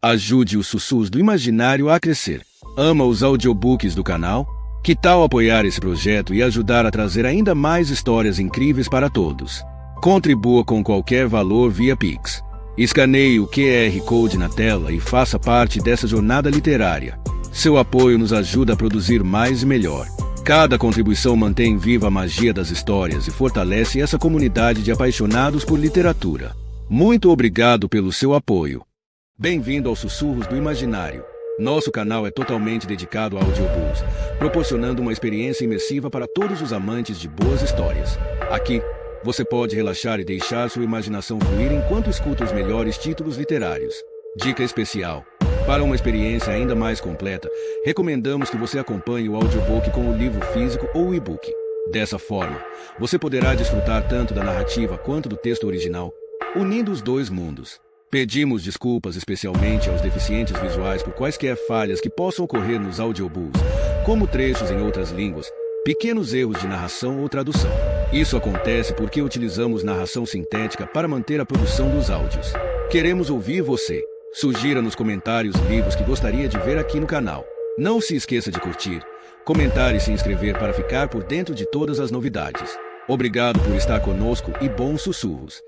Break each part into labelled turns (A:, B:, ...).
A: Ajude os Sussurros do Imaginário a crescer. Ama os audiobooks do canal? Que tal apoiar esse projeto e ajudar a trazer ainda mais histórias incríveis para todos? Contribua com qualquer valor via Pix. Escaneie o QR Code na tela e faça parte dessa jornada literária. Seu apoio nos ajuda a produzir mais e melhor. Cada contribuição mantém viva a magia das histórias e fortalece essa comunidade de apaixonados por literatura. Muito obrigado pelo seu apoio. Bem-vindo aos Sussurros do Imaginário. Nosso canal é totalmente dedicado a audiobooks, proporcionando uma experiência imersiva para todos os amantes de boas histórias. Aqui, você pode relaxar e deixar sua imaginação fluir enquanto escuta os melhores títulos literários. Dica especial: para uma experiência ainda mais completa, recomendamos que você acompanhe o audiobook com o livro físico ou o e-book. Dessa forma, você poderá desfrutar tanto da narrativa quanto do texto original, unindo os dois mundos. Pedimos desculpas especialmente aos deficientes visuais por quaisquer falhas que possam ocorrer nos audiobooks, como trechos em outras línguas, pequenos erros de narração ou tradução. Isso acontece porque utilizamos narração sintética para manter a produção dos áudios. Queremos ouvir você. Sugira nos comentários livros que gostaria de ver aqui no canal. Não se esqueça de curtir, comentar e se inscrever para ficar por dentro de todas as novidades. Obrigado por estar conosco e bons sussurros.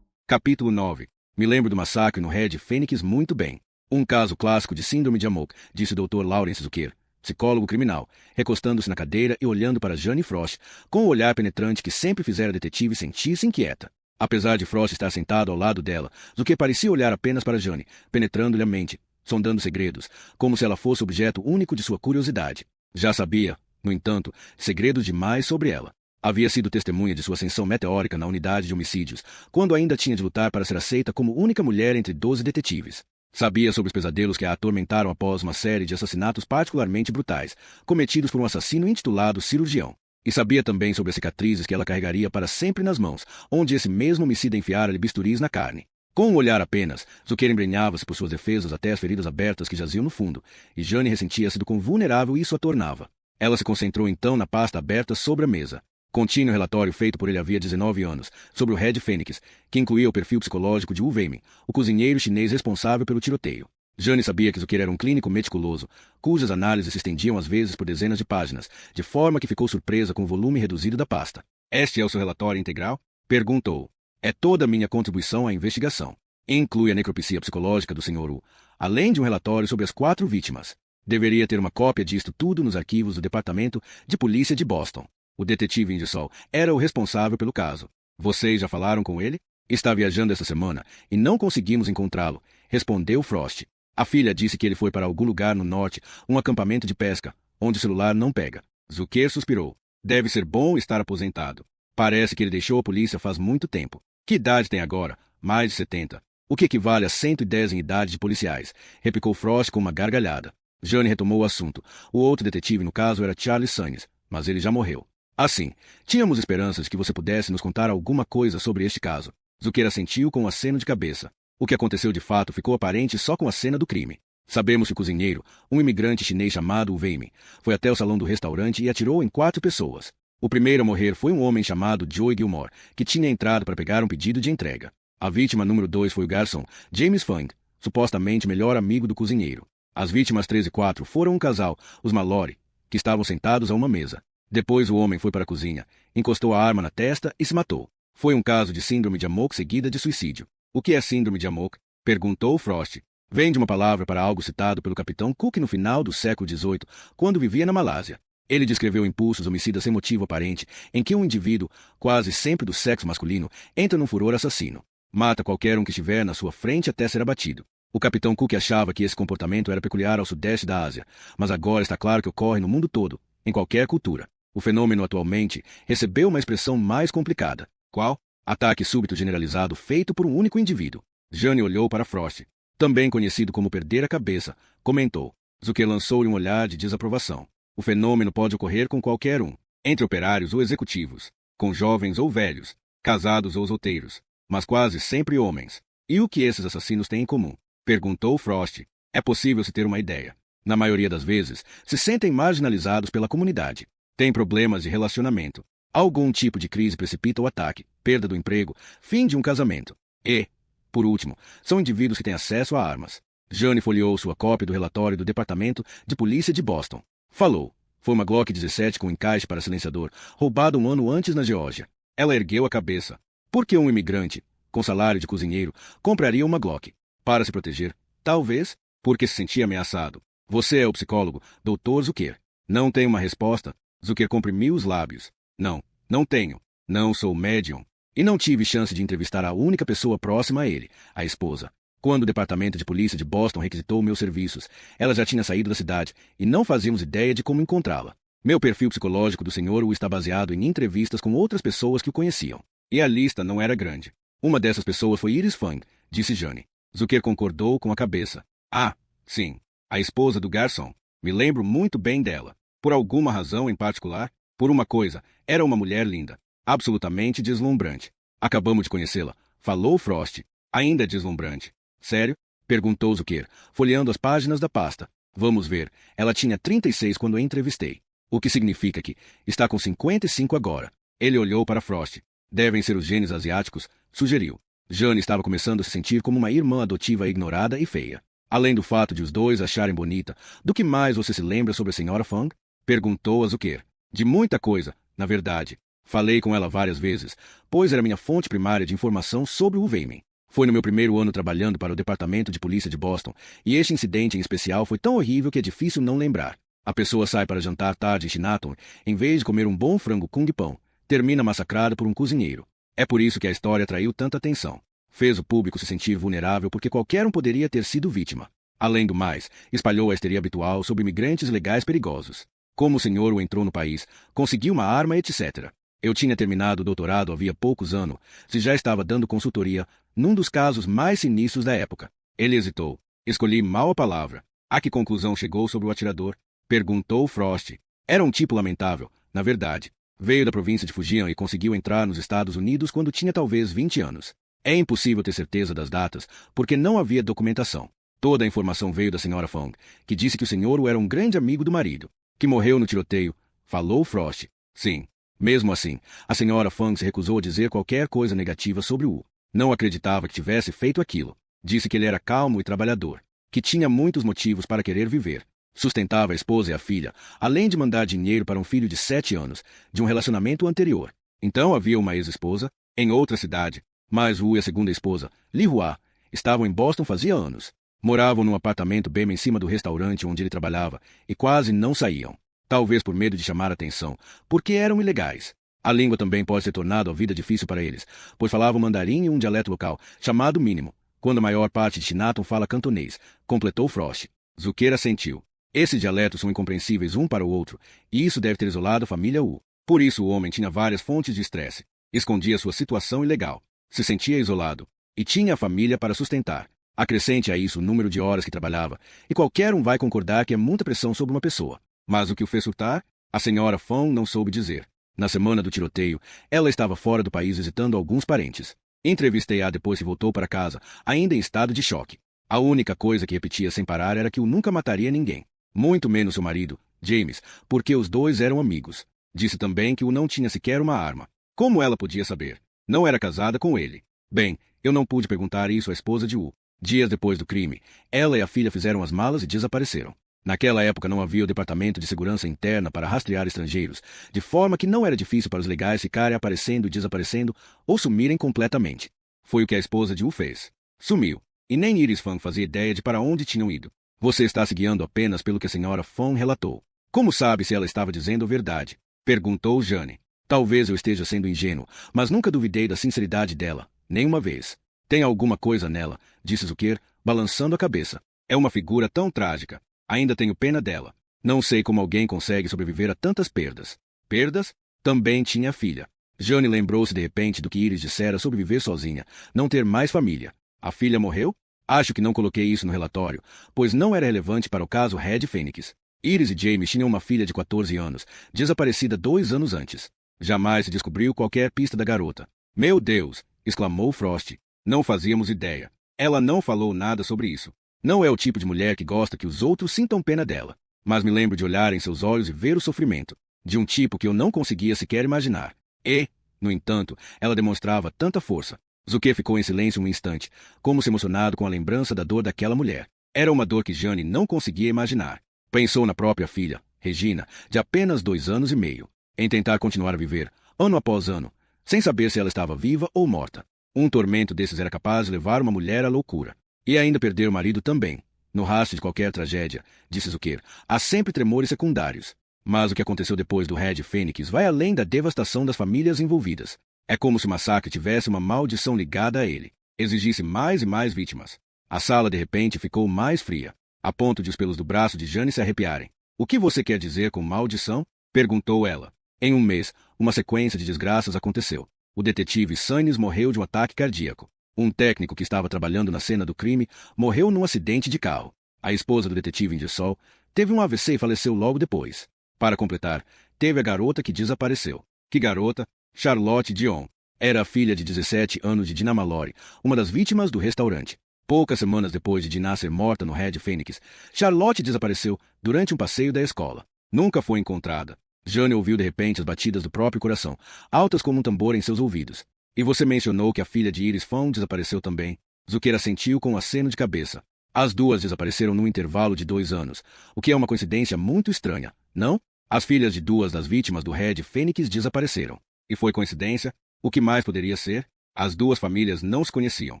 A: Capítulo 9. Me lembro do massacre no Red Phoenix muito bem. Um caso clássico de síndrome de Amok, disse o Dr. Lawrence Zucker, psicólogo criminal, recostando-se na cadeira e olhando para Jane Frost, com o olhar penetrante que sempre fizera a detetive sentir-se inquieta. Apesar de Frost estar sentado ao lado dela, Zucker parecia olhar apenas para Jane, penetrando-lhe a mente, sondando segredos, como se ela fosse objeto único de sua curiosidade. Já sabia, no entanto, segredos demais sobre ela. Havia sido testemunha de sua ascensão meteórica na unidade de homicídios, quando ainda tinha de lutar para ser aceita como única mulher entre 12 detetives. Sabia sobre os pesadelos que a atormentaram após uma série de assassinatos particularmente brutais, cometidos por um assassino intitulado Cirurgião. E sabia também sobre as cicatrizes que ela carregaria para sempre nas mãos, onde esse mesmo homicida enfiara-lhe bisturis na carne. Com um olhar apenas, Zucker embrenhava-se por suas defesas até as feridas abertas que jaziam no fundo, e Jane ressentia-se do quão vulnerável isso a tornava. Ela se concentrou então na pasta aberta sobre a mesa. Continha o relatório feito por ele havia 19 anos, sobre o Red Phoenix, que incluía o perfil psicológico de Wu Weimin, o cozinheiro chinês responsável pelo tiroteio. Jane sabia que Zucker era um clínico meticuloso, cujas análises se estendiam às vezes por dezenas de páginas, de forma que ficou surpresa com o volume reduzido da pasta. "Este é o seu relatório integral?" perguntou. "É toda a minha contribuição à investigação. Inclui a necropsia psicológica do Sr. Wu, além de um relatório sobre as 4 vítimas. Deveria ter uma cópia disto tudo nos arquivos do Departamento de Polícia de Boston." O detetive Ingersoll era o responsável pelo caso. "Vocês já falaram com ele?" "Está viajando essa semana e não conseguimos encontrá-lo", respondeu Frost. "A filha disse que ele foi para algum lugar no norte, um acampamento de pesca, onde o celular não pega." Zucker suspirou. "Deve ser bom estar aposentado. Parece que ele deixou a polícia faz muito tempo." "Que idade tem agora?" "Mais de 70. "O que equivale a 110 em idade de policiais", replicou Frost com uma gargalhada. Jane retomou o assunto. O outro detetive no caso era Charles Sannes, mas ele já morreu. "Assim, tínhamos esperanças de que você pudesse nos contar alguma coisa sobre este caso." Zucker assentiu com um aceno de cabeça. O que aconteceu de fato ficou aparente só com a cena do crime. "Sabemos que o cozinheiro, um imigrante chinês chamado Wu Weimin, foi até o salão do restaurante e atirou em 4 pessoas. O primeiro a morrer foi um homem chamado Joey Gilmore, que tinha entrado para pegar um pedido de entrega. A vítima número 2 foi o garçom, James Fung, supostamente melhor amigo do cozinheiro. As vítimas 3 e 4 foram um casal, os Mallory, que estavam sentados a uma mesa. Depois o homem foi para a cozinha, encostou a arma na testa e se matou. Foi um caso de síndrome de Amok seguida de suicídio." "O que é síndrome de Amok?" perguntou Frost. "Vem de uma palavra para algo citado pelo capitão Cook no final do século XVIII, quando vivia na Malásia. Ele descreveu impulsos homicidas sem motivo aparente, em que um indivíduo, quase sempre do sexo masculino, entra num furor assassino. Mata qualquer um que estiver na sua frente até ser abatido. O capitão Cook achava que esse comportamento era peculiar ao sudeste da Ásia, mas agora está claro que ocorre no mundo todo, em qualquer cultura. O fenômeno atualmente recebeu uma expressão mais complicada. "Qual?" "Ataque súbito generalizado feito por um único indivíduo." Jane olhou para Frost. "Também conhecido como perder a cabeça", comentou. Zucker lançou-lhe um olhar de desaprovação. "O fenômeno pode ocorrer com qualquer um, entre operários ou executivos, com jovens ou velhos, casados ou solteiros, mas quase sempre homens." "E o que esses assassinos têm em comum?" perguntou Frost. "É possível se ter uma ideia. Na maioria das vezes, se sentem marginalizados pela comunidade. Tem problemas de relacionamento. Algum tipo de crise precipita o ataque, perda do emprego, fim de um casamento. E, por último, são indivíduos que têm acesso a armas. Jane folheou sua cópia do relatório do Departamento de Polícia de Boston. Falou. Foi uma Glock 17 com encaixe para silenciador, roubada um ano antes na Geórgia. Ela ergueu a cabeça. Por que um imigrante, com salário de cozinheiro, compraria uma Glock? Para se proteger? Talvez, porque se sentia ameaçado. Você é o psicólogo, Dr. Zucker. Não tenho uma resposta. Zucker comprimiu os lábios. Não tenho. Não sou médium. E não tive chance de entrevistar a única pessoa próxima a ele, a esposa. Quando o Departamento de Polícia de Boston requisitou meus serviços, ela já tinha saído da cidade e não fazíamos ideia de como encontrá-la. Meu perfil psicológico do senhor Wu está baseado em entrevistas com outras pessoas que o conheciam. E a lista não era grande. Uma dessas pessoas foi Iris Fang, disse Jane. Zucker concordou com a cabeça. Ah, sim. A esposa do garçom. Me lembro muito bem dela. Por alguma razão em particular? Por uma coisa, era uma mulher linda. Absolutamente deslumbrante. Acabamos de conhecê-la. Falou Frost. Ainda é deslumbrante. Sério? Perguntou Zucker, folheando as páginas da pasta. Vamos ver. Ela tinha 36 quando a entrevistei. O que significa que está com 55 agora. Ele olhou para Frost. Devem ser os genes asiáticos, sugeriu. Jane estava começando a se sentir como uma irmã adotiva ignorada e feia. Além do fato de os dois acharem bonita, do que mais você se lembra sobre a senhora Fang? Perguntou a Zucker. De muita coisa, na verdade. Falei com ela várias vezes, pois era minha fonte primária de informação sobre o Weiman. Foi no meu primeiro ano trabalhando para o Departamento de Polícia de Boston, e este incidente em especial foi tão horrível que é difícil não lembrar. A pessoa sai para jantar tarde em Chinatown, em vez de comer um bom frango kung pão, termina massacrada por um cozinheiro. É por isso que a história atraiu tanta atenção. Fez o público se sentir vulnerável porque qualquer um poderia ter sido vítima. Além do mais, espalhou a histeria habitual sobre imigrantes ilegais perigosos. Como o senhor o entrou no país, conseguiu uma arma, etc. Eu tinha terminado o doutorado havia poucos anos, se já estava dando consultoria num dos casos mais sinistros da época. Ele hesitou. Escolhi mal a palavra. A que conclusão chegou sobre o atirador? Perguntou Frost. Era um tipo lamentável, na verdade. Veio da província de Fujian e conseguiu entrar nos Estados Unidos quando tinha talvez 20 anos. É impossível ter certeza das datas, porque não havia documentação. Toda a informação veio da senhora Fang, que disse que o senhor era um grande amigo do marido, que morreu no tiroteio. Falou Frost. Sim. Mesmo assim, a senhora Fang se recusou a dizer qualquer coisa negativa sobre Wu. Não acreditava que tivesse feito aquilo. Disse que ele era calmo e trabalhador, que tinha muitos motivos para querer viver. Sustentava a esposa e a filha, além de mandar dinheiro para um filho de 7 anos, de um relacionamento anterior. Então havia uma ex-esposa, em outra cidade, mas Wu e a segunda esposa, Li Hua, estavam em Boston fazia anos. Moravam num apartamento bem em cima do restaurante onde ele trabalhava e quase não saíam. Talvez por medo de chamar atenção, porque eram ilegais. A língua também pode ter tornado a vida difícil para eles, pois falavam mandarim e um dialeto local, chamado mínimo, quando a maior parte de Chinatown fala cantonês, completou Frost. Zucker assentiu. Esses dialetos são incompreensíveis um para o outro, e isso deve ter isolado a família Wu. Por isso o homem tinha várias fontes de estresse. Escondia sua situação ilegal. Se sentia isolado. E tinha a família para sustentar. Acrescente a isso o número de horas que trabalhava, e qualquer um vai concordar que é muita pressão sobre uma pessoa. Mas o que o fez surtar? A senhora Fang não soube dizer. Na semana do tiroteio, ela estava fora do país visitando alguns parentes. Entrevistei-a depois que voltou para casa, ainda em estado de choque. A única coisa que repetia sem parar era que o nunca mataria ninguém. Muito menos seu marido, James, porque os dois eram amigos. Disse também que o não tinha sequer uma arma. Como ela podia saber? Não era casada com ele. Bem, eu não pude perguntar isso à esposa de Wu. Dias depois do crime, ela e a filha fizeram as malas e desapareceram. Naquela época não havia o Departamento de Segurança Interna para rastrear estrangeiros, de forma que não era difícil para os legais ficarem aparecendo e desaparecendo ou sumirem completamente. Foi o que a esposa de Wu fez. Sumiu. E nem Iris Fang fazia ideia de para onde tinham ido. Você está se guiando apenas pelo que a senhora Fang relatou. Como sabe se ela estava dizendo a verdade? Perguntou Jane. Talvez eu esteja sendo ingênuo, mas nunca duvidei da sinceridade dela, nenhuma vez. Tem alguma coisa nela, disse Zucker, balançando a cabeça. É uma figura tão trágica. Ainda tenho pena dela. Não sei como alguém consegue sobreviver a tantas perdas. Perdas? Também tinha filha. Jane lembrou-se de repente do que Iris dissera sobre viver sozinha, não ter mais família. A filha morreu? Acho que não coloquei isso no relatório, pois não era relevante para o caso Red Phoenix. Iris e James tinham uma filha de 14 anos, desaparecida 2 anos antes. Jamais se descobriu qualquer pista da garota. Meu Deus! Exclamou Frost. Não fazíamos ideia. Ela não falou nada sobre isso. Não é o tipo de mulher que gosta que os outros sintam pena dela. Mas me lembro de olhar em seus olhos e ver o sofrimento. de um tipo que eu não conseguia sequer imaginar. E, no entanto, ela demonstrava tanta força. Zucker ficou em silêncio um instante, como se emocionado com a lembrança da dor daquela mulher. Era uma dor que Jane não conseguia imaginar. Pensou na própria filha, Regina, de apenas 2 anos e meio, em tentar continuar a viver, ano após ano, sem saber se ela estava viva ou morta. Um tormento desses era capaz de levar uma mulher à loucura. E ainda perder o marido também. No rastro de qualquer tragédia, disse Zucker, há sempre tremores secundários. Mas o que aconteceu depois do Red Fênix vai além da devastação das famílias envolvidas. É como se o massacre tivesse uma maldição ligada a ele. Exigisse mais e mais vítimas. A sala de repente ficou mais fria, a ponto de os pelos do braço de Jane se arrepiarem. O que você quer dizer com maldição? Perguntou ela. Em um mês, uma sequência de desgraças aconteceu. O detetive Sannes morreu de um ataque cardíaco. Um técnico que estava trabalhando na cena do crime morreu num acidente de carro. A esposa do detetive Ingersoll teve um AVC e faleceu logo depois. Para completar, teve a garota que desapareceu. Que garota? Charlotte Dion. Era a filha de 17 anos de Dinah Mallory, uma das vítimas do restaurante. Poucas semanas depois de Dinah ser morta no Red Fênix, Charlotte desapareceu durante um passeio da escola. Nunca foi encontrada. Jane ouviu de repente as batidas do próprio coração, altas como um tambor em seus ouvidos. E você mencionou que a filha de Iris Fong desapareceu também. Zucker assentiu com um aceno de cabeça. As duas desapareceram num intervalo de 2 anos, o que é uma coincidência muito estranha, não? As filhas de 2 das vítimas do Red Fênix desapareceram. E foi coincidência? O que mais poderia ser? As 2 famílias não se conheciam.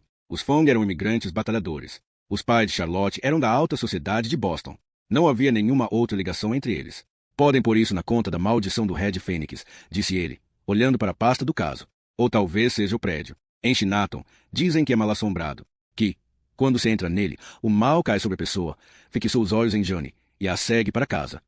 A: Os Fong eram imigrantes batalhadores. Os pais de Charlotte eram da alta sociedade de Boston. Não havia nenhuma outra ligação entre eles. Podem pôr isso na conta da maldição do Red Fênix, disse ele, olhando para a pasta do caso. Ou talvez seja o prédio. Em Chinatown, dizem que é mal assombrado. Que, quando se entra nele, o mal cai sobre a pessoa. Fixou os olhos em Jane e a segue para casa.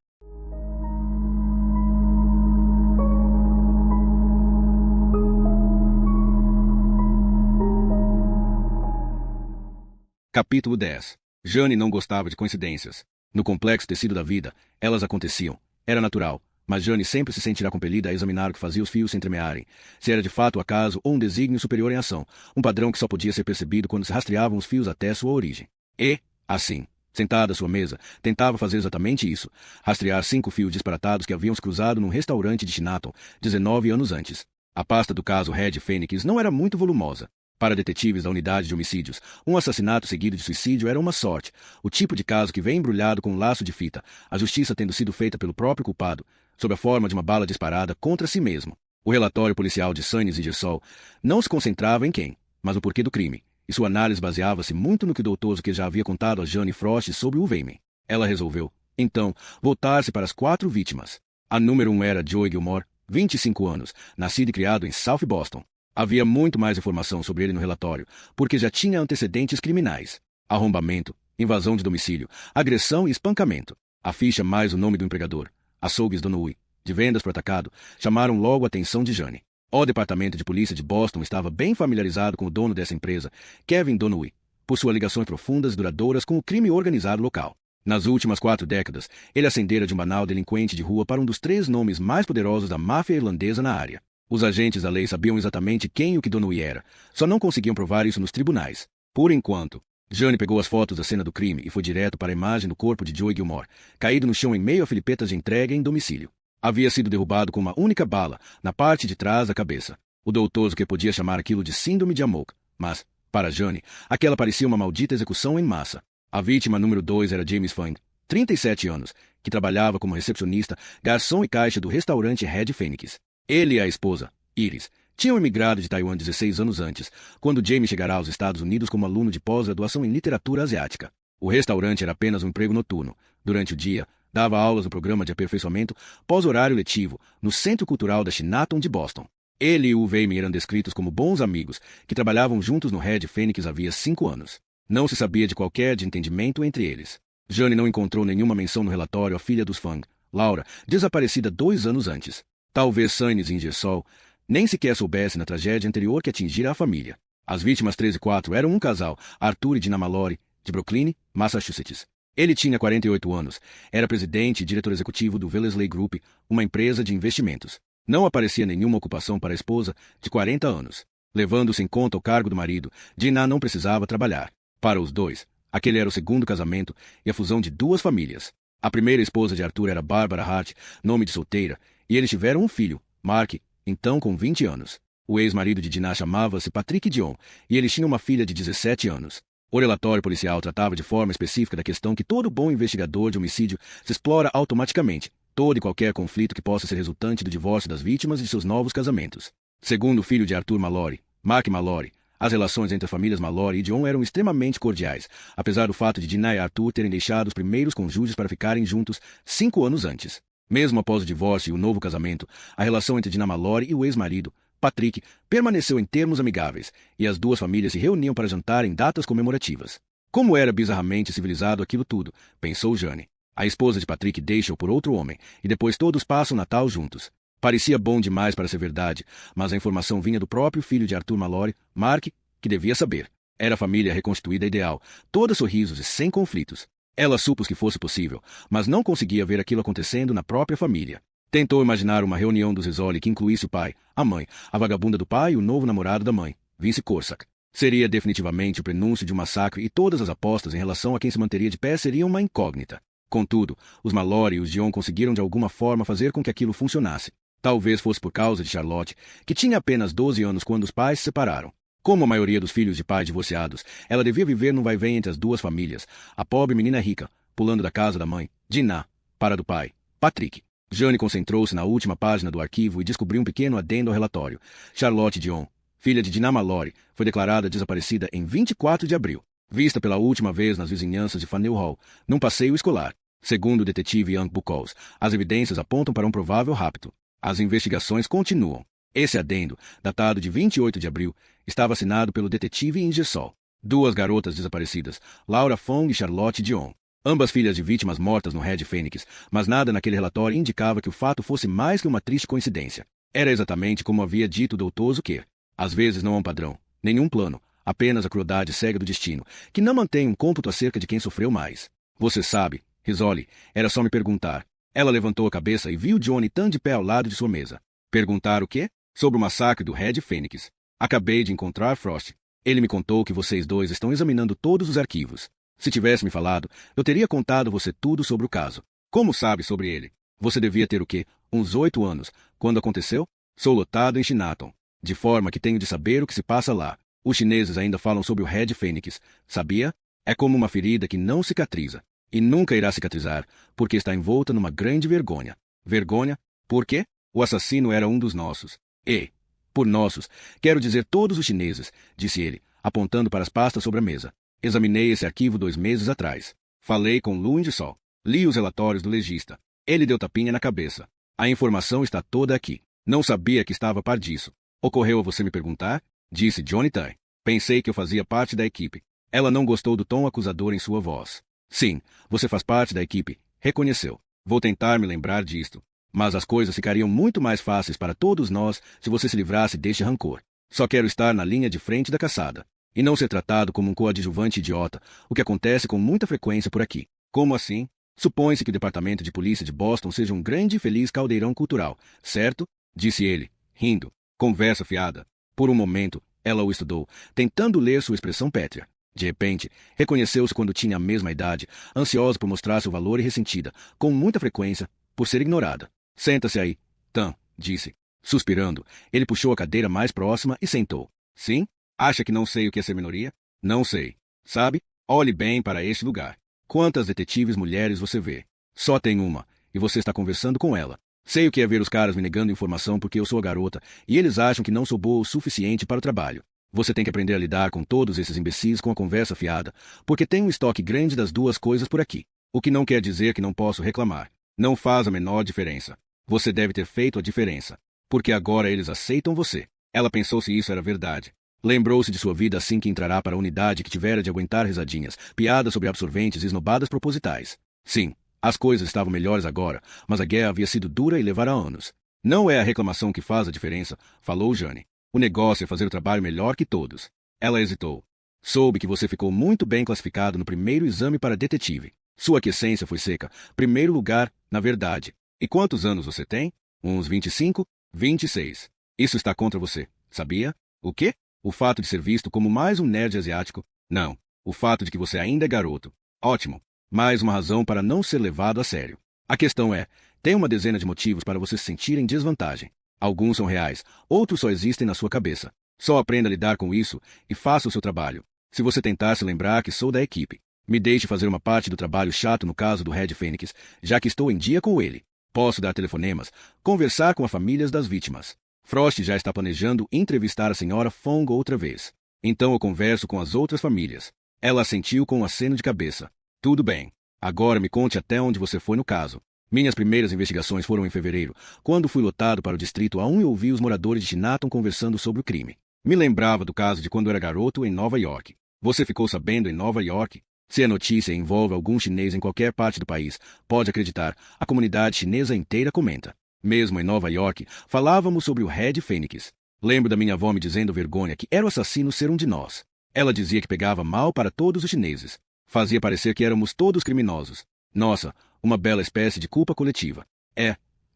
A: Capítulo 10. Jane não gostava de coincidências. No complexo tecido da vida, elas aconteciam. Era natural, mas Jane sempre se sentirá compelida a examinar o que fazia os fios se entremearem, se era de fato acaso ou um desígnio superior em ação, um padrão que só podia ser percebido quando se rastreavam os fios até sua origem. E, assim, sentada à sua mesa, tentava fazer exatamente isso, rastrear 5 fios disparatados que haviam se cruzado num restaurante de Chinatown 19 anos antes. A pasta do caso Red Fênix não era muito volumosa. Para detetives da unidade de homicídios, um assassinato seguido de suicídio era uma sorte, o tipo de caso que vem embrulhado com um laço de fita, a justiça tendo sido feita pelo próprio culpado, sob a forma de uma bala disparada contra si mesmo. O relatório policial de Sannes e Ingersoll não se concentrava em quem, mas o porquê do crime, e sua análise baseava-se muito no que o Dr. que já havia contado a Jane Frost sobre o Wayman. Ela resolveu, então, voltar-se para as 4 vítimas. A número 1 era Joey Gilmore, 25 anos, nascido e criado em South Boston. Havia muito mais informação sobre ele no relatório, porque já tinha antecedentes criminais. Arrombamento, invasão de domicílio, agressão e espancamento. A ficha mais o nome do empregador, açougues Donoway, de vendas por atacado, chamaram logo a atenção de Jane. O departamento de polícia de Boston estava bem familiarizado com o dono dessa empresa, Kevin Donoway, por suas ligações profundas e duradouras com o crime organizado local. Nas últimas 4 décadas, ele ascendera de um banal delinquente de rua para um dos 3 nomes mais poderosos da máfia irlandesa na área. Os agentes da lei sabiam exatamente quem e o que Donoway era, só não conseguiam provar isso nos tribunais. Por enquanto, Jane pegou as fotos da cena do crime e foi direto para a imagem do corpo de Joey Gilmore, caído no chão em meio a filipetas de entrega em domicílio. Havia sido derrubado com uma única bala, na parte de trás da cabeça. O doutor que podia chamar aquilo de síndrome de Amok, mas, para Jane, aquela parecia uma maldita execução em massa. A vítima número 2 era James Fung, 37 anos, que trabalhava como recepcionista, garçom e caixa do restaurante Red Fênix. Ele e a esposa, Iris, tinham emigrado de Taiwan 16 anos antes, quando James chegará aos Estados Unidos como aluno de pós-graduação em literatura asiática. O restaurante era apenas um emprego noturno. Durante o dia, dava aulas no programa de aperfeiçoamento pós-horário letivo no Centro Cultural da Chinatown de Boston. Ele e o Wayman eram descritos como bons amigos que trabalhavam juntos no Red Fênix havia 5 anos. Não se sabia de qualquer entendimento entre eles. Jane não encontrou nenhuma menção no relatório à filha dos Fung, Laura, desaparecida 2 anos antes. Talvez Sannes e Ingersoll nem sequer soubessem na tragédia anterior que atingira a família. As vítimas 3 e 4 eram um casal, Arthur e Dinah Mallory, de Brookline, Massachusetts. Ele tinha 48 anos, era presidente e diretor executivo do Wellesley Group, uma empresa de investimentos. Não aparecia nenhuma ocupação para a esposa, de 40 anos. Levando-se em conta o cargo do marido, Dinah não precisava trabalhar. Para os dois, aquele era o segundo casamento e a fusão de 2 famílias. A primeira esposa de Arthur era Barbara Hart, nome de solteira, E eles tiveram um filho, Mark, então com 20 anos. O ex-marido de Dinah chamava-se Patrick Dion, e eles tinham uma filha de 17 anos. O relatório policial tratava de forma específica da questão que todo bom investigador de homicídio se explora automaticamente, todo e qualquer conflito que possa ser resultante do divórcio das vítimas e de seus novos casamentos. Segundo o filho de Arthur Mallory, Mark Mallory, as relações entre as famílias Mallory e Dion eram extremamente cordiais, apesar do fato de Dinah e Arthur terem deixado os primeiros cônjuges para ficarem juntos 5 anos antes. Mesmo após o divórcio e o novo casamento, a relação entre Dinah Mallory e o ex-marido, Patrick, permaneceu em termos amigáveis, e as duas famílias se reuniam para jantar em datas comemorativas. Como era bizarramente civilizado aquilo tudo, pensou Jane. A esposa de Patrick deixa-o por outro homem, e depois todos passam o Natal juntos. Parecia bom demais para ser verdade, mas a informação vinha do próprio filho de Arthur Mallory, Mark, que devia saber. Era a família reconstituída ideal, toda sorrisos e sem conflitos. Ela supôs que fosse possível, mas não conseguia ver aquilo acontecendo na própria família. Tentou imaginar uma reunião dos Rizzoli que incluísse o pai, a mãe, a vagabunda do pai e o novo namorado da mãe, Vince Corsac. Seria definitivamente o prenúncio de um massacre e todas as apostas em relação a quem se manteria de pé seriam uma incógnita. Contudo, os Mallory e os Dion conseguiram de alguma forma fazer com que aquilo funcionasse. Talvez fosse por causa de Charlotte, que tinha apenas 12 anos quando os pais se separaram. Como a maioria dos filhos de pais divorciados, ela devia viver num vai-vem entre as duas famílias, a pobre menina rica, pulando da casa da mãe, Dinah, para a do pai, Patrick. Jane concentrou-se na última página do arquivo e descobriu um pequeno adendo ao relatório. Charlotte Dion, filha de Dinah Mallory, foi declarada desaparecida em 24 de abril, vista pela última vez nas vizinhanças de Faneuil Hall, num passeio escolar. Segundo o detetive Young Buchholz, as evidências apontam para um provável rapto. As investigações continuam. Esse adendo, datado de 28 de abril, estava assinado pelo detetive Ingersoll. Duas garotas desaparecidas, Laura Fong e Charlotte Dion. Ambas filhas de vítimas mortas no Red Phoenix, mas nada naquele relatório indicava que o fato fosse mais que uma triste coincidência. Era exatamente como havia dito o Dr. Zucker. Às vezes não há um padrão, nenhum plano, apenas a crueldade cega do destino, que não mantém um cômputo acerca de quem sofreu mais. Você sabe, Rizzoli, era só me perguntar. Ela levantou a cabeça e viu Johnny tão de pé ao lado de sua mesa. Perguntar o quê? Sobre o massacre do Red Phoenix. Acabei de encontrar Frost. Ele me contou que vocês dois estão examinando todos os arquivos. Se tivesse me falado, eu teria contado a você tudo sobre o caso. Como sabe sobre ele? Você devia ter o quê? Uns 8 anos. Quando aconteceu? Sou lotado em Chinatown. De forma que tenho de saber o que se passa lá. Os chineses ainda falam sobre o Red Phoenix. Sabia? É como uma ferida que não cicatriza. E nunca irá cicatrizar, porque está envolta numa grande vergonha. Vergonha? Por quê? O assassino era um dos nossos. E, por nossos, quero dizer todos os chineses, disse ele, apontando para as pastas sobre a mesa. Examinei esse arquivo 2 meses atrás. Falei com Lu Ingersoll. Li os relatórios do legista. Ele deu tapinha na cabeça. A informação está toda aqui. Não sabia que estava a par disso. Ocorreu a você me perguntar? Disse Johnny Tai. Pensei que eu fazia parte da equipe. Ela não gostou do tom acusador em sua voz. Sim, você faz parte da equipe, reconheceu. Vou tentar me lembrar disto. Mas as coisas ficariam muito mais fáceis para todos nós se você se livrasse deste rancor. Só quero estar na linha de frente da caçada. E não ser tratado como um coadjuvante idiota, o que acontece com muita frequência por aqui. Como assim? Supõe-se que o Departamento de Polícia de Boston seja um grande e feliz caldeirão cultural, certo? Disse ele, rindo. Conversa fiada. Por um momento, ela o estudou, tentando ler sua expressão pétrea. De repente, reconheceu-se quando tinha a mesma idade, ansiosa por mostrar seu valor e ressentida, com muita frequência, por ser ignorada. Senta-se aí, Tan, disse. Suspirando, ele puxou a cadeira mais próxima e sentou. Sim? Acha que não sei o que é ser minoria? Não sei. Sabe? Olhe bem para este lugar. Quantas detetives mulheres você vê? Só tem uma, e você está conversando com ela. Sei o que é ver os caras me negando informação porque eu sou a garota, e eles acham que não sou boa o suficiente para o trabalho. Você tem que aprender a lidar com todos esses imbecis com a conversa fiada, porque tem um estoque grande das duas coisas por aqui. O que não quer dizer que não posso reclamar. Não faz a menor diferença. Você deve ter feito a diferença. Porque agora eles aceitam você. Ela pensou se isso era verdade. Lembrou-se de sua vida assim que entrará para a unidade que tivera de aguentar risadinhas, piadas sobre absorventes e esnobadas propositais. Sim, as coisas estavam melhores agora, mas a guerra havia sido dura e levara anos. Não é a reclamação que faz a diferença, falou Jane. O negócio é fazer o trabalho melhor que todos. Ela hesitou. Soube que você ficou muito bem classificado no primeiro exame para detetive. Sua aquiescência foi seca. Primeiro lugar, na verdade. E quantos anos você tem? Uns 25? 26. Isso está contra você, sabia? O quê? O fato de ser visto como mais um nerd asiático? Não. O fato de que você ainda é garoto. Ótimo. Mais uma razão para não ser levado a sério. A questão é, Tem uma dezena de motivos para você se sentir em desvantagem. Alguns são reais, outros só existem na sua cabeça. Só aprenda a lidar com isso e faça o seu trabalho. Se você tentar se lembrar que sou da equipe, me deixe fazer uma parte do trabalho chato no caso do Red Fênix, já que estou em dia com ele. Posso dar telefonemas, conversar com as famílias das vítimas. Frost já está planejando entrevistar a senhora Fong outra vez. Então eu converso com as outras famílias. Ela assentiu com um aceno de cabeça. Tudo bem. Agora me conte até onde você foi no caso. Minhas primeiras investigações foram em fevereiro, quando fui lotado para o Distrito A1 e ouvi os moradores de Chinatown conversando sobre o crime. Me lembrava do caso de quando era garoto em Nova York. Você ficou sabendo em Nova York? Se a notícia envolve algum chinês em qualquer parte do país, pode acreditar, a comunidade chinesa inteira comenta. Mesmo em Nova York, falávamos sobre o Red Fênix. Lembro da minha avó me dizendo vergonha que era o assassino ser um de nós. Ela dizia que pegava mal para todos os chineses. Fazia parecer que éramos todos criminosos. Nossa, uma bela espécie de culpa coletiva.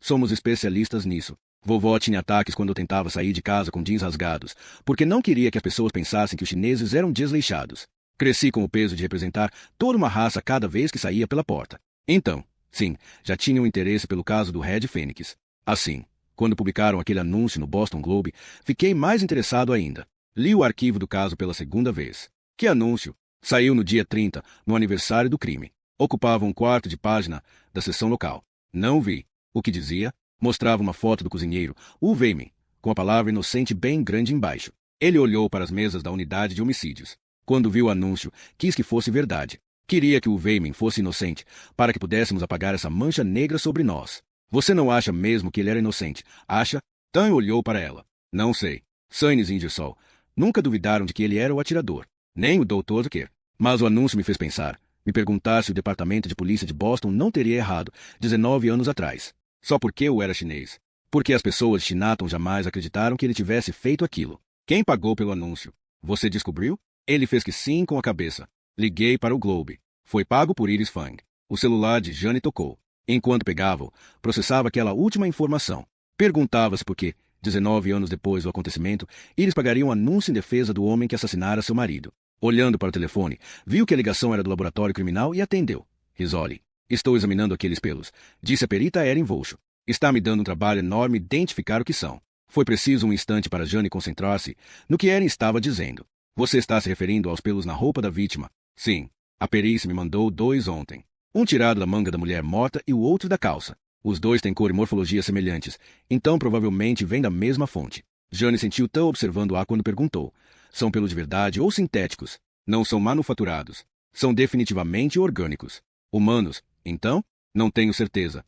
A: Somos especialistas nisso. Vovó tinha ataques quando eu tentava sair de casa com jeans rasgados, porque não queria que as pessoas pensassem que os chineses eram desleixados. Cresci com o peso de representar toda uma raça cada vez que saía pela porta. Então, sim, já tinha um interesse pelo caso do Red Fênix. Assim, quando publicaram aquele anúncio no Boston Globe, fiquei mais interessado ainda. Li o arquivo do caso pela segunda vez. Que anúncio! Saiu no dia 30, no aniversário do crime. Ocupava um quarto de página da seção local. Não vi. O que dizia? Mostrava uma foto do cozinheiro, o Weimin, com a palavra inocente bem grande embaixo. Ele olhou para as mesas da unidade de homicídios. Quando viu o anúncio, quis que fosse verdade. Queria que o Weimin fosse inocente, para que pudéssemos apagar essa mancha negra sobre nós. Você não acha mesmo que ele era inocente? Acha? Tan olhou para ela. Não sei. Saines e Ingersoll nunca duvidaram de que ele era o atirador. Nem o Dr. Kerr. Mas o anúncio me fez pensar. Me perguntar se o departamento de polícia de Boston não teria errado 19 anos atrás. Só porque eu era chinês. Porque as pessoas de Chinatown jamais acreditaram que ele tivesse feito aquilo. Quem pagou pelo anúncio? Você descobriu? Ele fez que sim com a cabeça. Liguei para o Globe. Foi pago por Iris Fang. O celular de Jane tocou. Enquanto pegava-o, processava aquela última informação. Perguntava-se por que, 19 anos depois do acontecimento, Iris pagaria um anúncio em defesa do homem que assassinara seu marido. Olhando para o telefone, viu que a ligação era do laboratório criminal e atendeu. Risoli. Estou examinando aqueles pelos, disse a perita Erin Volcho. Está me dando um trabalho enorme identificar o que são. Foi preciso um instante para Jane concentrar-se no que Erin estava dizendo. Você está se referindo aos pelos na roupa da vítima? Sim. A perícia me mandou 2 ontem. Um tirado da manga da mulher morta e o outro da calça. Os 2 têm cor e morfologia semelhantes, então provavelmente vêm da mesma fonte. Jane sentiu tão observando-a quando perguntou. São pelos de verdade ou sintéticos? Não são manufaturados. São definitivamente orgânicos. Humanos, então? Não tenho certeza.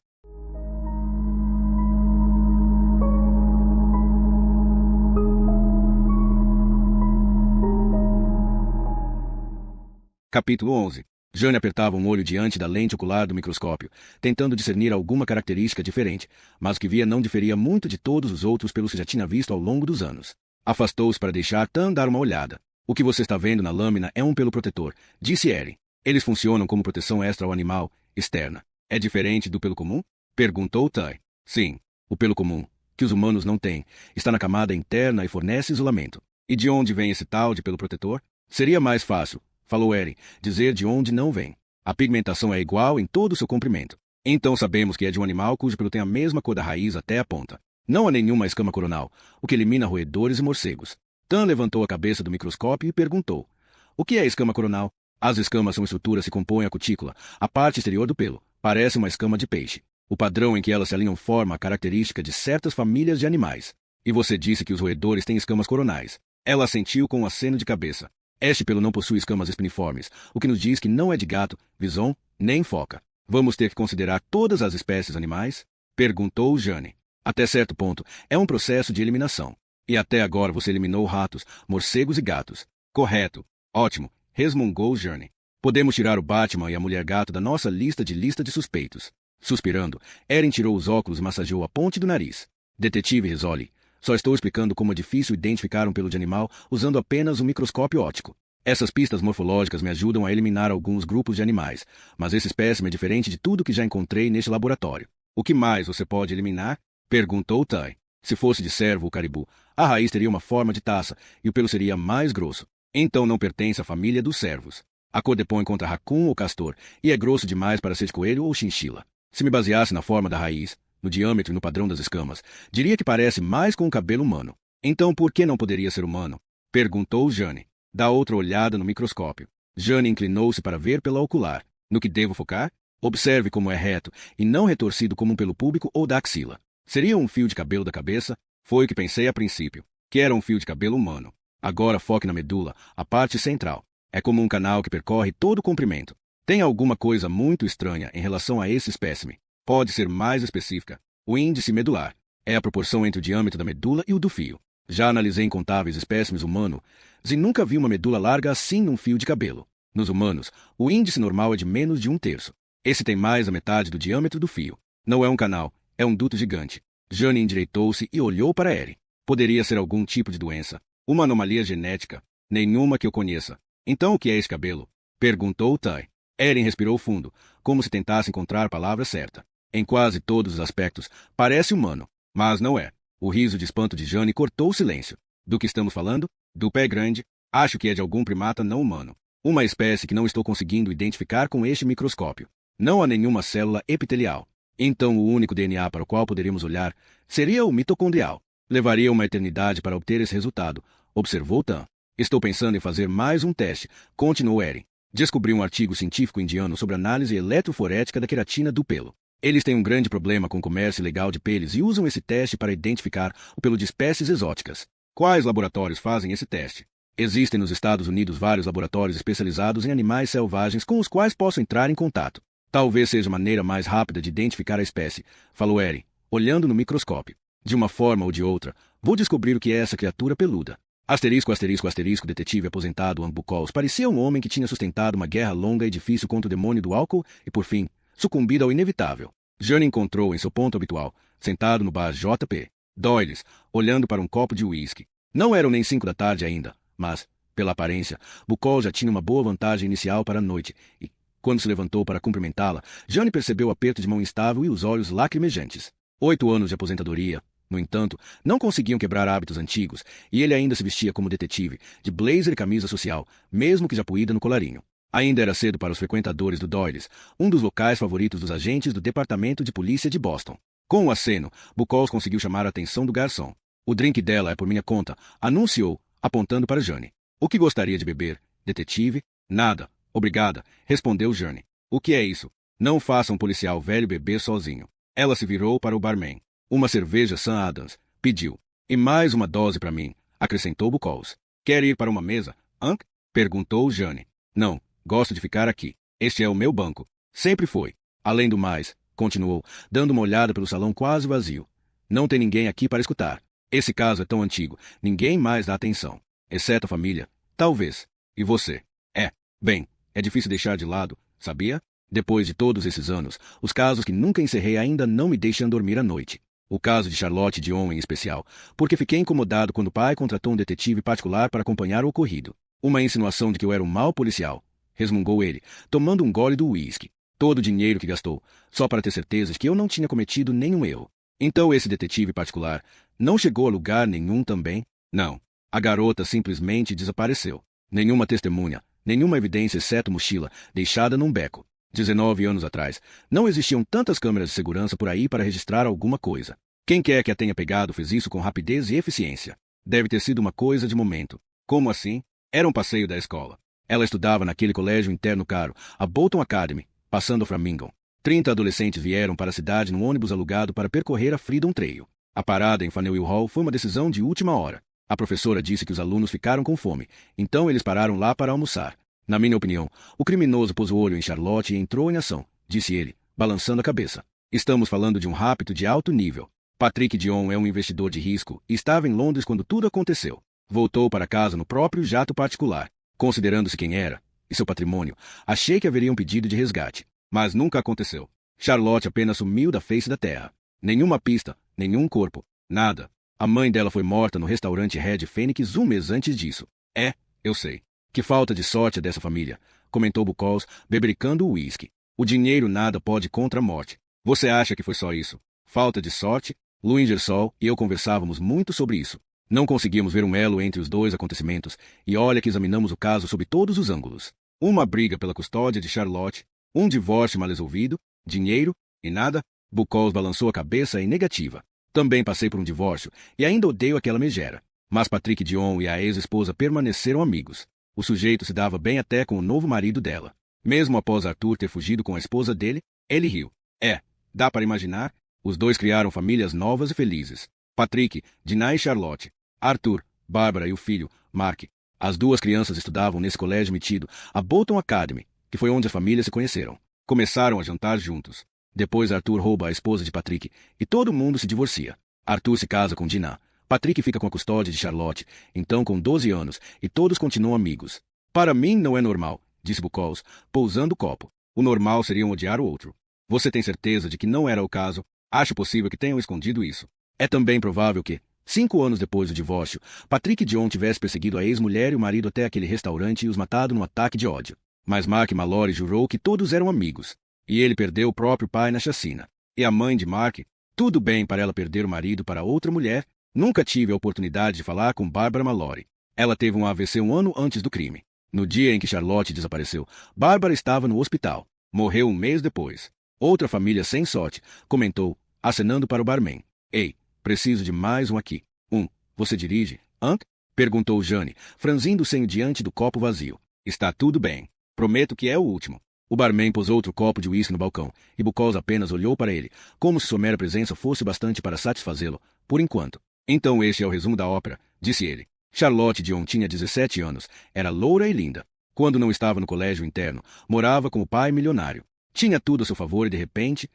A: Capítulo 11. Jane apertava um olho diante da lente ocular do microscópio, tentando discernir alguma característica diferente, mas o que via não diferia muito de todos os outros pelos que já tinha visto ao longo dos anos. Afastou-se para deixar Tan dar uma olhada. O que você está vendo na lâmina é um pelo protetor, disse Erin. Eles funcionam como proteção extra ao animal, externa. É diferente do pelo comum? Perguntou Tai. Sim, o pelo comum, que os humanos não têm, está na camada interna e fornece isolamento. E de onde vem esse tal de pelo protetor? Seria mais fácil, falou Erin, dizer de onde não vem. A pigmentação é igual em todo o seu comprimento. Então sabemos que é de um animal cujo pelo tem a mesma cor da raiz até a ponta. Não há nenhuma escama coronal, o que elimina roedores e morcegos. Tan levantou a cabeça do microscópio e perguntou. O que é escama coronal? As escamas são estruturas que compõem a cutícula, a parte exterior do pelo. Parece uma escama de peixe. O padrão em que elas se alinham forma a característica de certas famílias de animais. E você disse que os roedores têm escamas coronais. Ela assentiu com um aceno de cabeça. Este pelo não possui escamas espiniformes, o que nos diz que não é de gato, bison, nem foca. Vamos ter que considerar todas as espécies animais? Perguntou Jane. Até certo ponto, é um processo de eliminação. E até agora você eliminou ratos, morcegos e gatos. Correto. Ótimo, resmungou Jane. Podemos tirar o Batman e a mulher-gato da nossa lista de suspeitos. Suspirando, Erin tirou os óculos e massageou a ponte do nariz. Detetive Risoli, só estou explicando como é difícil identificar um pelo de animal usando apenas um microscópio óptico. Essas pistas morfológicas me ajudam a eliminar alguns grupos de animais, mas esse espécime é diferente de tudo que já encontrei neste laboratório. O que mais você pode eliminar? Perguntou Tai. Se fosse de cervo ou caribu, a raiz teria uma forma de taça e o pelo seria mais grosso. Então não pertence à família dos cervos. A cor depõe contra raccoon ou castor e é grosso demais para ser de coelho ou chinchila. Se me baseasse na forma da raiz, no diâmetro e no padrão das escamas, diria que parece mais com um cabelo humano. Então por que não poderia ser humano? Perguntou Jane. Dá outra olhada no microscópio. Jane inclinou-se para ver pela ocular. No que devo focar? Observe como é reto e não retorcido como um pelo púbico ou da axila. Seria um fio de cabelo da cabeça? Foi o que pensei a princípio, que era um fio de cabelo humano. Agora foque na medula, a parte central. É como um canal que percorre todo o comprimento. Tem alguma coisa muito estranha em relação a esse espécime. Pode ser mais específica. O índice medular é a proporção entre o diâmetro da medula e o do fio. Já analisei incontáveis espécimes humanos e nunca vi uma medula larga assim num fio de cabelo. Nos humanos, o índice normal é de menos de 1/3. Esse tem mais da metade do diâmetro do fio. Não é um canal, é um duto gigante. Jane endireitou-se e olhou para Erin. Poderia ser algum tipo de doença. Uma anomalia genética. Nenhuma que eu conheça. Então o que é esse cabelo? Perguntou Ty. Erin respirou fundo, como se tentasse encontrar a palavra certa. Em quase todos os aspectos, parece humano, mas não é. O riso de espanto de Jane cortou o silêncio. Do que estamos falando? Do pé grande? Acho que é de algum primata não humano. Uma espécie que não estou conseguindo identificar com este microscópio. Não há nenhuma célula epitelial. Então o único DNA para o qual poderíamos olhar seria o mitocondrial. Levaria uma eternidade para obter esse resultado, observou Tan. Estou pensando em fazer mais um teste, continuou Erin. Descobri um artigo científico indiano sobre análise eletroforética da queratina do pelo. Eles têm um grande problema com o comércio ilegal de peles e usam esse teste para identificar o pelo de espécies exóticas. Quais laboratórios fazem esse teste? Existem nos Estados Unidos vários laboratórios especializados em animais selvagens com os quais posso entrar em contato. Talvez seja a maneira mais rápida de identificar a espécie, falou Erin, olhando no microscópio. De uma forma ou de outra, vou descobrir o que é essa criatura peluda. Asterisco, asterisco, asterisco, detetive aposentado Ambucols parecia um homem que tinha sustentado uma guerra longa e difícil contra o demônio do álcool e, por fim, sucumbido ao inevitável. Jane encontrou em seu ponto habitual, sentado no bar J.P. Doyle's, olhando para um copo de uísque. Não eram nem 5 da tarde ainda, mas, pela aparência, Bucol já tinha uma boa vantagem inicial para a noite, e, quando se levantou para cumprimentá-la, Jane percebeu o aperto de mão instável e os olhos lacrimejantes. 8 anos de aposentadoria, no entanto, não conseguiam quebrar hábitos antigos, e ele ainda se vestia como detetive, de blazer e camisa social, mesmo que já poída no colarinho. Ainda era cedo para os frequentadores do Doyle's, um dos locais favoritos dos agentes do Departamento de Polícia de Boston. Com um aceno, Bucol conseguiu chamar a atenção do garçom. O drink dela é por minha conta, anunciou, apontando para Jane. O que gostaria de beber, detetive? Nada. Obrigada, respondeu Jane. O que é isso? Não faça um policial velho beber sozinho. Ela se virou para o barman. Uma cerveja Sam Adams, pediu. E mais uma dose para mim, acrescentou Bucols. Quer ir para uma mesa, Hank? Perguntou Jane. Não, gosto de ficar aqui. Este é o meu banco. Sempre foi. Além do mais, continuou, dando uma olhada pelo salão quase vazio. Não tem ninguém aqui para escutar. Esse caso é tão antigo, ninguém mais dá atenção. Exceto a família, talvez. E você? Bem, é difícil deixar de lado, sabia? Depois de todos esses anos, os casos que nunca encerrei ainda não me deixam dormir à noite. O caso de Charlotte Dion em especial, porque fiquei incomodado quando o pai contratou um detetive particular para acompanhar o ocorrido. Uma insinuação de que eu era um mau policial, resmungou ele, tomando um gole do uísque. Todo o dinheiro que gastou, só para ter certeza de que eu não tinha cometido nenhum erro. Então esse detetive particular não chegou a lugar nenhum também? Não. A garota simplesmente desapareceu. Nenhuma testemunha, nenhuma evidência exceto mochila, deixada num beco. 19 anos atrás, não existiam tantas câmeras de segurança por aí para registrar alguma coisa. Quem quer que a tenha pegado fez isso com rapidez e eficiência. Deve ter sido uma coisa de momento. Como assim? Era um passeio da escola. Ela estudava naquele colégio interno caro, a Bolton Academy, passando a Framingham. 30 adolescentes vieram para a cidade num ônibus alugado para percorrer a Freedom Trail. A parada em Faneuil Hall foi uma decisão de última hora. A professora disse que os alunos ficaram com fome, então eles pararam lá para almoçar. Na minha opinião, o criminoso pôs o olho em Charlotte e entrou em ação, disse ele, balançando a cabeça. Estamos falando de um rapto de alto nível. Patrick Dion é um investidor de risco e estava em Londres quando tudo aconteceu. Voltou para casa no próprio jato particular. Considerando-se quem era e seu patrimônio, achei que haveria um pedido de resgate. Mas nunca aconteceu. Charlotte apenas sumiu da face da terra. Nenhuma pista, nenhum corpo, nada. A mãe dela foi morta no restaurante Red Phoenix um mês antes disso. Eu sei. Que falta de sorte é dessa família, comentou Bucols, bebericando o uísque. O dinheiro nada pode contra a morte. Você acha que foi só isso? Falta de sorte? Lou Ingersoll e eu conversávamos muito sobre isso. Não conseguíamos ver um elo entre os dois acontecimentos, e olha que examinamos o caso sob todos os ângulos. Uma briga pela custódia de Charlotte, um divórcio mal resolvido, dinheiro, E nada? Buchholz balançou a cabeça em negativa. Também passei por um divórcio, e ainda odeio aquela megera. Mas Patrick Dion e a ex-esposa permaneceram amigos. O sujeito se dava bem até com o novo marido dela. Mesmo após Arthur ter fugido com a esposa dele, ele riu. Dá para imaginar? Os dois criaram famílias novas e felizes. Patrick, Dinah e Charlotte. Arthur, Barbara e o filho, Mark. As duas crianças estudavam nesse colégio metido, a Bolton Academy, que foi onde as famílias se conheceram. Começaram a jantar juntos. Depois Arthur rouba a esposa de Patrick e todo mundo se divorcia. Arthur se casa com Dinah. Patrick fica com a custódia de Charlotte, então com 12 anos, e todos continuam amigos. Para mim não é normal, disse Buchholz, pousando o copo. O normal seria um odiar o outro. Você tem certeza de que não era o caso? Acho possível que tenham escondido isso. É também provável que, 5 anos depois do divórcio, Patrick Dion tivesse perseguido a ex-mulher e o marido até aquele restaurante e os matado num ataque de ódio. Mas Mark Mallory jurou que todos eram amigos. E ele perdeu o próprio pai na chacina. E a mãe de Mark? Tudo bem para ela perder o marido para outra mulher. Nunca tive a oportunidade de falar com Barbara Mallory. Ela teve um AVC um ano antes do crime. No dia em que Charlotte desapareceu, Barbara estava no hospital. Morreu um mês depois. Outra família sem sorte, comentou, acenando para o barman. Ei, preciso de mais um aqui. Você dirige, hã? Perguntou Jane, franzindo o senho diante do copo vazio. Está tudo bem. Prometo que é o último. O barman pôs outro copo de uísque no balcão, e Buchholz apenas olhou para ele, como se sua mera presença fosse bastante para satisfazê-lo, por enquanto. Então este é o resumo da ópera, disse ele. Charlotte Dion tinha 17 anos, era loura e linda. Quando não estava no colégio interno, morava com o pai milionário. Tinha tudo a seu favor e de repente,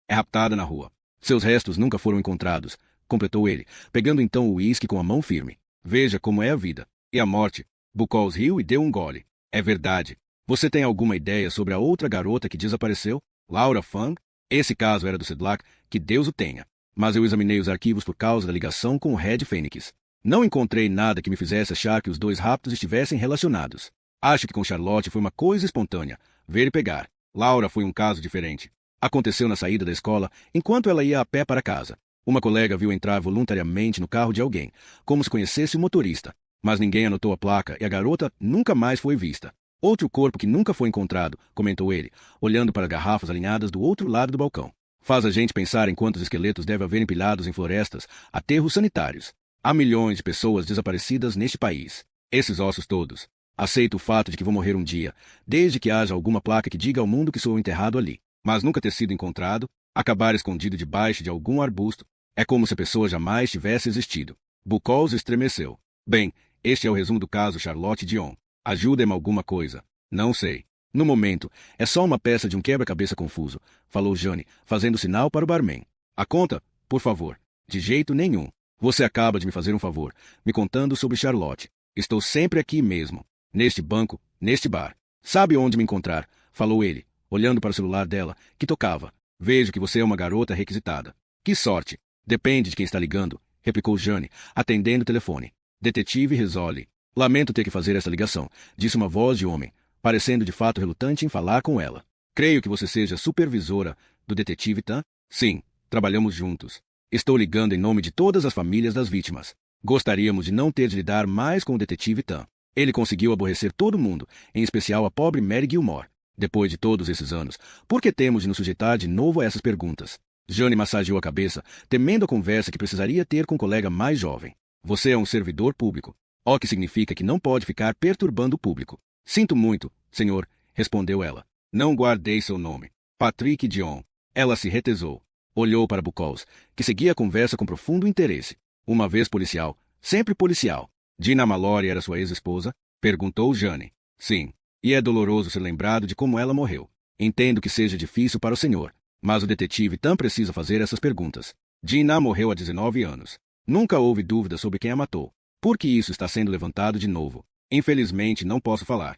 A: é raptada na rua. Seus restos nunca foram encontrados, completou ele, pegando então o uísque com a mão firme. Veja como é a vida. E a morte? Buchholz riu e deu um gole. É verdade. Você tem alguma ideia sobre a outra garota que desapareceu? Laura Fang? Esse caso era do Sedlak, que Deus o tenha. Mas eu examinei os arquivos por causa da ligação com o Red Phoenix. Não encontrei nada que me fizesse achar que os dois raptos estivessem relacionados. Acho que com Charlotte foi uma coisa espontânea, ver e pegar. Laura foi um caso diferente. Aconteceu na saída da escola, enquanto ela ia a pé para casa. Uma colega viu entrar voluntariamente no carro de alguém, como se conhecesse o motorista. Mas ninguém anotou a placa e a garota nunca mais foi vista. Outro corpo que nunca foi encontrado, comentou ele, olhando para garrafas alinhadas do outro lado do balcão. Faz a gente pensar em quantos esqueletos deve haver empilhados em florestas, aterros sanitários. Há milhões de pessoas desaparecidas neste país. Esses ossos todos. Aceito o fato de que vou morrer um dia, desde que haja alguma placa que diga ao mundo que sou enterrado ali. Mas nunca ter sido encontrado, acabar escondido debaixo de algum arbusto, é como se a pessoa jamais tivesse existido. Buchholz estremeceu. Bem, este é o resumo do caso Charlotte Dion. Ajuda-me alguma coisa. Não sei. No momento, é só uma peça de um quebra-cabeça confuso, falou Jane, fazendo sinal para o barman. A conta, por favor. De jeito nenhum. Você acaba de me fazer um favor, me contando sobre Charlotte. Estou sempre aqui mesmo. Neste banco, neste bar. Sabe onde me encontrar? Falou ele, olhando para o celular dela, que tocava. Vejo que você é uma garota requisitada. Que sorte. Depende de quem está ligando, replicou Jane, atendendo o telefone. Detetive Rizzoli. Lamento ter que fazer essa ligação, disse uma voz de homem, parecendo de fato relutante em falar com ela. Creio que você seja supervisora do detetive Tan? Sim, trabalhamos juntos. Estou ligando em nome de todas as famílias das vítimas. Gostaríamos de não ter de lidar mais com o detetive Tan. Ele conseguiu aborrecer todo mundo, em especial a pobre Mary Gilmore. Depois de todos esses anos, por que temos de nos sujeitar de novo a essas perguntas? Jane massageou a cabeça, temendo a conversa que precisaria ter com um colega mais jovem. Você é um servidor público. O que significa que não pode ficar perturbando o público. Sinto muito, senhor, respondeu ela. Não guardei seu nome. Patrick Dion. Ela se retesou. Olhou para Buchholz, que seguia a conversa com profundo interesse. Uma vez policial, sempre policial. Dinah Mallory era sua ex-esposa? Perguntou Jane. Sim. E é doloroso ser lembrado de como ela morreu. Entendo que seja difícil para o senhor, mas o detetive Tan precisa fazer essas perguntas. Dinah morreu há 19 anos. Nunca houve dúvida sobre quem a matou. Por que isso está sendo levantado de novo? Infelizmente não posso falar.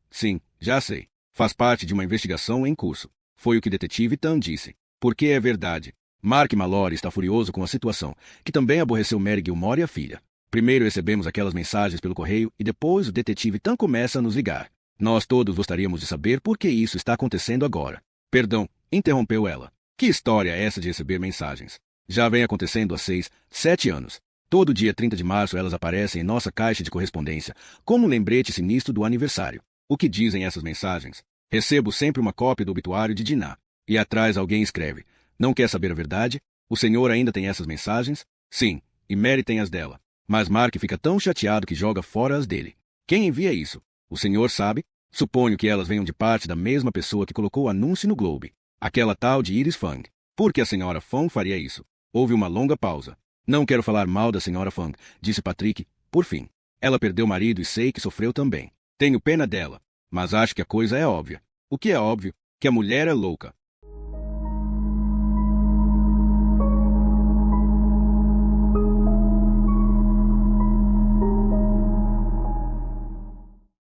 A: Sim, já sei. Faz parte de uma investigação em curso. Foi o que detetive Tan disse. Porque é verdade. Mark Mallory está furioso com a situação, que também aborreceu Mary Gilmore e a filha. Primeiro recebemos aquelas mensagens pelo correio e depois o detetive Tan começa a nos ligar. Nós todos gostaríamos de saber por que isso está acontecendo agora. Perdão, interrompeu ela. Que história é essa de receber mensagens? Já vem acontecendo há 6, 7 anos. Todo dia 30 de março elas aparecem em nossa caixa de correspondência, como um lembrete sinistro do aniversário. O que dizem essas mensagens? Recebo sempre uma cópia do obituário de Dinah. E atrás alguém escreve: não quer saber a verdade? O senhor ainda tem essas mensagens? Sim, e Mary tem as dela. Mas Mark fica tão chateado que joga fora as dele. Quem envia isso? O senhor sabe? Suponho que elas venham de parte da mesma pessoa que colocou o anúncio no Globe. Aquela tal de Iris Fang. Por que a senhora Fang faria isso? Houve uma longa pausa. Não quero falar mal da senhora Fang, disse Patrick, por fim. Ela perdeu o marido e sei que sofreu também. Tenho pena dela, mas acho que a coisa é óbvia. O que é óbvio? Que a mulher é louca.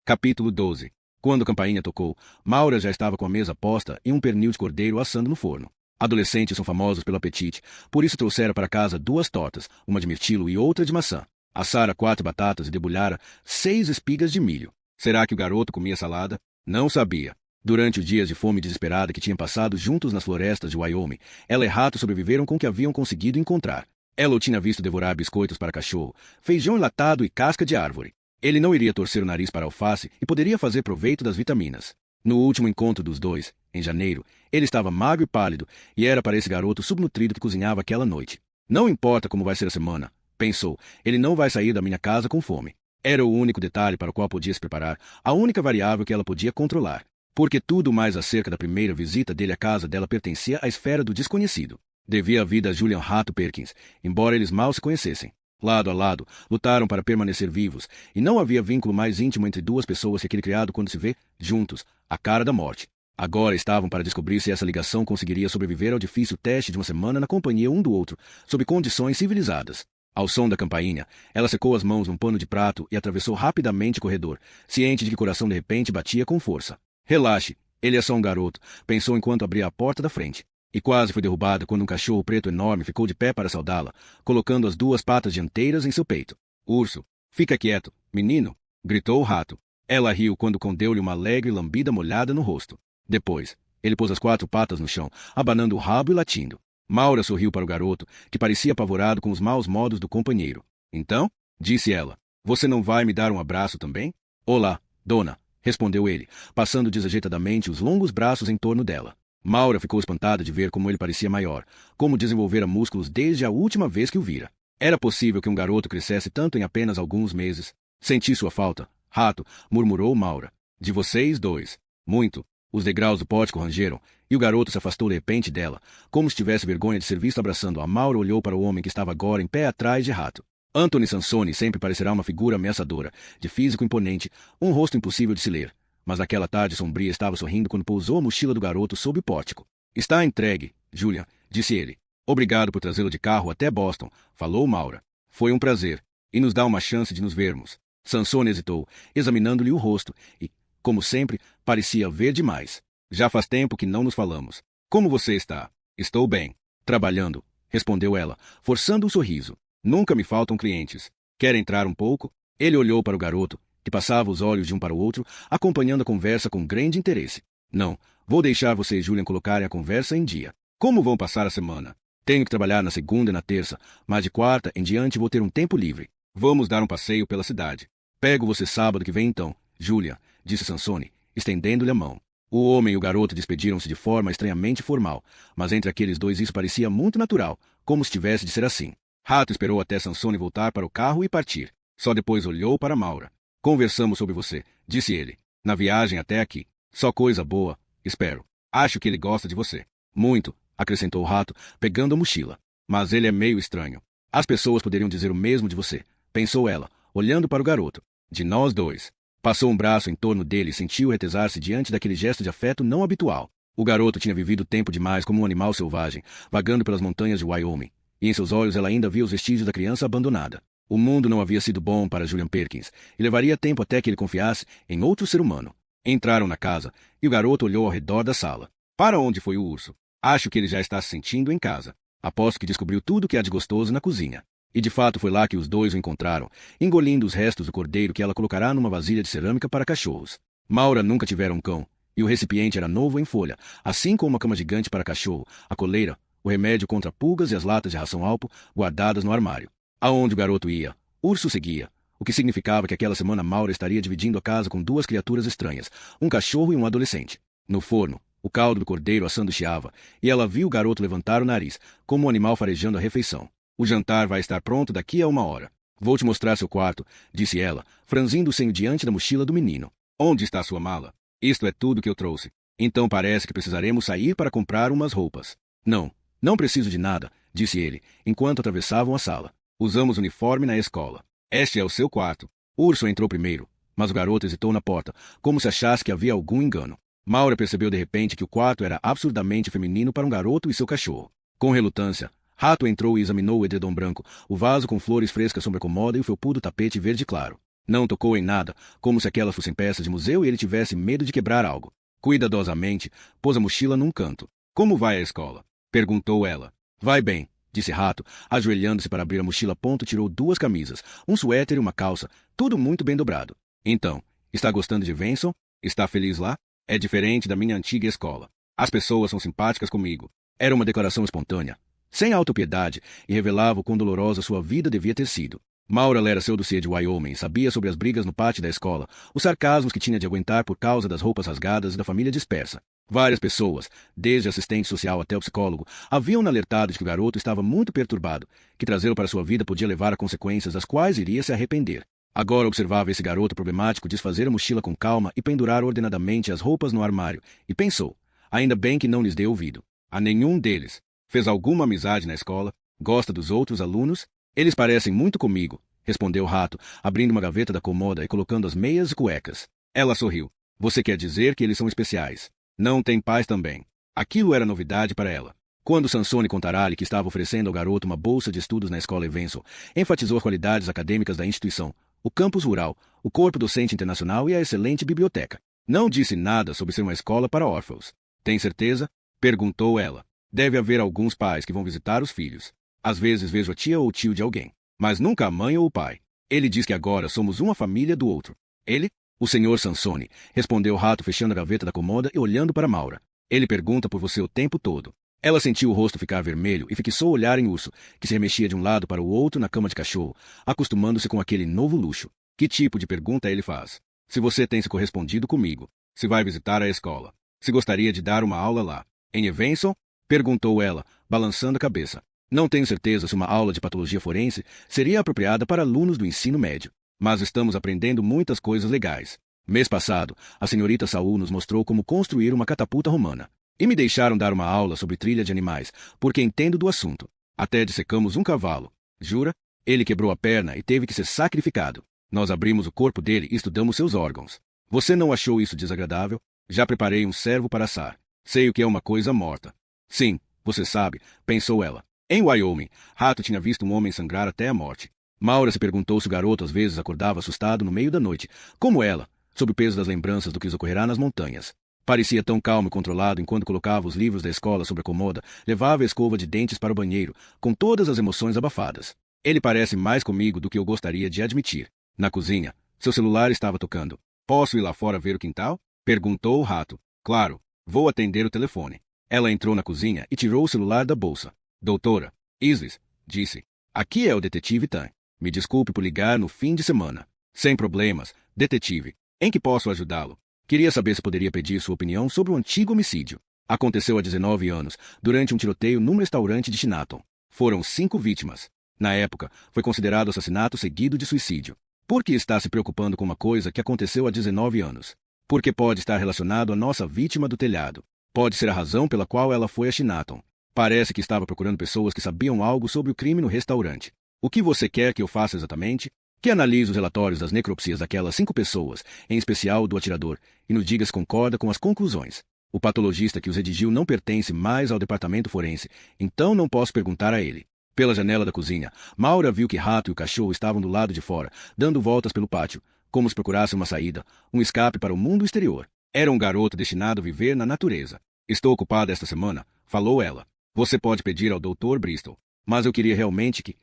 A: Capítulo 12. Quando a campainha tocou, Maura já estava com a mesa posta e um pernil de cordeiro assando no forno. Adolescentes são famosos pelo apetite, por isso trouxera para casa 2 tortas, uma de mirtilo e outra de maçã. Assara 4 batatas e debulhara 6 espigas de milho. Será que o garoto comia salada? Não sabia. Durante os dias de fome desesperada que tinham passado juntos nas florestas de Wyoming, ela e Rato sobreviveram com o que haviam conseguido encontrar. Ela o tinha visto devorar biscoitos para cachorro, feijão enlatado e casca de árvore. Ele não iria torcer o nariz para a alface e poderia fazer proveito das vitaminas. No último encontro dos dois, em janeiro, ele estava magro e pálido, e era para esse garoto subnutrido que cozinhava aquela noite. Não importa como vai ser a semana, pensou, ele não vai sair da minha casa com fome. Era o único detalhe para o qual podia se preparar, a única variável que ela podia controlar. Porque tudo mais acerca da primeira visita dele à casa dela pertencia à esfera do desconhecido. Devia a vida a Julian Rato Perkins, embora eles mal se conhecessem. Lado a lado, lutaram para permanecer vivos, e não havia vínculo mais íntimo entre 2 pessoas que aquele criado quando se vê, juntos, à cara da morte. Agora estavam para descobrir se essa ligação conseguiria sobreviver ao difícil teste de uma semana na companhia um do outro, sob condições civilizadas. Ao som da campainha, ela secou as mãos num pano de prato e atravessou rapidamente o corredor, ciente de que o coração de repente batia com força. Relaxe, ele é só um garoto, pensou enquanto abria a porta da frente. E quase foi derrubada quando um cachorro preto enorme ficou de pé para saudá-la, colocando as 2 patas dianteiras em seu peito. Urso, fica quieto, menino, gritou o rato. Ela riu quando o cão deu-lhe uma alegre lambida molhada no rosto. Depois, ele pôs as 4 patas no chão, abanando o rabo e latindo. Maura sorriu para o garoto, que parecia apavorado com os maus modos do companheiro. Então, disse ela, você não vai me dar um abraço também? Olá, dona, respondeu ele, passando desajeitadamente os longos braços em torno dela. Maura ficou espantada de ver como ele parecia maior, como desenvolvera músculos desde a última vez que o vira. Era possível que um garoto crescesse tanto em apenas alguns meses. Senti sua falta, Rato, murmurou Maura. De vocês 2. Muito. Os degraus do pórtico rangeram, e o garoto se afastou de repente dela, como se tivesse vergonha de ser visto abraçando-a. Maura olhou para o homem que estava agora em pé atrás de Rato. Anthony Sansone sempre parecerá uma figura ameaçadora, de físico imponente, um rosto impossível de se ler. Mas aquela tarde sombria estava sorrindo quando pousou a mochila do garoto sob o pórtico. Está entregue, Julian, disse ele. Obrigado por trazê-lo de carro até Boston, falou Maura. Foi um prazer, e nos dá uma chance de nos vermos. Sansone hesitou, examinando-lhe o rosto, e, como sempre, parecia ver demais. Já faz tempo que não nos falamos. Como você está? Estou bem. Trabalhando, respondeu ela, forçando um sorriso. Nunca me faltam clientes. Quer entrar um pouco? Ele olhou para o garoto, que passava os olhos de um para o outro, acompanhando a conversa com grande interesse. Não, vou deixar você e Julian colocarem a conversa em dia. Como vão passar a semana? Tenho que trabalhar na segunda e na terça, mas de quarta em diante vou ter um tempo livre. Vamos dar um passeio pela cidade. Pego você sábado que vem então, Julian, disse Sansone, estendendo-lhe a mão. O homem e o garoto despediram-se de forma estranhamente formal, mas entre aqueles 2 isso parecia muito natural, como se tivesse de ser assim. Rato esperou até Sansone voltar para o carro e partir. Só depois olhou para Maura. Conversamos sobre você, disse ele, na viagem até aqui. Só coisa boa, espero. Acho que ele gosta de você. Muito, acrescentou o Rato, pegando a mochila. Mas ele é meio estranho. As pessoas poderiam dizer o mesmo de você, pensou ela, olhando para o garoto. De nós 2. Passou um braço em torno dele e sentiu retesar-se diante daquele gesto de afeto não habitual. O garoto tinha vivido tempo demais como um animal selvagem, vagando pelas montanhas de Wyoming, e em seus olhos ela ainda via os vestígios da criança abandonada. O mundo não havia sido bom para Julian Perkins, e levaria tempo até que ele confiasse em outro ser humano. Entraram na casa, e o garoto olhou ao redor da sala. Para onde foi o urso? Acho que ele já está se sentindo em casa. Aposto que descobriu tudo que há de gostoso na cozinha. E de fato foi lá que os 2 o encontraram, engolindo os restos do cordeiro que ela colocará numa vasilha de cerâmica para cachorros. Maura nunca tivera um cão, e o recipiente era novo em folha, assim como uma cama gigante para cachorro, a coleira, o remédio contra pulgas e as latas de ração Alpo guardadas no armário. Aonde o garoto ia, Urso seguia, o que significava que aquela semana Maura estaria dividindo a casa com 2 criaturas estranhas, um cachorro e um adolescente. No forno, O caldo do cordeiro assando chiava, e ela viu o garoto levantar o nariz, como um animal farejando a refeição. O jantar vai estar pronto daqui a 1 hora. Vou te mostrar seu quarto, disse ela, franzindo o senho diante da mochila do menino. Onde está sua mala? Isto é tudo que eu trouxe. Então parece que precisaremos sair para comprar umas roupas. Não, não preciso de nada, disse ele, enquanto atravessavam a sala. Usamos uniforme na escola. Este é o seu quarto. Urso entrou primeiro, mas o garoto hesitou na porta, como se achasse que havia algum engano. Maura percebeu de repente que o quarto era absurdamente feminino para um garoto e seu cachorro. Com relutância, Rato entrou e examinou o edredom branco, o vaso com flores frescas sobre a comoda e o felpudo tapete verde claro. Não tocou em nada, como se aquelas fossem peças de museu e ele tivesse medo de quebrar algo. Cuidadosamente, pôs a mochila num canto. Como vai a escola? Perguntou ela. Vai bem, disse Rato, ajoelhando-se para abrir a mochila. Tirou 2 camisas, um suéter e uma calça, tudo muito bem dobrado. Então, está gostando de Venson? Está feliz lá? É diferente da minha antiga escola. As pessoas são simpáticas comigo. Era uma declaração espontânea, sem autopiedade, e revelava o quão dolorosa sua vida devia ter sido. Maura lera seu dossiê de Wyoming, sabia sobre as brigas no pátio da escola, os sarcasmos que tinha de aguentar por causa das roupas rasgadas e da família dispersa. Várias pessoas, desde assistente social até o psicólogo, haviam alertado de que o garoto estava muito perturbado, que trazê-lo para sua vida podia levar a consequências das quais iria se arrepender. Agora observava esse garoto problemático desfazer a mochila com calma e pendurar ordenadamente as roupas no armário, e pensou, ainda bem que não lhes dei ouvido. A nenhum deles. Fez alguma amizade na escola? Gosta dos outros alunos? Eles parecem muito comigo, respondeu o Rato, abrindo uma gaveta da comoda e colocando as meias e cuecas. Ela sorriu. Você quer dizer que eles são especiais? Não tem pais também. Aquilo era novidade para ela. Quando Sansone Contarelli, que estava oferecendo ao garoto uma bolsa de estudos na escola Evenson, enfatizou as qualidades acadêmicas da instituição, o campus rural, o corpo docente internacional e a excelente biblioteca. Não disse nada sobre ser uma escola para órfãos. Tem certeza? Perguntou ela. Deve haver alguns pais que vão visitar os filhos. Às vezes vejo a tia ou o tio de alguém, mas nunca a mãe ou o pai. Ele diz que agora somos uma família do outro. Ele? O senhor Sansone, respondeu o Rato fechando a gaveta da comoda e olhando para Maura. Ele pergunta por você o tempo todo. Ela sentiu o rosto ficar vermelho e fixou o olhar em Urso, que se remexia de um lado para o outro na cama de cachorro, acostumando-se com aquele novo luxo. Que tipo de pergunta ele faz? Se você tem se correspondido comigo. Se vai visitar a escola. Se gostaria de dar uma aula lá. Em Evenson? Perguntou ela, balançando a cabeça. Não tenho certeza se uma aula de patologia forense seria apropriada para alunos do ensino médio. Mas estamos aprendendo muitas coisas legais. Mês passado, a senhorita Saul nos mostrou como construir uma catapulta romana. E me deixaram dar uma aula sobre trilha de animais, porque entendo do assunto. Até dissecamos um cavalo. Jura? Ele quebrou a perna e teve que ser sacrificado. Nós abrimos o corpo dele e estudamos seus órgãos. Você não achou isso desagradável? Já preparei um cervo para assar. Sei o que é uma coisa morta. Sim, você sabe, pensou ela. Em Wyoming, Rato tinha visto um homem sangrar até a morte. Maura se perguntou se o garoto às vezes acordava assustado no meio da noite, como ela, sob o peso das lembranças do que lhes ocorrerá nas montanhas. Parecia tão calmo e controlado enquanto colocava os livros da escola sobre a comoda, levava a escova de dentes para o banheiro, com todas as emoções abafadas. Ele parece mais comigo do que eu gostaria de admitir. Na cozinha, seu celular estava tocando. Posso ir lá fora ver o quintal? Perguntou o Rato. Claro, vou atender o telefone. Ela entrou na cozinha e tirou o celular da bolsa. Doutora, Isis, disse. Aqui é o detetive Tan. Me desculpe por ligar no fim de semana. Sem problemas, detetive. Em que posso ajudá-lo? Queria saber se poderia pedir sua opinião sobre o antigo homicídio. Aconteceu há 19 anos, durante um tiroteio num restaurante de Chinatown. Foram 5 vítimas. Na época, foi considerado assassinato seguido de suicídio. Por que está se preocupando com uma coisa que aconteceu há 19 anos? Porque pode estar relacionado à nossa vítima do telhado. Pode ser a razão pela qual ela foi a Chinatown. Parece que estava procurando pessoas que sabiam algo sobre o crime no restaurante. O que você quer que eu faça exatamente? Que analise os relatórios das necropsias daquelas 5 pessoas, em especial do atirador, e nos diga se concorda com as conclusões. O patologista que os redigiu não pertence mais ao departamento forense, então não posso perguntar a ele. Pela janela da cozinha, Maura viu que Rato e o cachorro estavam do lado de fora, dando voltas pelo pátio, como se procurassem uma saída, um escape para o mundo exterior. Era um garoto destinado a viver na natureza. Estou ocupada esta semana, falou ela. Você pode pedir ao Dr. Bristol, mas eu queria realmente que...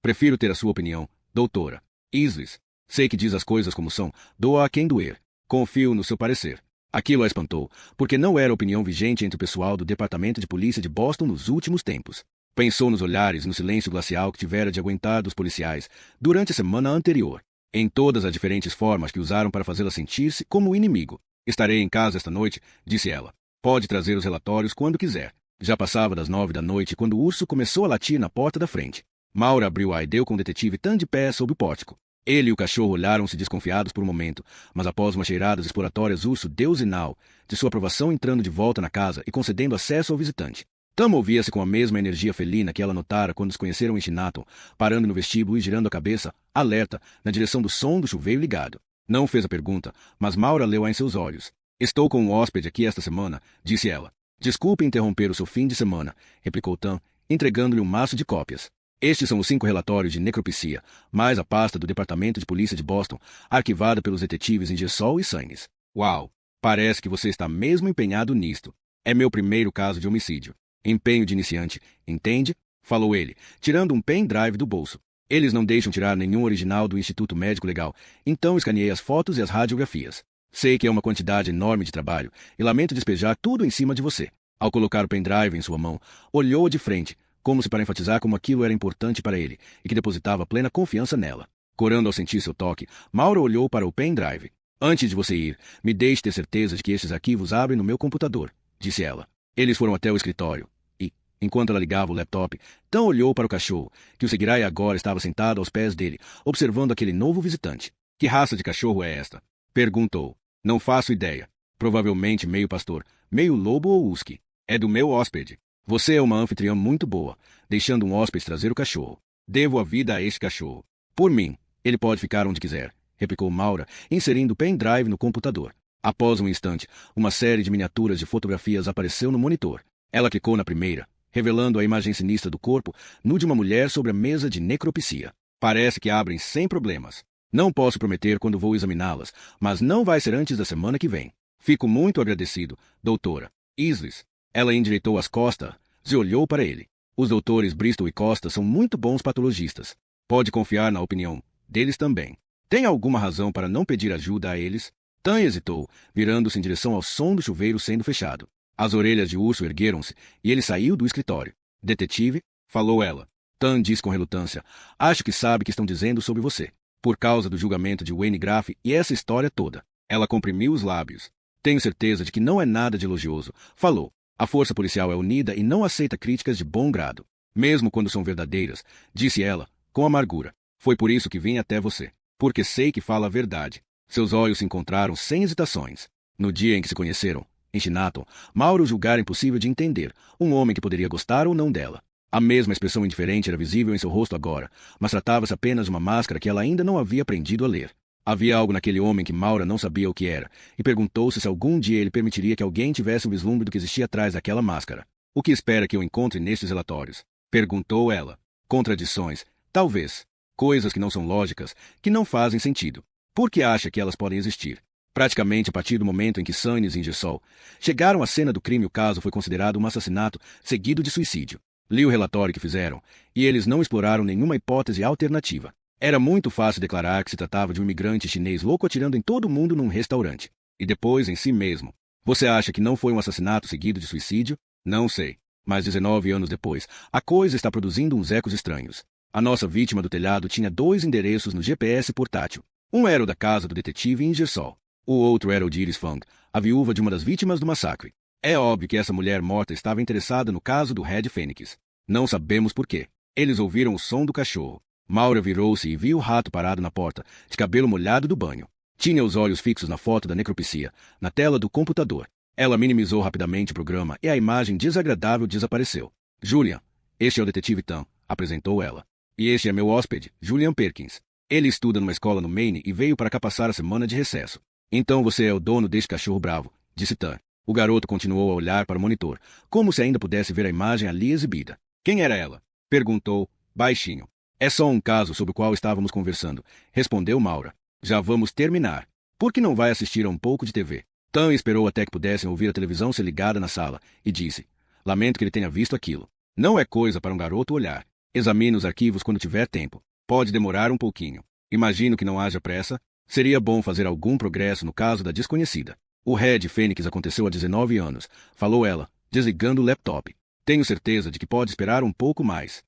A: Prefiro ter a sua opinião, doutora. Isis, sei que diz as coisas como são, doa a quem doer. Confio no seu parecer. Aquilo a espantou, porque não era a opinião vigente entre o pessoal do Departamento de Polícia de Boston nos últimos tempos. Pensou nos olhares e no silêncio glacial que tivera de aguentar dos policiais durante a semana anterior, em todas as diferentes formas que usaram para fazê-la sentir-se como o inimigo. Estarei em casa esta noite, disse ela. Pode trazer os relatórios quando quiser. Já passava das 9 da noite quando o urso começou a latir na porta da frente. Maura abriu-a e deu com o detetive Tan de pé sob o pórtico. Ele e o cachorro olharam-se desconfiados por um momento, mas após umas cheiradas exploratórias, o urso deu sinal de sua aprovação, entrando de volta na casa e concedendo acesso ao visitante. Tam ouvia-se com a mesma energia felina que ela notara quando se conheceram em Shinaton, parando no vestíbulo e girando a cabeça, alerta, na direção do som do chuveiro ligado. Não fez a pergunta, mas Maura leu-a em seus olhos. Estou com um hóspede aqui esta semana, disse ela. Desculpe interromper o seu fim de semana, replicou Tam, entregando-lhe um maço de cópias. Estes são os 5 relatórios de necropsia, mais a pasta do Departamento de Polícia de Boston, arquivada pelos detetives Ingersoll e Sainz. Uau! Parece que você está mesmo empenhado nisto. É meu primeiro caso de homicídio. Empenho de iniciante, entende? Falou ele, tirando um pendrive do bolso. Eles não deixam tirar nenhum original do Instituto Médico Legal, então escaneei as fotos e as radiografias. Sei que é uma quantidade enorme de trabalho, e lamento despejar tudo em cima de você. Ao colocar o pendrive em sua mão, olhou-a de frente, como se para enfatizar como aquilo era importante para ele, e que depositava plena confiança nela. Corando ao sentir seu toque, Maura olhou para o pendrive. Antes de você ir, me deixe ter certeza de que estes arquivos abrem no meu computador, disse ela. Eles foram até o escritório, e, enquanto ela ligava o laptop, Tam olhou para o cachorro, que o seguirá e agora estava sentado aos pés dele, observando aquele novo visitante. Que raça de cachorro é esta? Perguntou. Não faço ideia. Provavelmente meio pastor, meio lobo ou husky. É do meu hóspede. Você é uma anfitriã muito boa, deixando um hóspede trazer o cachorro. Devo a vida a este cachorro. Por mim, ele pode ficar onde quiser, replicou Maura, inserindo o pendrive no computador. Após um instante, uma série de miniaturas de fotografias apareceu no monitor. Ela clicou na primeira, revelando a imagem sinistra do corpo nu de uma mulher sobre a mesa de necropsia. Parece que abrem sem problemas. Não posso prometer quando vou examiná-las, mas não vai ser antes da semana que vem. Fico muito agradecido, doutora. Isles. Ela endireitou as costas e olhou para ele. Os doutores Bristol e Costa são muito bons patologistas. Pode confiar na opinião deles também. Tem alguma razão para não pedir ajuda a eles? Tan hesitou, virando-se em direção ao som do chuveiro sendo fechado. As orelhas de urso ergueram-se e ele saiu do escritório. Detetive, falou ela. Tan disse com relutância. Acho que sabe o que estão dizendo sobre você. Por causa do julgamento de Wayne Graff e essa história toda. Ela comprimiu os lábios. Tenho certeza de que não é nada de elogioso. Falou. A força policial é unida e não aceita críticas de bom grado. Mesmo quando são verdadeiras, disse ela, com amargura. Foi por isso que vim até você. Porque sei que fala a verdade. Seus olhos se encontraram sem hesitações. No dia em que se conheceram, em Shinaton, Mauro julgara impossível de entender, um homem que poderia gostar ou não dela. A mesma expressão indiferente era visível em seu rosto agora, mas tratava-se apenas de uma máscara que ela ainda não havia aprendido a ler. Havia algo naquele homem que Maura não sabia o que era, e perguntou-se se algum dia ele permitiria que alguém tivesse um vislumbre do que existia atrás daquela máscara. O que espera que eu encontre nestes relatórios? Perguntou ela. Contradições, talvez. Coisas que não são lógicas, que não fazem sentido. Por que acha que elas podem existir? Praticamente a partir do momento em que Sainz e Ingersoll chegaram à cena do crime, o caso foi considerado um assassinato seguido de suicídio. Li o relatório que fizeram, e eles não exploraram nenhuma hipótese alternativa. Era muito fácil declarar que se tratava de um imigrante chinês louco atirando em todo mundo num restaurante. E depois em si mesmo. Você acha que não foi um assassinato seguido de suicídio? Não sei. Mas 19 anos depois, a coisa está produzindo uns ecos estranhos. A nossa vítima do telhado tinha 2 endereços no GPS portátil. Um era o da casa do detetive Ingersoll. O outro era o de Iris Fang, a viúva de uma das vítimas do massacre. É óbvio que essa mulher morta estava interessada no caso do Red Fênix. Não sabemos por quê. Eles ouviram o som do cachorro. Maura virou-se e viu o rato parado na porta, de cabelo molhado do banho. Tinha os olhos fixos na foto da necropsia, na tela do computador. Ela minimizou rapidamente o programa e a imagem desagradável desapareceu. Julian, este é o detetive Tan, apresentou ela. E este é meu hóspede, Julian Perkins. Ele estuda numa escola no Maine e veio para cá passar a semana de recesso. Então você é o dono deste cachorro bravo, disse Tan. O garoto continuou a olhar para o monitor, como se ainda pudesse ver a imagem ali exibida. Quem era ela? Perguntou, baixinho. É só um caso sobre o qual estávamos conversando, respondeu Maura. Já vamos terminar. Por que não vai assistir a um pouco de TV? Tan esperou até que pudessem ouvir a televisão ser ligada na sala, e disse, lamento que ele tenha visto aquilo. Não é coisa para um garoto olhar. Examine os arquivos quando tiver tempo. Pode demorar um pouquinho. Imagino que não haja pressa. Seria bom fazer algum progresso no caso da desconhecida. O Red Fênix aconteceu há 19 anos, falou ela, desligando o laptop. Tenho certeza de que pode esperar um pouco mais.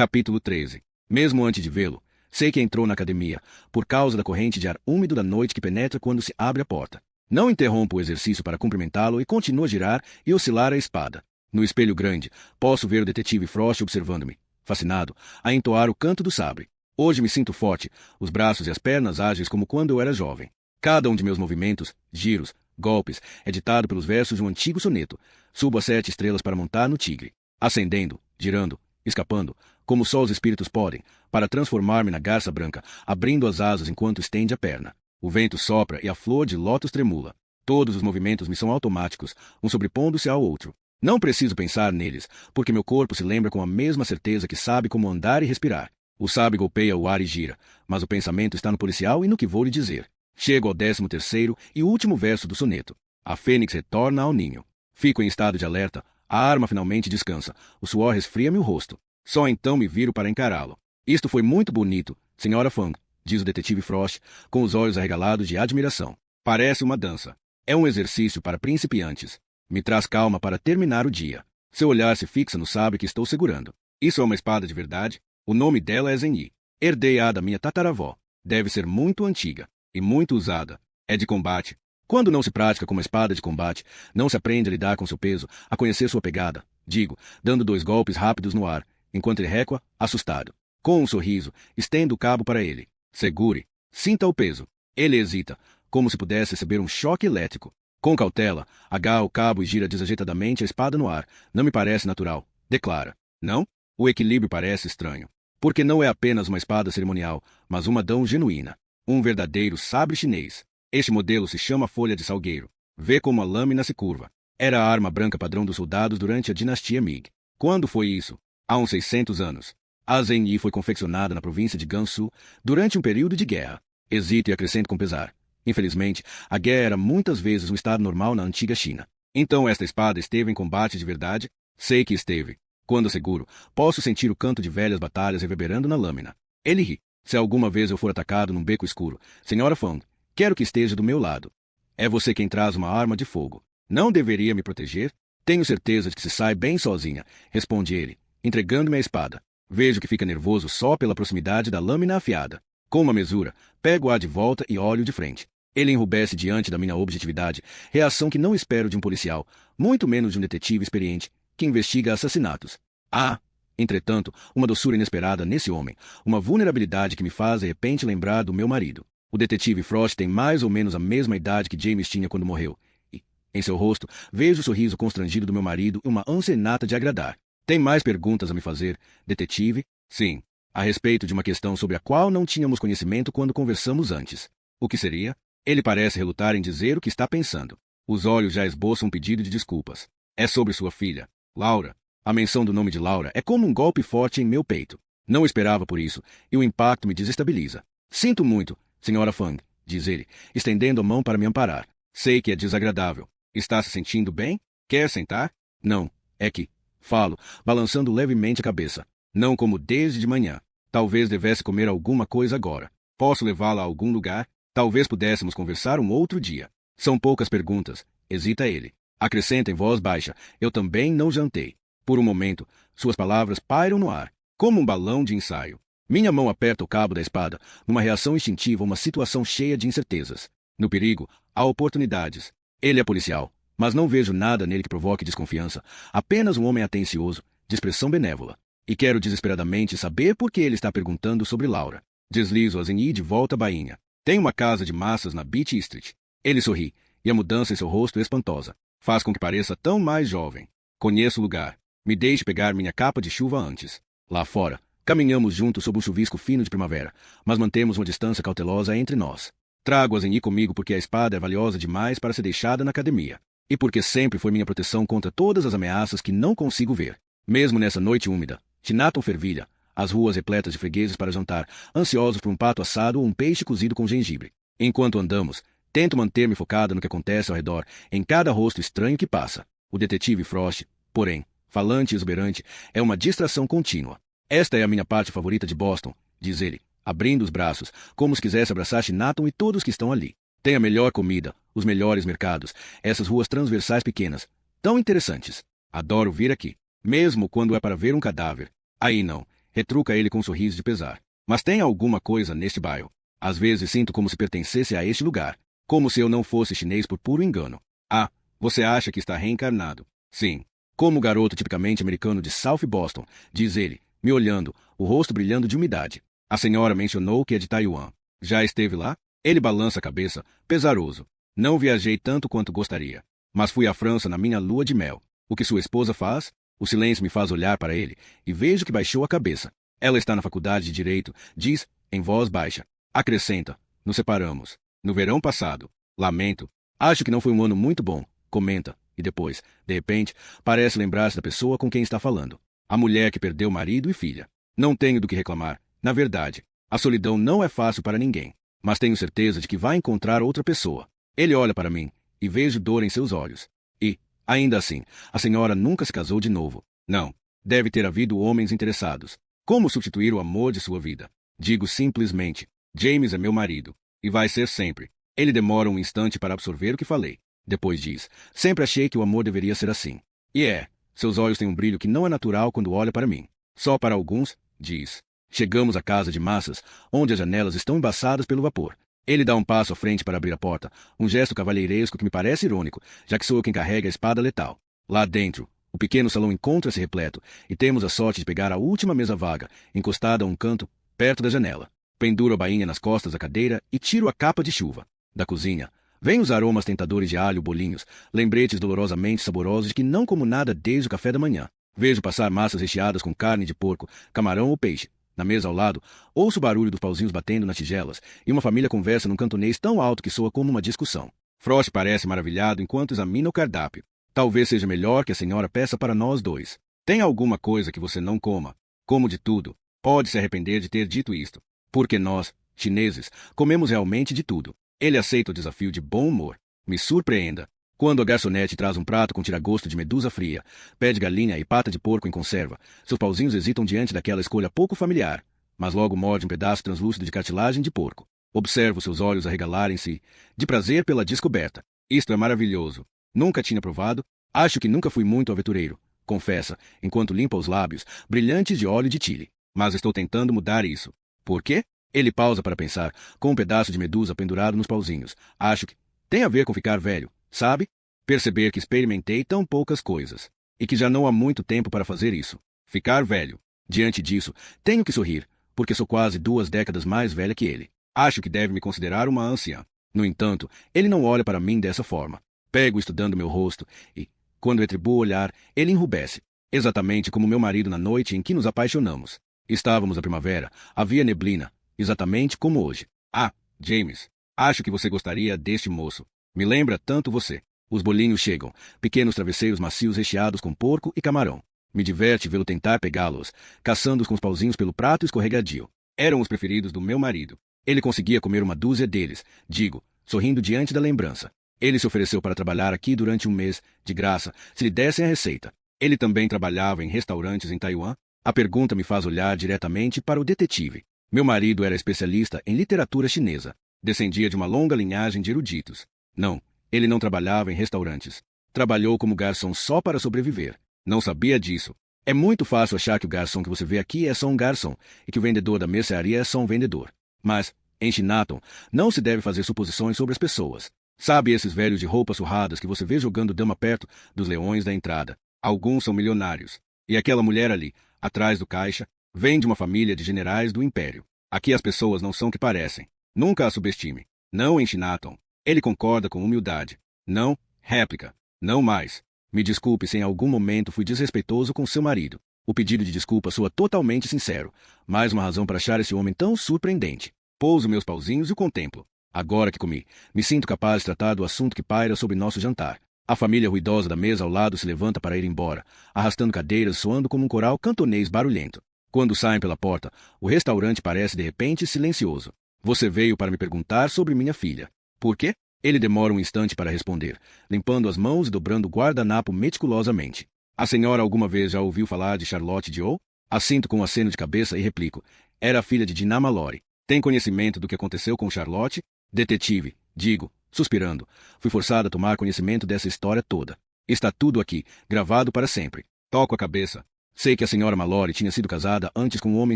A: Capítulo 13. Mesmo antes de vê-lo, sei que entrou na academia, por causa da corrente de ar úmido da noite que penetra quando se abre a porta. Não interrompo o exercício para cumprimentá-lo e continuo a girar e oscilar a espada. No espelho grande, posso ver o detetive Frost observando-me, fascinado, a entoar o canto do sabre. Hoje me sinto forte, os braços e as pernas ágeis como quando eu era jovem. Cada um de meus movimentos, giros, golpes, é ditado pelos versos de um antigo soneto. Subo a 7 estrelas para montar no tigre, ascendendo, girando, escapando, como só os espíritos podem, para transformar-me na garça branca, abrindo as asas enquanto estende a perna. O vento sopra e a flor de lótus tremula. Todos os movimentos me são automáticos, um sobrepondo-se ao outro. Não preciso pensar neles, porque meu corpo se lembra com a mesma certeza que sabe como andar e respirar. O sabre golpeia o ar e gira, mas o pensamento está no policial e no que vou lhe dizer. Chego ao 13º e último verso do soneto. A fênix retorna ao ninho. Fico em estado de alerta, a arma finalmente descansa, o suor resfria-me o rosto. Só então me viro para encará-lo. Isto foi muito bonito, Sra. Fang, diz o detetive Frost, com os olhos arregalados de admiração. Parece uma dança. É um exercício para principiantes. Me traz calma para terminar o dia. Seu olhar se fixa no sabre que estou segurando. Isso é uma espada de verdade? O nome dela é Zenyi. Herdei-a da minha tataravó. Deve ser muito antiga e muito usada. É de combate. Quando não se pratica com uma espada de combate, não se aprende a lidar com seu peso, a conhecer sua pegada, digo, dando 2 golpes rápidos no ar, enquanto ele recua, assustado. Com um sorriso, estendo o cabo para ele. Segure. Sinta o peso. Ele hesita, como se pudesse receber um choque elétrico. Com cautela, agarra o cabo e gira desajeitadamente a espada no ar. Não me parece natural, declara. Não? O equilíbrio parece estranho. Porque não é apenas uma espada cerimonial, mas uma dão genuína. Um verdadeiro sabre chinês. Este modelo se chama folha de salgueiro. Vê como a lâmina se curva. Era a arma branca padrão dos soldados durante a dinastia Ming. Quando foi isso? Há uns 600 anos. A Zenyi foi confeccionada na província de Gansu durante um período de guerra. Hesito e acrescento com pesar. Infelizmente, a guerra era muitas vezes um estado normal na antiga China. Então esta espada esteve em combate de verdade? Sei que esteve. Quando seguro, posso sentir o canto de velhas batalhas reverberando na lâmina. Ele ri. Se alguma vez eu for atacado num beco escuro, Sra. Fang, quero que esteja do meu lado. É você quem traz uma arma de fogo. Não deveria me proteger? Tenho certeza de que se sai bem sozinha, responde ele, entregando-me a espada. Vejo que fica nervoso só pela proximidade da lâmina afiada. Com uma mesura, pego-a de volta e olho de frente. Ele enrubesce diante da minha objetividade, reação que não espero de um policial, muito menos de um detetive experiente, que investiga assassinatos. Ah! Entretanto, uma doçura inesperada nesse homem, uma vulnerabilidade que me faz de repente lembrar do meu marido. O detetive Frost tem mais ou menos a mesma idade que James tinha quando morreu. E, em seu rosto, vejo o sorriso constrangido do meu marido e uma ânsia inata de agradar. Tem mais perguntas a me fazer, detetive? Sim. A respeito de uma questão sobre a qual não tínhamos conhecimento quando conversamos antes. O que seria? Ele parece relutar em dizer o que está pensando. Os olhos já esboçam um pedido de desculpas. É sobre sua filha, Laura. A menção do nome de Laura é como um golpe forte em meu peito. Não esperava por isso, e o impacto me desestabiliza. Sinto muito, Sra. Fang, diz ele, estendendo a mão para me amparar. Sei que é desagradável. Está se sentindo bem? Quer sentar? Não, é que... Falo, balançando levemente a cabeça. Não como desde de manhã. Talvez devesse comer alguma coisa agora. Posso levá-la a algum lugar? Talvez pudéssemos conversar um outro dia. São poucas perguntas. Hesita ele. Acrescenta em voz baixa. Eu também não jantei. Por um momento, suas palavras pairam no ar, como um balão de ensaio. Minha mão aperta o cabo da espada, numa reação instintiva a uma situação cheia de incertezas. No perigo, há oportunidades. Ele é policial, mas não vejo nada nele que provoque desconfiança. Apenas um homem atencioso, de expressão benévola. E quero desesperadamente saber por que ele está perguntando sobre Laura. Deslizo a Zenyi de volta à bainha. Tem uma casa de massas na Beach Street. Ele sorri, e a mudança em seu rosto é espantosa. Faz com que pareça tão mais jovem. Conheço o lugar. Me deixe pegar minha capa de chuva antes. Lá fora, caminhamos juntos sob um chuvisco fino de primavera, mas mantemos uma distância cautelosa entre nós. Trago a Zenyi comigo porque a espada é valiosa demais para ser deixada na academia. E porque sempre foi minha proteção contra todas as ameaças que não consigo ver. Mesmo nessa noite úmida, Chinaton fervilha, as ruas repletas de fregueses para jantar, ansiosos por um pato assado ou um peixe cozido com gengibre. Enquanto andamos, tento manter-me focada no que acontece ao redor, em cada rosto estranho que passa. O detetive Frost, porém, falante e exuberante, é uma distração contínua. Esta é a minha parte favorita de Boston, diz ele, abrindo os braços, como se quisesse abraçar Chinaton e todos que estão ali. Tem a melhor comida, os melhores mercados, essas ruas transversais pequenas, tão interessantes. Adoro vir aqui, mesmo quando é para ver um cadáver. Aí não, retruca ele com um sorriso de pesar. Mas tem alguma coisa neste bairro. Às vezes sinto como se pertencesse a este lugar. Como se eu não fosse chinês por puro engano. Ah, você acha que está reencarnado? Sim. Como o garoto tipicamente americano de South Boston, diz ele, me olhando, o rosto brilhando de umidade. A senhora mencionou que é de Taiwan. Já esteve lá? Ele balança a cabeça, pesaroso. Não viajei tanto quanto gostaria. Mas fui à França na minha lua de mel. O que sua esposa faz? O silêncio me faz olhar para ele, e vejo que baixou a cabeça. Ela está na faculdade de Direito, diz, em voz baixa. Acrescenta, nos separamos. No verão passado. Lamento. Acho que não foi um ano muito bom, comenta, e depois, de repente, parece lembrar-se da pessoa com quem está falando. A mulher que perdeu marido e filha. Não tenho do que reclamar. Na verdade, a solidão não é fácil para ninguém. Mas tenho certeza de que vai encontrar outra pessoa. Ele olha para mim, e vejo dor em seus olhos. E, ainda assim, a senhora nunca se casou de novo. Não. Deve ter havido homens interessados. Como substituir o amor de sua vida? Digo simplesmente, James é meu marido. E vai ser sempre. Ele demora um instante para absorver o que falei. Depois diz, sempre achei que o amor deveria ser assim. E é. Seus olhos têm um brilho que não é natural quando olha para mim. Só para alguns, diz. Chegamos à casa de massas, onde as janelas estão embaçadas pelo vapor. Ele dá um passo à frente para abrir a porta, um gesto cavalheiresco que me parece irônico, já que sou eu quem carrega a espada letal. Lá dentro, o pequeno salão encontra-se repleto, e temos a sorte de pegar a última mesa vaga, encostada a um canto, perto da janela. Penduro a bainha nas costas da cadeira e tiro a capa de chuva. Da cozinha, vêm os aromas tentadores de alho, bolinhos, lembretes dolorosamente saborosos de que não como nada desde o café da manhã. Vejo passar massas recheadas com carne de porco, camarão ou peixe. Na mesa ao lado, ouço o barulho dos pauzinhos batendo nas tigelas, e uma família conversa num cantonês tão alto que soa como uma discussão. Frost parece maravilhado enquanto examina o cardápio. Talvez seja melhor que a senhora peça para nós dois. Tem alguma coisa que você não coma? Como de tudo. Pode se arrepender de ter dito isto. Porque nós, chineses, comemos realmente de tudo. Ele aceita o desafio de bom humor. Me surpreenda. Quando a garçonete traz um prato com tiragosto de medusa fria, pé de galinha e pata de porco em conserva, seus pauzinhos hesitam diante daquela escolha pouco familiar, mas logo morde um pedaço translúcido de cartilagem de porco. Observo seus olhos arregalarem-se, de prazer pela descoberta. Isto é maravilhoso. Nunca tinha provado. Acho que nunca fui muito aventureiro, confessa, enquanto limpa os lábios, brilhantes de óleo de chile. Mas estou tentando mudar isso. Por quê? Ele pausa para pensar, com um pedaço de medusa pendurado nos pauzinhos. Acho que tem a ver com ficar velho. Sabe? Perceber que experimentei tão poucas coisas. E que já não há muito tempo para fazer isso. Ficar velho. Diante disso, tenho que sorrir, porque sou quase 2 décadas mais velha que ele. Acho que deve me considerar uma anciã. No entanto, ele não olha para mim dessa forma. Pego estudando meu rosto e, quando retribuo o olhar, ele enrubesce. Exatamente como meu marido na noite em que nos apaixonamos. Estávamos na primavera, havia neblina, exatamente como hoje. Ah, James, acho que você gostaria deste moço. Me lembra tanto você. Os bolinhos chegam, pequenos travesseiros macios recheados com porco e camarão. Me diverte vê-lo tentar pegá-los, caçando-os com os pauzinhos pelo prato escorregadio. Eram os preferidos do meu marido. Ele conseguia comer uma dúzia deles, digo, sorrindo diante da lembrança. Ele se ofereceu para trabalhar aqui durante um mês, de graça, se lhe dessem a receita. Ele também trabalhava em restaurantes em Taiwan. A pergunta me faz olhar diretamente para o detetive. Meu marido era especialista em literatura chinesa. Descendia de uma longa linhagem de eruditos. Não, ele não trabalhava em restaurantes. Trabalhou como garçom só para sobreviver. Não sabia disso. É muito fácil achar que o garçom que você vê aqui é só um garçom e que o vendedor da mercearia é só um vendedor. Mas, em Chinatown, não se deve fazer suposições sobre as pessoas. Sabe esses velhos de roupas surradas que você vê jogando dama perto dos leões da entrada? Alguns são milionários. E aquela mulher ali, atrás do caixa, vem de uma família de generais do Império. Aqui as pessoas não são o que parecem. Nunca a subestime. Não em Chinatown. Ele concorda com humildade. Não, réplica. Não mais. Me desculpe se em algum momento fui desrespeitoso com seu marido. O pedido de desculpa soa totalmente sincero. Mais uma razão para achar esse homem tão surpreendente. Pouso meus pauzinhos e o contemplo. Agora que comi, me sinto capaz de tratar do assunto que paira sobre nosso jantar. A família ruidosa da mesa ao lado se levanta para ir embora, arrastando cadeiras soando como um coral cantonês barulhento. Quando saem pela porta, o restaurante parece de repente silencioso. Você veio para me perguntar sobre minha filha. Por quê? Ele demora um instante para responder, limpando as mãos e dobrando o guardanapo meticulosamente. A senhora alguma vez já ouviu falar de Charlotte Joe? Assinto com um aceno de cabeça e replico. Era a filha de Dinah Mallory. Tem conhecimento do que aconteceu com Charlotte? Detetive, digo, suspirando. Fui forçado a tomar conhecimento dessa história toda. Está tudo aqui, gravado para sempre. Toco a cabeça. Sei que a senhora Mallory tinha sido casada antes com um homem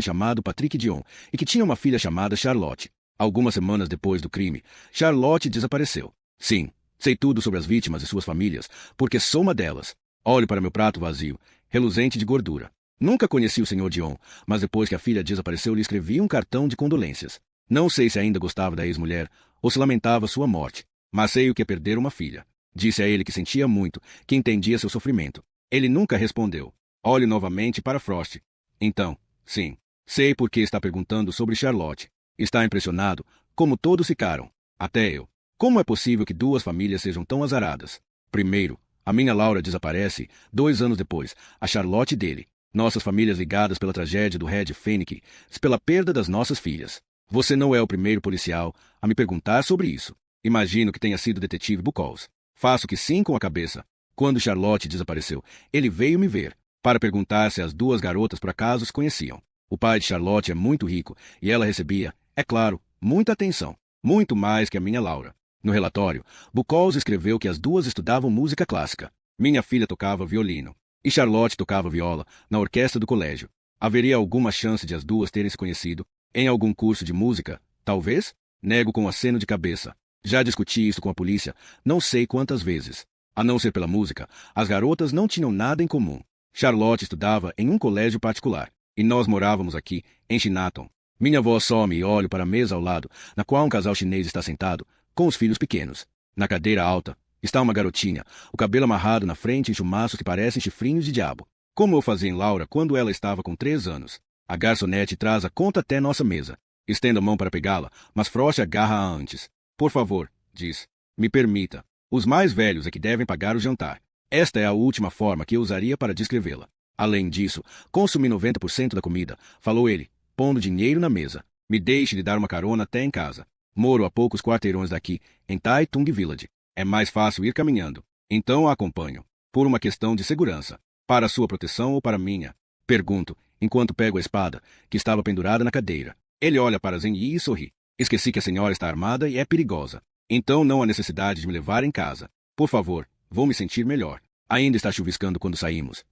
A: chamado Patrick Dion e que tinha uma filha chamada Charlotte. Algumas semanas depois do crime, Charlotte desapareceu. Sim, sei tudo sobre as vítimas e suas famílias, porque sou uma delas. Olho para meu prato vazio, reluzente de gordura. Nunca conheci o Sr. Dion, mas depois que a filha desapareceu lhe escrevi um cartão de condolências. Não sei se ainda gostava da ex-mulher ou se lamentava sua morte, mas sei o que é perder uma filha. Disse a ele que sentia muito, que entendia seu sofrimento. Ele nunca respondeu. Olho novamente para Frost. Então, sim, sei por que está perguntando sobre Charlotte. Está impressionado, como todos ficaram. Até eu. Como é possível que duas famílias sejam tão azaradas? Primeiro, a minha Laura desaparece, 2 anos depois, a Charlotte dele. Nossas famílias ligadas pela tragédia do Red Phoenix, pela perda das nossas filhas. Você não é o primeiro policial a me perguntar sobre isso. Imagino que tenha sido o detetive Buchholz. Faço que sim com a cabeça. Quando Charlotte desapareceu, ele veio me ver, para perguntar se as duas garotas por acaso se conheciam. O pai de Charlotte é muito rico, e ela recebia, é claro, muita atenção. Muito mais que a minha Laura. No relatório, Buchholz escreveu que as duas estudavam música clássica. Minha filha tocava violino, e Charlotte tocava viola na orquestra do colégio. Haveria alguma chance de as duas terem se conhecido? Em algum curso de música? Talvez? Nego com um aceno de cabeça. Já discuti isso com a polícia, não sei quantas vezes. A não ser pela música, as garotas não tinham nada em comum. Charlotte estudava em um colégio particular, e nós morávamos aqui, em Chinatown. Minha avó some e olho para a mesa ao lado, na qual um casal chinês está sentado, com os filhos pequenos. Na cadeira alta, está uma garotinha, o cabelo amarrado na frente em chumaços que parecem chifrinhos de diabo. Como eu fazia em Laura quando ela estava com 3 anos. A garçonete traz a conta até nossa mesa. Estendo a mão para pegá-la, mas Frost agarra-a antes. Por favor, diz. Me permita. Os mais velhos é que devem pagar o jantar. Esta é a última forma que eu usaria para descrevê-la. Além disso, consumi 90% da comida, falou ele, pondo dinheiro na mesa. Me deixe lhe dar uma carona até em casa. Moro a poucos quarteirões daqui, em Tai Tung Village. É mais fácil ir caminhando. Então a acompanho. Por uma questão de segurança. Para sua proteção ou para minha? Pergunto, enquanto pego a espada, que estava pendurada na cadeira. Ele olha para Zhen Yi e sorri. Esqueci que a senhora está armada e é perigosa. Então não há necessidade de me levar em casa. Por favor, vou me sentir melhor. Ainda está chuviscando quando saímos.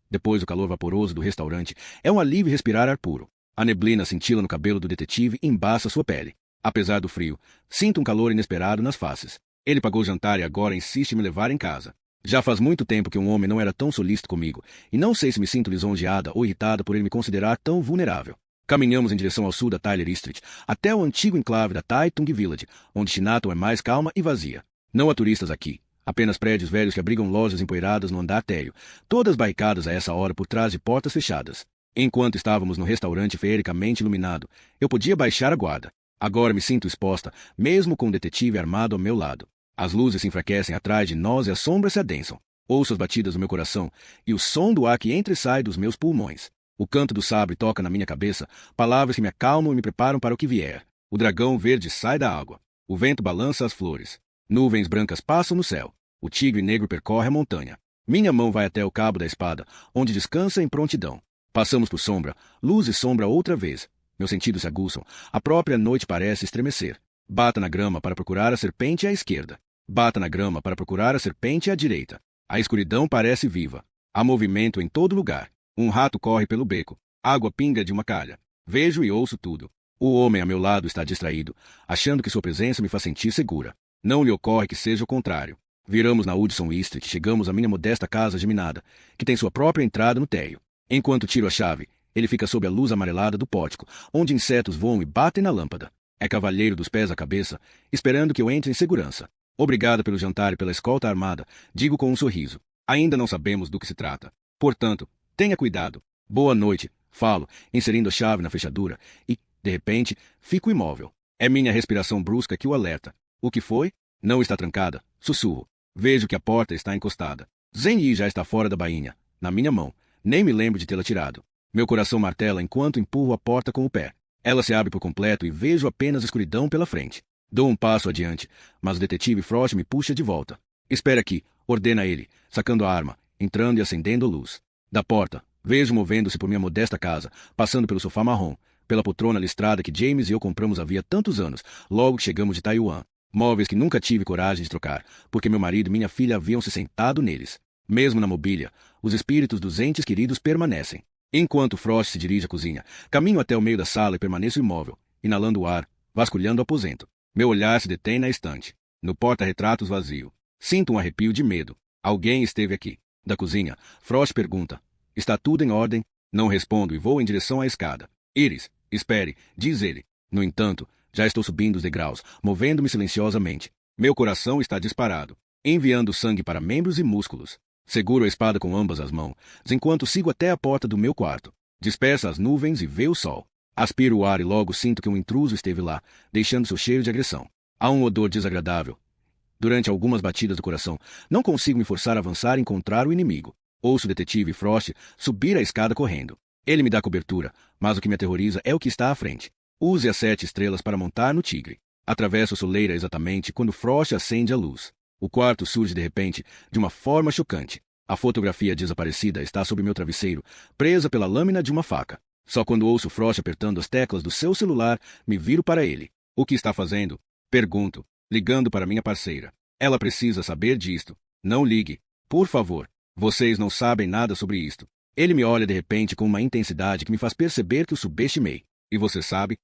A: Depois do calor vaporoso do restaurante, é um alívio respirar ar puro. A neblina cintila no cabelo do detetive e embaça sua pele. Apesar do frio, sinto um calor inesperado nas faces. Ele pagou o jantar e agora insiste em me levar em casa. Já faz muito tempo que um homem não era tão solícito comigo, e não sei se me sinto lisonjeada ou irritada por ele me considerar tão vulnerável. Caminhamos em direção ao sul da Tyler Street, até o antigo enclave da Tai Tung Village, onde Chinatown é mais calma e vazia. Não há turistas aqui, apenas prédios velhos que abrigam lojas empoeiradas no andar térreo, todas barricadas a essa hora por trás de portas fechadas. Enquanto estávamos no restaurante feericamente iluminado, eu podia baixar a guarda. Agora me sinto exposta, mesmo com um detetive armado ao meu lado. As luzes se enfraquecem atrás de nós e as sombras se adensam. Ouço as batidas do meu coração e o som do ar que entra e sai dos meus pulmões. O canto do sabre toca na minha cabeça, palavras que me acalmam e me preparam para o que vier. O dragão verde sai da água. O vento balança as flores. Nuvens brancas passam no céu. O tigre negro percorre a montanha. Minha mão vai até o cabo da espada, onde descansa em prontidão. Passamos por sombra, luz e sombra outra vez. Meus sentidos se aguçam. A própria noite parece estremecer. Bata na grama para procurar a serpente à esquerda. Bata na grama para procurar a serpente à direita. A escuridão parece viva. Há movimento em todo lugar. Um rato corre pelo beco. Água pinga de uma calha. Vejo e ouço tudo. O homem a meu lado está distraído, achando que sua presença me faz sentir segura. Não lhe ocorre que seja o contrário. Viramos na Hudson Street e chegamos à minha modesta casa geminada, que tem sua própria entrada no térreo. Enquanto tiro a chave, ele fica sob a luz amarelada do pórtico, onde insetos voam e batem na lâmpada. É cavalheiro dos pés à cabeça, esperando que eu entre em segurança. Obrigada pelo jantar e pela escolta armada, digo com um sorriso. Ainda não sabemos do que se trata. Portanto, tenha cuidado. Boa noite, falo, inserindo a chave na fechadura, e, de repente, fico imóvel. É minha respiração brusca que o alerta. O que foi? Não está trancada. Sussurro. Vejo que a porta está encostada. Zhen Yi já está fora da bainha, na minha mão. Nem me lembro de tê-la tirado. Meu coração martela enquanto empurro a porta com o pé. Ela se abre por completo e vejo apenas escuridão pela frente. Dou um passo adiante, mas o detetive Frost me puxa de volta. Espera aqui, ordena ele, sacando a arma, entrando e acendendo a luz. Da porta, vejo movendo-se por minha modesta casa, passando pelo sofá marrom, pela poltrona listrada que James e eu compramos havia tantos anos, logo que chegamos de Taiwan. Móveis que nunca tive coragem de trocar, porque meu marido e minha filha haviam se sentado neles. Mesmo na mobília, os espíritos dos entes queridos permanecem. Enquanto Frost se dirige à cozinha, caminho até o meio da sala e permaneço imóvel, inalando o ar, vasculhando o aposento. Meu olhar se detém na estante. No porta-retratos vazio. Sinto um arrepio de medo. Alguém esteve aqui. Da cozinha, Frost pergunta. Está tudo em ordem? Não respondo e vou em direção à escada. Iris, espere, diz ele. No entanto, já estou subindo os degraus, movendo-me silenciosamente. Meu coração está disparado, enviando sangue para membros e músculos. Seguro a espada com ambas as mãos, enquanto sigo até a porta do meu quarto. Dispersa as nuvens e vê o sol. Aspiro o ar e logo sinto que um intruso esteve lá, deixando seu cheiro de agressão. Há um odor desagradável. Durante algumas batidas do coração, não consigo me forçar a avançar e encontrar o inimigo. Ouço o detetive Frost subir a escada correndo. Ele me dá cobertura, mas o que me aterroriza é o que está à frente. Use as 7 estrelas para montar no tigre. Atravesso a soleira exatamente quando Frost acende a luz. O quarto surge de repente, de uma forma chocante. A fotografia desaparecida está sob meu travesseiro, presa pela lâmina de uma faca. Só quando ouço Frost apertando as teclas do seu celular, me viro para ele. O que está fazendo? Pergunto, ligando para minha parceira. Ela precisa saber disto. Não ligue, por favor. Vocês não sabem nada sobre isto. Ele me olha de repente com uma intensidade que me faz perceber que o subestimei. E você sabe?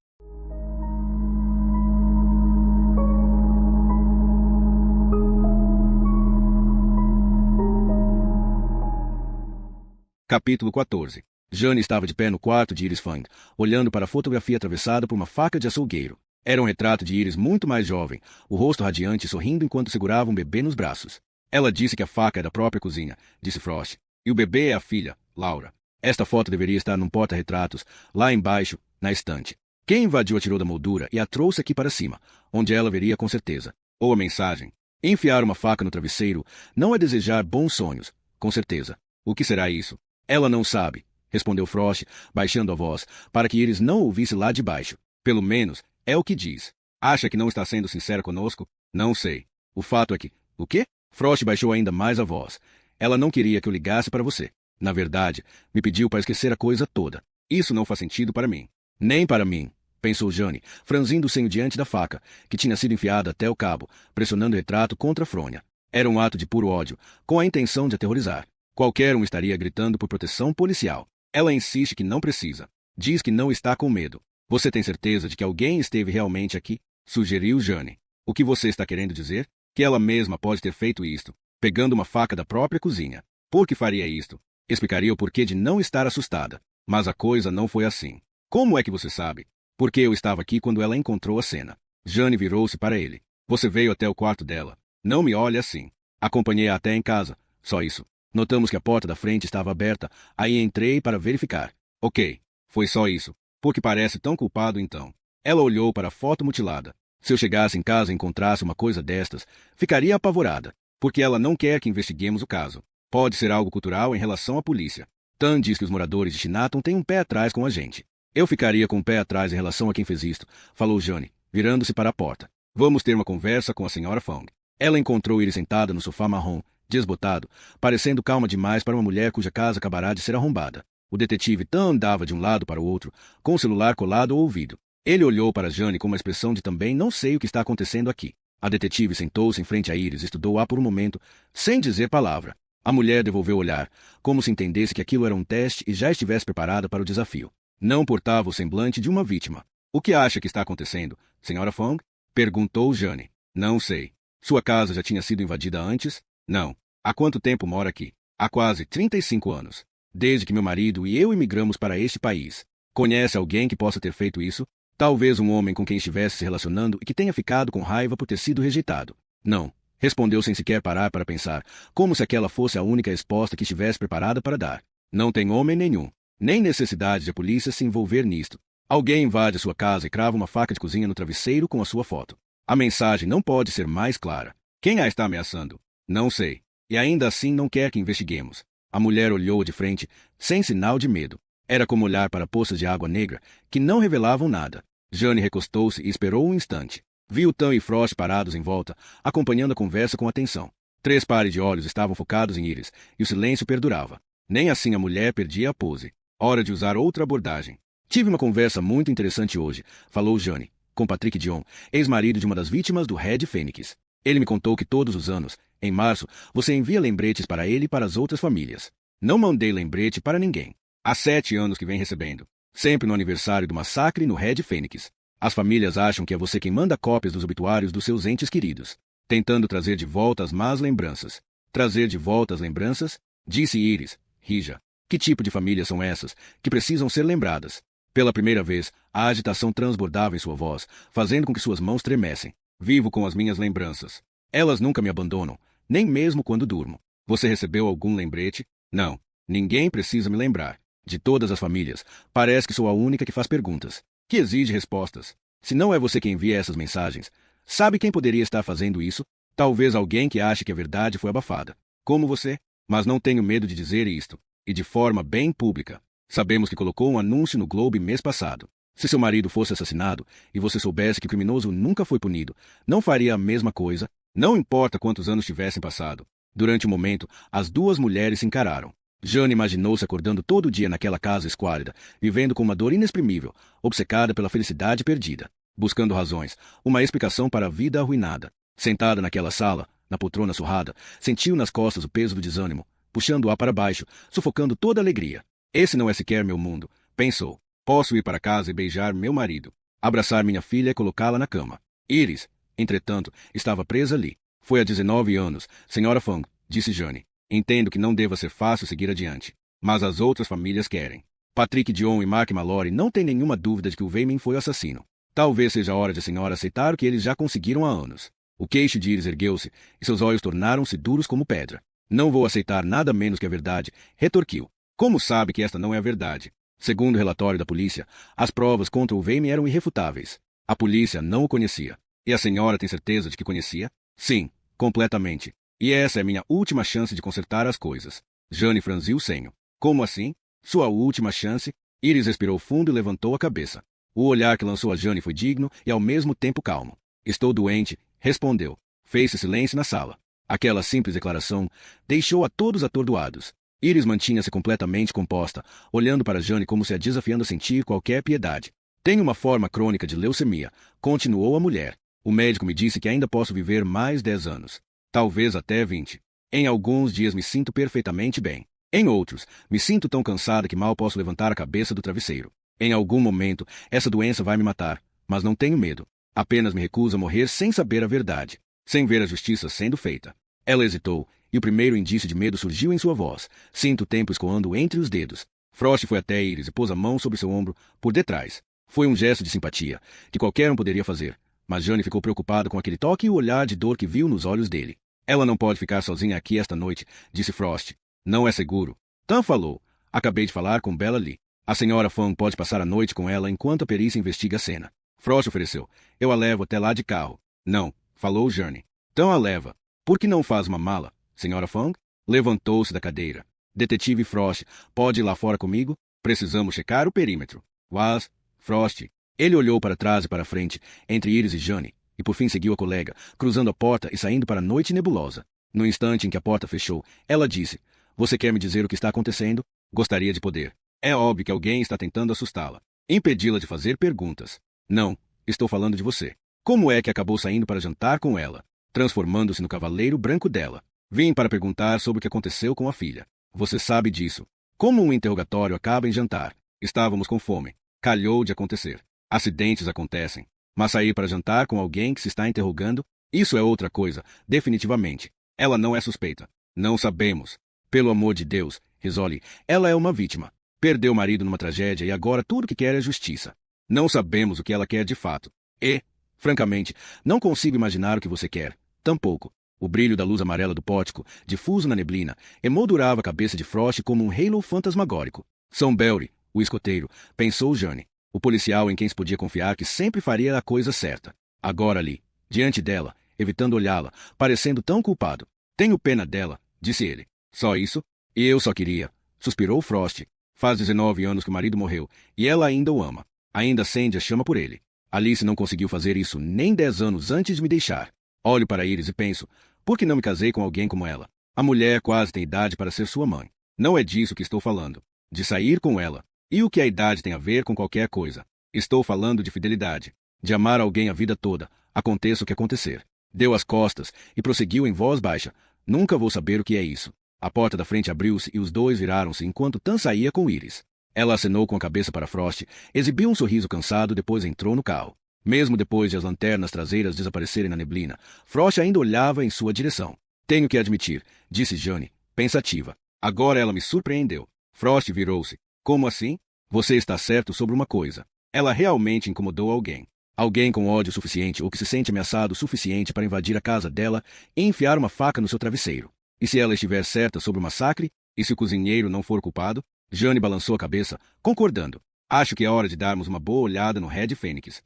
A: Capítulo 14. Jane estava de pé no quarto de Iris Fang, olhando para a fotografia atravessada por uma faca de açougueiro. Era um retrato de Iris muito mais jovem, o rosto radiante sorrindo enquanto segurava um bebê nos braços. Ela disse que a faca é da própria cozinha, disse Frost. E o bebê é a filha, Laura. Esta foto deveria estar num porta-retratos, lá embaixo, na estante. Quem invadiu a tirou da moldura e a trouxe aqui para cima, onde ela veria com certeza. Ou a mensagem. Enfiar uma faca no travesseiro não é desejar bons sonhos, com certeza. O que será isso? Ela não sabe, respondeu Frost, baixando a voz, para que Iris não ouvisse lá de baixo. Pelo menos, é o que diz. Acha que não está sendo sincera conosco? Não sei. O fato é que... O quê? Frost baixou ainda mais a voz. Ela não queria que eu ligasse para você. Na verdade, me pediu para esquecer a coisa toda. Isso não faz sentido para mim. Nem para mim, pensou Jane, franzindo o senho diante da faca, que tinha sido enfiada até o cabo, pressionando o retrato contra a fronha. Era um ato de puro ódio, com a intenção de aterrorizar. Qualquer um estaria gritando por proteção policial. Ela insiste que não precisa. Diz que não está com medo. Você tem certeza de que alguém esteve realmente aqui? Sugeriu Jane. O que você está querendo dizer? Que ela mesma pode ter feito isto, pegando uma faca da própria cozinha. Por que faria isto? Explicaria o porquê de não estar assustada. Mas a coisa não foi assim. Como é que você sabe? Porque eu estava aqui quando ela encontrou a cena. Jane virou-se para ele. Você veio até o quarto dela. Não me olhe assim. Acompanhei-a até em casa. Só isso. Notamos que a porta da frente estava aberta, aí entrei para verificar. Ok. Foi só isso. Por que parece tão culpado então? Ela olhou para a foto mutilada. Se eu chegasse em casa e encontrasse uma coisa destas, ficaria apavorada. Porque ela não quer que investiguemos o caso. Pode ser algo cultural em relação à polícia. Tan diz que os moradores de Chinatown têm um pé atrás com a gente. Eu ficaria com um pé atrás em relação a quem fez isto, falou Jane, virando-se para a porta. Vamos ter uma conversa com a senhora Fong. Ela encontrou ele sentada no sofá marrom, desbotado, parecendo calma demais para uma mulher cuja casa acabará de ser arrombada. O detetive Tan andava de um lado para o outro, com o celular colado ao ouvido. Ele olhou para Jane com uma expressão de também não sei o que está acontecendo aqui. A detetive sentou-se em frente a Iris e estudou-a por um momento, sem dizer palavra. A mulher devolveu o olhar, como se entendesse que aquilo era um teste e já estivesse preparada para o desafio. Não portava o semblante de uma vítima. O que acha que está acontecendo, senhora Fong? Perguntou Jane. Não sei. Sua casa já tinha sido invadida antes? Não. Há quanto tempo mora aqui? Há quase 35 anos. Desde que meu marido e eu imigramos para este país. Conhece alguém que possa ter feito isso? Talvez um homem com quem estivesse se relacionando e que tenha ficado com raiva por ter sido rejeitado. Não. Respondeu sem sequer parar para pensar, como se aquela fosse a única resposta que estivesse preparada para dar. Não tem homem nenhum. Nem necessidade de a polícia se envolver nisto. Alguém invade sua casa e crava uma faca de cozinha no travesseiro com a sua foto. A mensagem não pode ser mais clara. Quem a está ameaçando? Não sei. E ainda assim não quer que investiguemos. A mulher olhou de frente, sem sinal de medo. Era como olhar para poças de água negra, que não revelavam nada. Jane recostou-se e esperou um instante. Viu Tan e Frost parados em volta, acompanhando a conversa com atenção. 3 pares de olhos estavam focados em Iris, e o silêncio perdurava. Nem assim a mulher perdia a pose. Hora de usar outra abordagem. Tive uma conversa muito interessante hoje, falou Jane, com Patrick Dion, ex-marido de uma das vítimas do Red Fênix. Ele me contou que todos os anos, em março, você envia lembretes para ele e para as outras famílias. Não mandei lembrete para ninguém. Há 7 anos que vem recebendo. Sempre no aniversário do massacre no Red Fênix. As famílias acham que é você quem manda cópias dos obituários dos seus entes queridos, tentando trazer de volta as más lembranças. Trazer de volta as lembranças? Disse Iris, rija. Que tipo de famílias são essas, que precisam ser lembradas? Pela primeira vez, a agitação transbordava em sua voz, fazendo com que suas mãos tremessem. Vivo com as minhas lembranças. Elas nunca me abandonam, nem mesmo quando durmo. Você recebeu algum lembrete? Não. Ninguém precisa me lembrar. De todas as famílias, parece que sou a única que faz perguntas, que exige respostas. Se não é você quem envia essas mensagens, sabe quem poderia estar fazendo isso? Talvez alguém que ache que a verdade foi abafada. Como você? Mas não tenho medo de dizer isto. E de forma bem pública. Sabemos que colocou um anúncio no Globe mês passado. Se seu marido fosse assassinado e você soubesse que o criminoso nunca foi punido, não faria a mesma coisa? Não importa quantos anos tivessem passado. Durante o momento, as duas mulheres se encararam. Jane imaginou-se acordando todo dia naquela casa esquálida, vivendo com uma dor inexprimível, obcecada pela felicidade perdida, buscando razões, uma explicação para a vida arruinada. Sentada naquela sala, na poltrona surrada, sentiu nas costas o peso do desânimo, puxando-a para baixo, sufocando toda a alegria. Esse não é sequer meu mundo, pensou. Posso ir para casa e beijar meu marido, abraçar minha filha e colocá-la na cama. Iris, entretanto, estava presa ali. Foi há 19 anos, Sra. Fung, disse Jane. Entendo que não deva ser fácil seguir adiante, mas as outras famílias querem. Patrick Dion e Mark Mallory não têm nenhuma dúvida de que o Veymin foi o assassino. Talvez seja a hora de a senhora aceitar o que eles já conseguiram há anos. O queixo de Iris ergueu-se e seus olhos tornaram-se duros como pedra. Não vou aceitar nada menos que a verdade, retorquiu. Como sabe que esta não é a verdade? Segundo o relatório da polícia, as provas contra o Veymin eram irrefutáveis. A polícia não o conhecia. E a senhora tem certeza de que conhecia? Sim, completamente. E essa é minha última chance de consertar as coisas. Jane franziu o senho. Como assim? Sua última chance? Iris respirou fundo e levantou a cabeça. O olhar que lançou a Jane foi digno e ao mesmo tempo calmo. Estou doente, respondeu. Fez-se silêncio na sala. Aquela simples declaração deixou a todos atordoados. Iris mantinha-se completamente composta, olhando para Jane como se a desafiando a sentir qualquer piedade. Tenho uma forma crônica de leucemia, continuou a mulher. O médico me disse que ainda posso viver mais 10 anos. Talvez até 20. Em alguns dias me sinto perfeitamente bem. Em outros, me sinto tão cansada que mal posso levantar a cabeça do travesseiro. Em algum momento, essa doença vai me matar, mas não tenho medo. Apenas me recuso a morrer sem saber a verdade, sem ver a justiça sendo feita. Ela hesitou, e o primeiro indício de medo surgiu em sua voz. Sinto o tempo escoando entre os dedos. Frost foi até Iris e pôs a mão sobre seu ombro, por detrás. Foi um gesto de simpatia, que qualquer um poderia fazer. Mas Jane ficou preocupada com aquele toque e o olhar de dor que viu nos olhos dele. Ela não pode ficar sozinha aqui esta noite, disse Frost. Não é seguro. Tan falou. Acabei de falar com Bella Lee. A senhora Fung pode passar a noite com ela enquanto a perícia investiga a cena. Frost ofereceu. Eu a levo até lá de carro. Não, falou Jane. Tan a leva. Por que não faz uma mala, senhora Fung? Levantou-se da cadeira. Detetive Frost, pode ir lá fora comigo? Precisamos checar o perímetro. Was, Frost. Ele olhou para trás e para frente, entre Iris e Jane, e por fim seguiu a colega, cruzando a porta e saindo para a noite nebulosa. No instante em que a porta fechou, ela disse, você quer me dizer o que está acontecendo? Gostaria de poder. É óbvio que alguém está tentando assustá-la. Impedi-la de fazer perguntas. Não, estou falando de você. Como é que acabou saindo para jantar com ela, transformando-se no cavaleiro branco dela? Vim para perguntar sobre o que aconteceu com a filha. Você sabe disso. Como um interrogatório acaba em jantar. Estávamos com fome. Calhou de acontecer. Acidentes acontecem. Mas sair para jantar com alguém que se está interrogando? Isso é outra coisa, definitivamente. Ela não é suspeita. Não sabemos. Pelo amor de Deus, Risoli, ela é uma vítima. Perdeu o marido numa tragédia e agora tudo que quer é justiça. Não sabemos o que ela quer de fato. E, francamente, não consigo imaginar o que você quer. Tampouco. O brilho da luz amarela do pórtico, difuso na neblina, emoldurava a cabeça de Frost como um halo fantasmagórico. São Belry, o escoteiro, pensou Jane. O policial em quem se podia confiar que sempre faria a coisa certa. Agora ali, diante dela, evitando olhá-la, parecendo tão culpado. Tenho pena dela, disse ele. Só isso? E eu só queria. Suspirou Frost. Faz 19 anos que o marido morreu, e ela ainda o ama. Ainda acende a chama por ele. Alice não conseguiu fazer isso nem 10 anos antes de me deixar. Olho para Iris e penso, por que não me casei com alguém como ela? A mulher quase tem idade para ser sua mãe. Não é disso que estou falando. De sair com ela. E o que a idade tem a ver com qualquer coisa? Estou falando de fidelidade. De amar alguém a vida toda, aconteça o que acontecer. Deu as costas e prosseguiu em voz baixa. Nunca vou saber o que é isso. A porta da frente abriu-se e os dois viraram-se enquanto Tan saía com Iris. Ela acenou com a cabeça para Frost, exibiu um sorriso cansado, depois entrou no carro. Mesmo depois de as lanternas traseiras desaparecerem na neblina, Frost ainda olhava em sua direção. Tenho que admitir, disse Jane, pensativa. Agora ela me surpreendeu. Frost virou-se. Como assim? Você está certo sobre uma coisa. Ela realmente incomodou alguém. Alguém com ódio suficiente ou que se sente ameaçado o suficiente para invadir a casa dela e enfiar uma faca no seu travesseiro. E se ela estiver certa sobre o massacre? E se o cozinheiro não for culpado? Jane balançou a cabeça, concordando. Acho que é hora de darmos uma boa olhada no Red Fênix.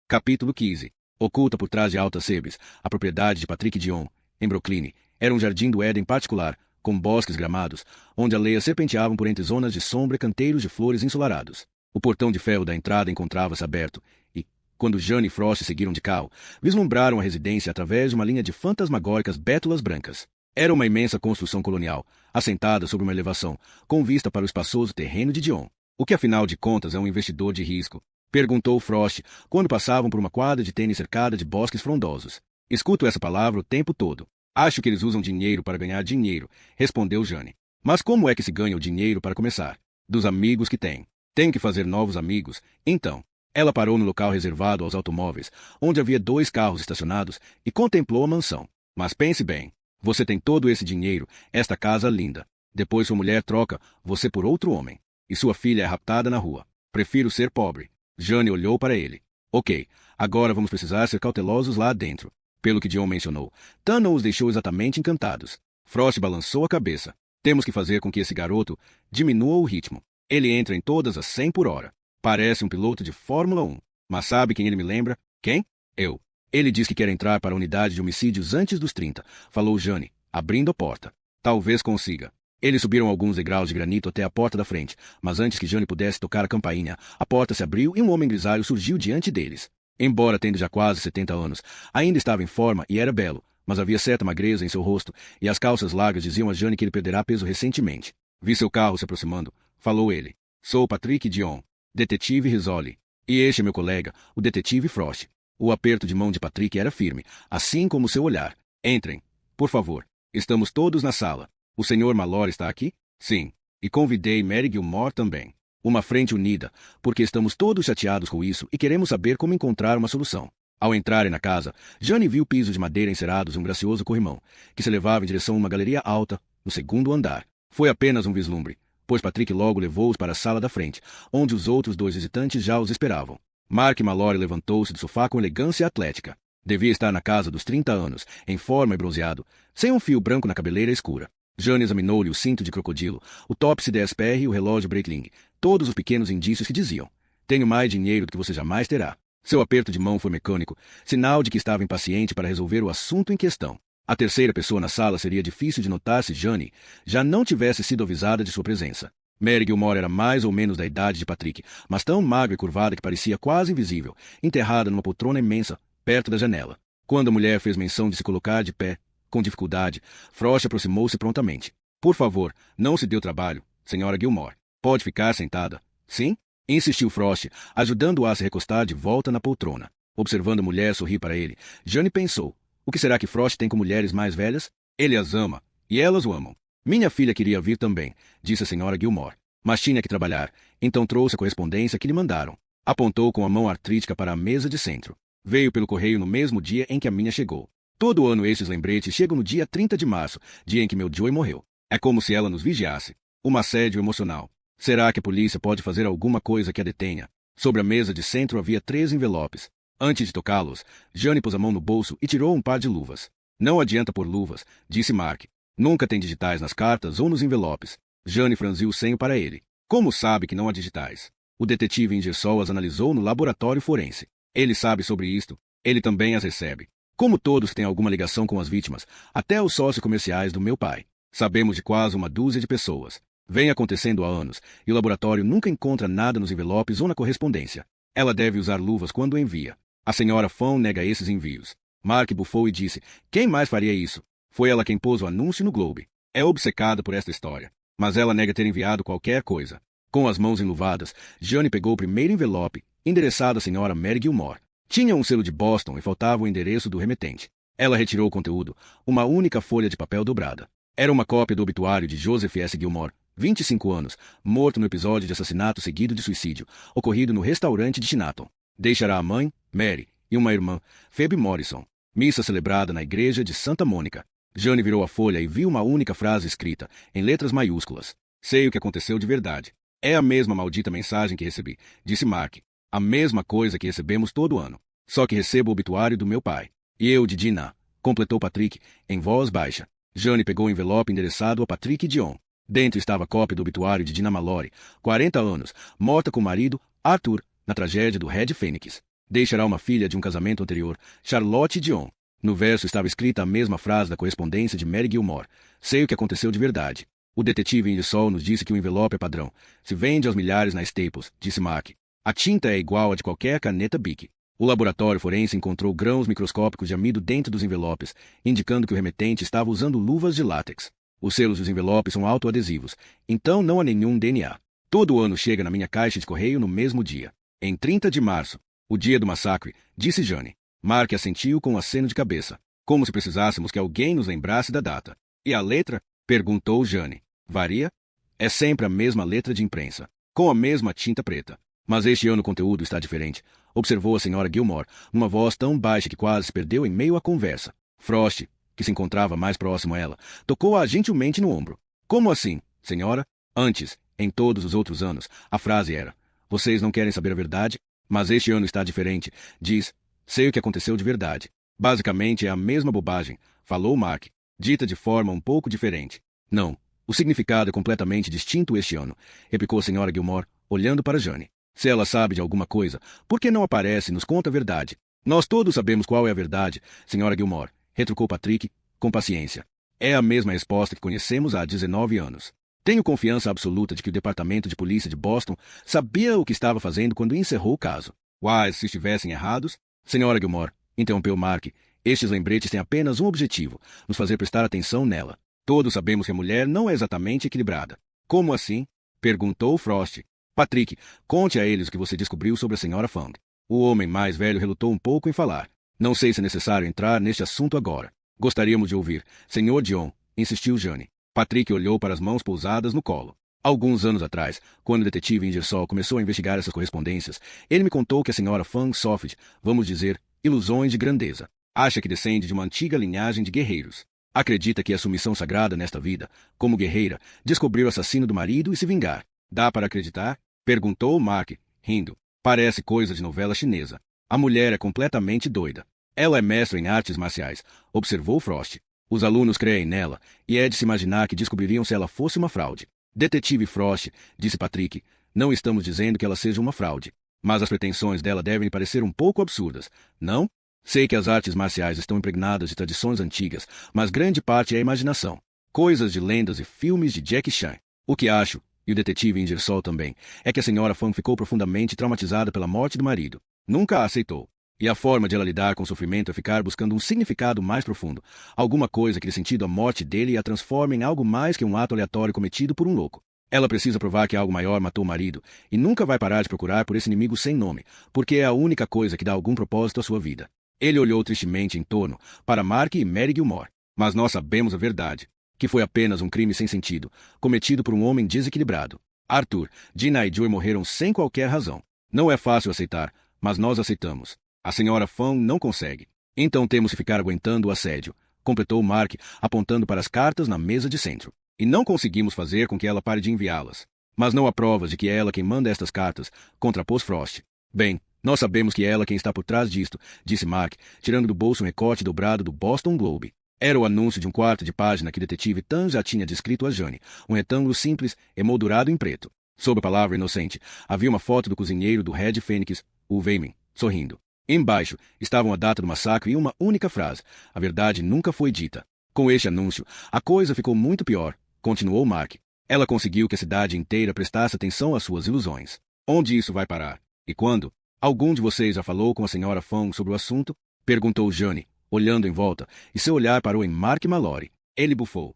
A: Capítulo 15. Oculta por trás de altas sebes, a propriedade de Patrick Dion, em Brooklyn, era um jardim do Éden particular, com bosques gramados, onde aleias serpenteavam por entre zonas de sombra e canteiros de flores ensolarados. O portão de ferro da entrada encontrava-se aberto, e, quando Jane e Frost seguiram de carro, vislumbraram a residência através de uma linha de fantasmagóricas bétulas brancas. Era uma imensa construção colonial, assentada sobre uma elevação, com vista para o espaçoso terreno de Dion. O que afinal de contas é um investidor de risco? Perguntou Frost, quando passavam por uma quadra de tênis cercada de bosques frondosos. Escuto essa palavra o tempo todo. Acho que eles usam dinheiro para ganhar dinheiro, respondeu Jane. Mas como é que se ganha o dinheiro para começar? Dos amigos que tem. Tem que fazer novos amigos. Então, ela parou no local reservado aos automóveis, onde havia 2 carros estacionados, e contemplou a mansão. Mas pense bem. Você tem todo esse dinheiro, esta casa linda. Depois sua mulher troca você por outro homem. E sua filha é raptada na rua. Prefiro ser pobre. Jane olhou para ele. Ok, agora vamos precisar ser cautelosos lá dentro. Pelo que Dion mencionou, Tan não os deixou exatamente encantados. Frost balançou a cabeça. Temos que fazer com que esse garoto diminua o ritmo. Ele entra em todas as 100 por hora. Parece um piloto de Fórmula 1. Mas sabe quem ele me lembra? Quem? Eu. Ele diz que quer entrar para a unidade de homicídios antes dos 30, falou Jane, abrindo a porta. Talvez consiga. Eles subiram alguns degraus de granito até a porta da frente, mas antes que Jane pudesse tocar a campainha, a porta se abriu e um homem grisalho surgiu diante deles. Embora tendo já quase 70 anos, ainda estava em forma e era belo, mas havia certa magreza em seu rosto, e as calças largas diziam a Jane que ele perderá peso recentemente. Vi seu carro se aproximando, falou ele. Sou Patrick Dion, detetive Rizzoli. E este é meu colega, o detetive Frost. O aperto de mão de Patrick era firme, assim como seu olhar. Entrem, por favor. Estamos todos na sala. O Sr. Mallory está aqui? Sim. E convidei Mary Gilmore também. Uma frente unida, porque estamos todos chateados com isso e queremos saber como encontrar uma solução. Ao entrarem na casa, Jane viu pisos de madeira encerados e um gracioso corrimão, que se levava em direção a uma galeria alta, no 2º andar. Foi apenas um vislumbre, pois Patrick logo levou-os para a sala da frente, onde os outros 2 visitantes já os esperavam. Mark Mallory levantou-se do sofá com elegância atlética. Devia estar na casa dos 30 anos, em forma e bronzeado, sem um fio branco na cabeleira escura. Jane examinou-lhe o cinto de crocodilo, o Topsy DSPR e o relógio Breitling, todos os pequenos indícios que diziam: tenho mais dinheiro do que você jamais terá. Seu aperto de mão foi mecânico, sinal de que estava impaciente para resolver o assunto em questão. A terceira pessoa na sala seria difícil de notar se Jane já não tivesse sido avisada de sua presença. Mary Gilmore era mais ou menos da idade de Patrick, mas tão magra e curvada que parecia quase invisível, enterrada numa poltrona imensa, perto da janela. Quando a mulher fez menção de se colocar de pé, com dificuldade, Frost aproximou-se prontamente. Por favor, não se dê o trabalho, Sra. Gilmore. Pode ficar sentada. Sim? Insistiu Frost, ajudando-a a se recostar de volta na poltrona. Observando a mulher sorrir para ele, Jane pensou: o que será que Frost tem com mulheres mais velhas? Ele as ama, e elas o amam. Minha filha queria vir também, disse a Sra. Gilmore. Mas tinha que trabalhar, então trouxe a correspondência que lhe mandaram. Apontou com a mão artrítica para a mesa de centro. Veio pelo correio no mesmo dia em que a minha chegou. Todo ano esses lembretes chegam no dia 30 de março, dia em que meu Joey morreu. É como se ela nos vigiasse. Um assédio emocional. Será que a polícia pode fazer alguma coisa que a detenha? Sobre a mesa de centro havia 3 envelopes. Antes de tocá-los, Jane pôs a mão no bolso e tirou um par de luvas. Não adianta pôr luvas, disse Mark. Nunca tem digitais nas cartas ou nos envelopes. Jane franziu o senho para ele. Como sabe que não há digitais? O detetive Ingersoll as analisou no laboratório forense. Ele sabe sobre isto. Ele também as recebe. Como todos têm alguma ligação com as vítimas, até os sócios comerciais do meu pai. Sabemos de quase uma dúzia de pessoas. Vem acontecendo há anos, e o laboratório nunca encontra nada nos envelopes ou na correspondência. Ela deve usar luvas quando envia. A senhora Fon nega esses envios. Mark bufou e disse: quem mais faria isso? Foi ela quem pôs o anúncio no Globe. É obcecada por esta história. mas ela nega ter enviado qualquer coisa. Com as mãos enluvadas, Jane pegou o primeiro envelope, endereçado à senhora Mary Gilmore. Tinha um selo de Boston e faltava o endereço do remetente. Ela retirou o conteúdo, uma única folha de papel dobrada. Era uma cópia do obituário de Joseph S. Gilmore, 25 anos, morto no episódio de assassinato seguido de suicídio, ocorrido no restaurante de Chinatown. Deixará a mãe, Mary, e uma irmã, Phoebe Morrison. Missa celebrada na igreja de Santa Mônica. Jane virou a folha e viu uma única frase escrita, em letras maiúsculas. Sei o que aconteceu de verdade. É a mesma maldita mensagem que recebi, disse Mark. A mesma coisa que recebemos todo ano. Só que recebo o obituário do meu pai. E eu de Dina, completou Patrick, em voz baixa. Jane pegou o envelope endereçado a Patrick Dion. Dentro estava a cópia do obituário de Dina Mallory, 40 anos, morta com o marido, Arthur, na tragédia do Red Phoenix. Deixará uma filha de um casamento anterior, Charlotte Dion. No verso estava escrita a mesma frase da correspondência de Mary Gilmore. Sei o que aconteceu de verdade. O detetive Ingersoll nos disse que o envelope é padrão. Se vende aos milhares na Staples, disse Mark. A tinta é igual à de qualquer caneta Bic. O laboratório forense encontrou grãos microscópicos de amido dentro dos envelopes, indicando que o remetente estava usando luvas de látex. Os selos dos envelopes são autoadesivos, então não há nenhum DNA. Todo ano chega na minha caixa de correio no mesmo dia. Em 30 de março, o dia do massacre, disse Jane. Mark assentiu com um aceno de cabeça, como se precisássemos que alguém nos lembrasse da data. E a letra? Perguntou Jane. Varia? É sempre a mesma letra de imprensa, com a mesma tinta preta. Mas este ano o conteúdo está diferente, observou a senhora Gilmore, numa voz tão baixa que quase se perdeu em meio à conversa. Frost, que se encontrava mais próximo a ela, tocou-a gentilmente no ombro. Como assim, senhora? Antes, em todos os outros anos, a frase era: vocês não querem saber a verdade? Mas este ano está diferente. Diz: sei o que aconteceu de verdade. Basicamente é a mesma bobagem, falou Mark, dita de forma um pouco diferente. Não, o significado é completamente distinto este ano, replicou a senhora Gilmore, olhando para Jane. Se ela sabe de alguma coisa, por que não aparece e nos conta a verdade? Nós todos sabemos qual é a verdade, senhora Gilmore, retrucou Patrick, com paciência. É a mesma resposta que conhecemos há 19 anos. Tenho confiança absoluta de que o Departamento de Polícia de Boston sabia o que estava fazendo quando encerrou o caso. Mas, se estivessem errados... Senhora Gilmore, interrompeu Mark, estes lembretes têm apenas um objetivo, nos fazer prestar atenção nela. Todos sabemos que a mulher não é exatamente equilibrada. Como assim? Perguntou Frost. Patrick, conte a eles o que você descobriu sobre a senhora Fung. O homem mais velho relutou um pouco em falar. Não sei se é necessário entrar neste assunto agora. Gostaríamos de ouvir. Senhor Dion, insistiu Jane. Patrick olhou para as mãos pousadas no colo. Alguns anos atrás, quando o detetive Ingersoll começou a investigar essas correspondências, ele me contou que a senhora Fung sofre, vamos dizer, ilusões de grandeza. Acha que descende de uma antiga linhagem de guerreiros. Acredita que é sua missão sagrada nesta vida, como guerreira, descobrir o assassino do marido e se vingar. Dá para acreditar? Perguntou Mark, rindo. Parece coisa de novela chinesa. A mulher é completamente doida. Ela é mestra em artes marciais, observou Frost. Os alunos creem nela, e é de se imaginar que descobririam se ela fosse uma fraude. Detetive Frost, disse Patrick, não estamos dizendo que ela seja uma fraude. Mas as pretensões dela devem parecer um pouco absurdas, não? Sei que as artes marciais estão impregnadas de tradições antigas, mas grande parte é imaginação. Coisas de lendas e filmes de Jackie Chan. O que acho, e o detetive Ingersoll também, é que a senhora Fung ficou profundamente traumatizada pela morte do marido. Nunca a aceitou. E a forma de ela lidar com o sofrimento é ficar buscando um significado mais profundo, alguma coisa que dê sentido à morte dele e a transforme em algo mais que um ato aleatório cometido por um louco. Ela precisa provar que algo maior matou o marido, e nunca vai parar de procurar por esse inimigo sem nome, porque é a única coisa que dá algum propósito à sua vida. Ele olhou tristemente em torno, para Mark e Mary Gilmore. Mas nós sabemos a verdade, que foi apenas um crime sem sentido, cometido por um homem desequilibrado. Arthur, Dina e Joy morreram sem qualquer razão. Não é fácil aceitar, mas nós aceitamos. A senhora Fung não consegue. Então temos que ficar aguentando o assédio, completou Mark, apontando para as cartas na mesa de centro. E não conseguimos fazer com que ela pare de enviá-las. Mas não há provas de que é ela quem manda estas cartas, contrapôs Frost. Bem, nós sabemos que é ela quem está por trás disto, disse Mark, tirando do bolso um recorte dobrado do Boston Globe. Era o anúncio de um quarto de página que o detetive Tan já tinha descrito a Jane, um retângulo simples, emoldurado em preto. Sob a palavra inocente, havia uma foto do cozinheiro do Red Phoenix, o Veyman, sorrindo. Embaixo estavam a data do massacre e uma única frase: a verdade nunca foi dita. Com este anúncio, a coisa ficou muito pior, continuou Mark. Ela conseguiu que a cidade inteira prestasse atenção às suas ilusões. Onde isso vai parar? E quando? Algum de vocês já falou com a senhora Fung sobre o assunto? Perguntou Jane, olhando em volta, e seu olhar parou em Mark Mallory. Ele bufou.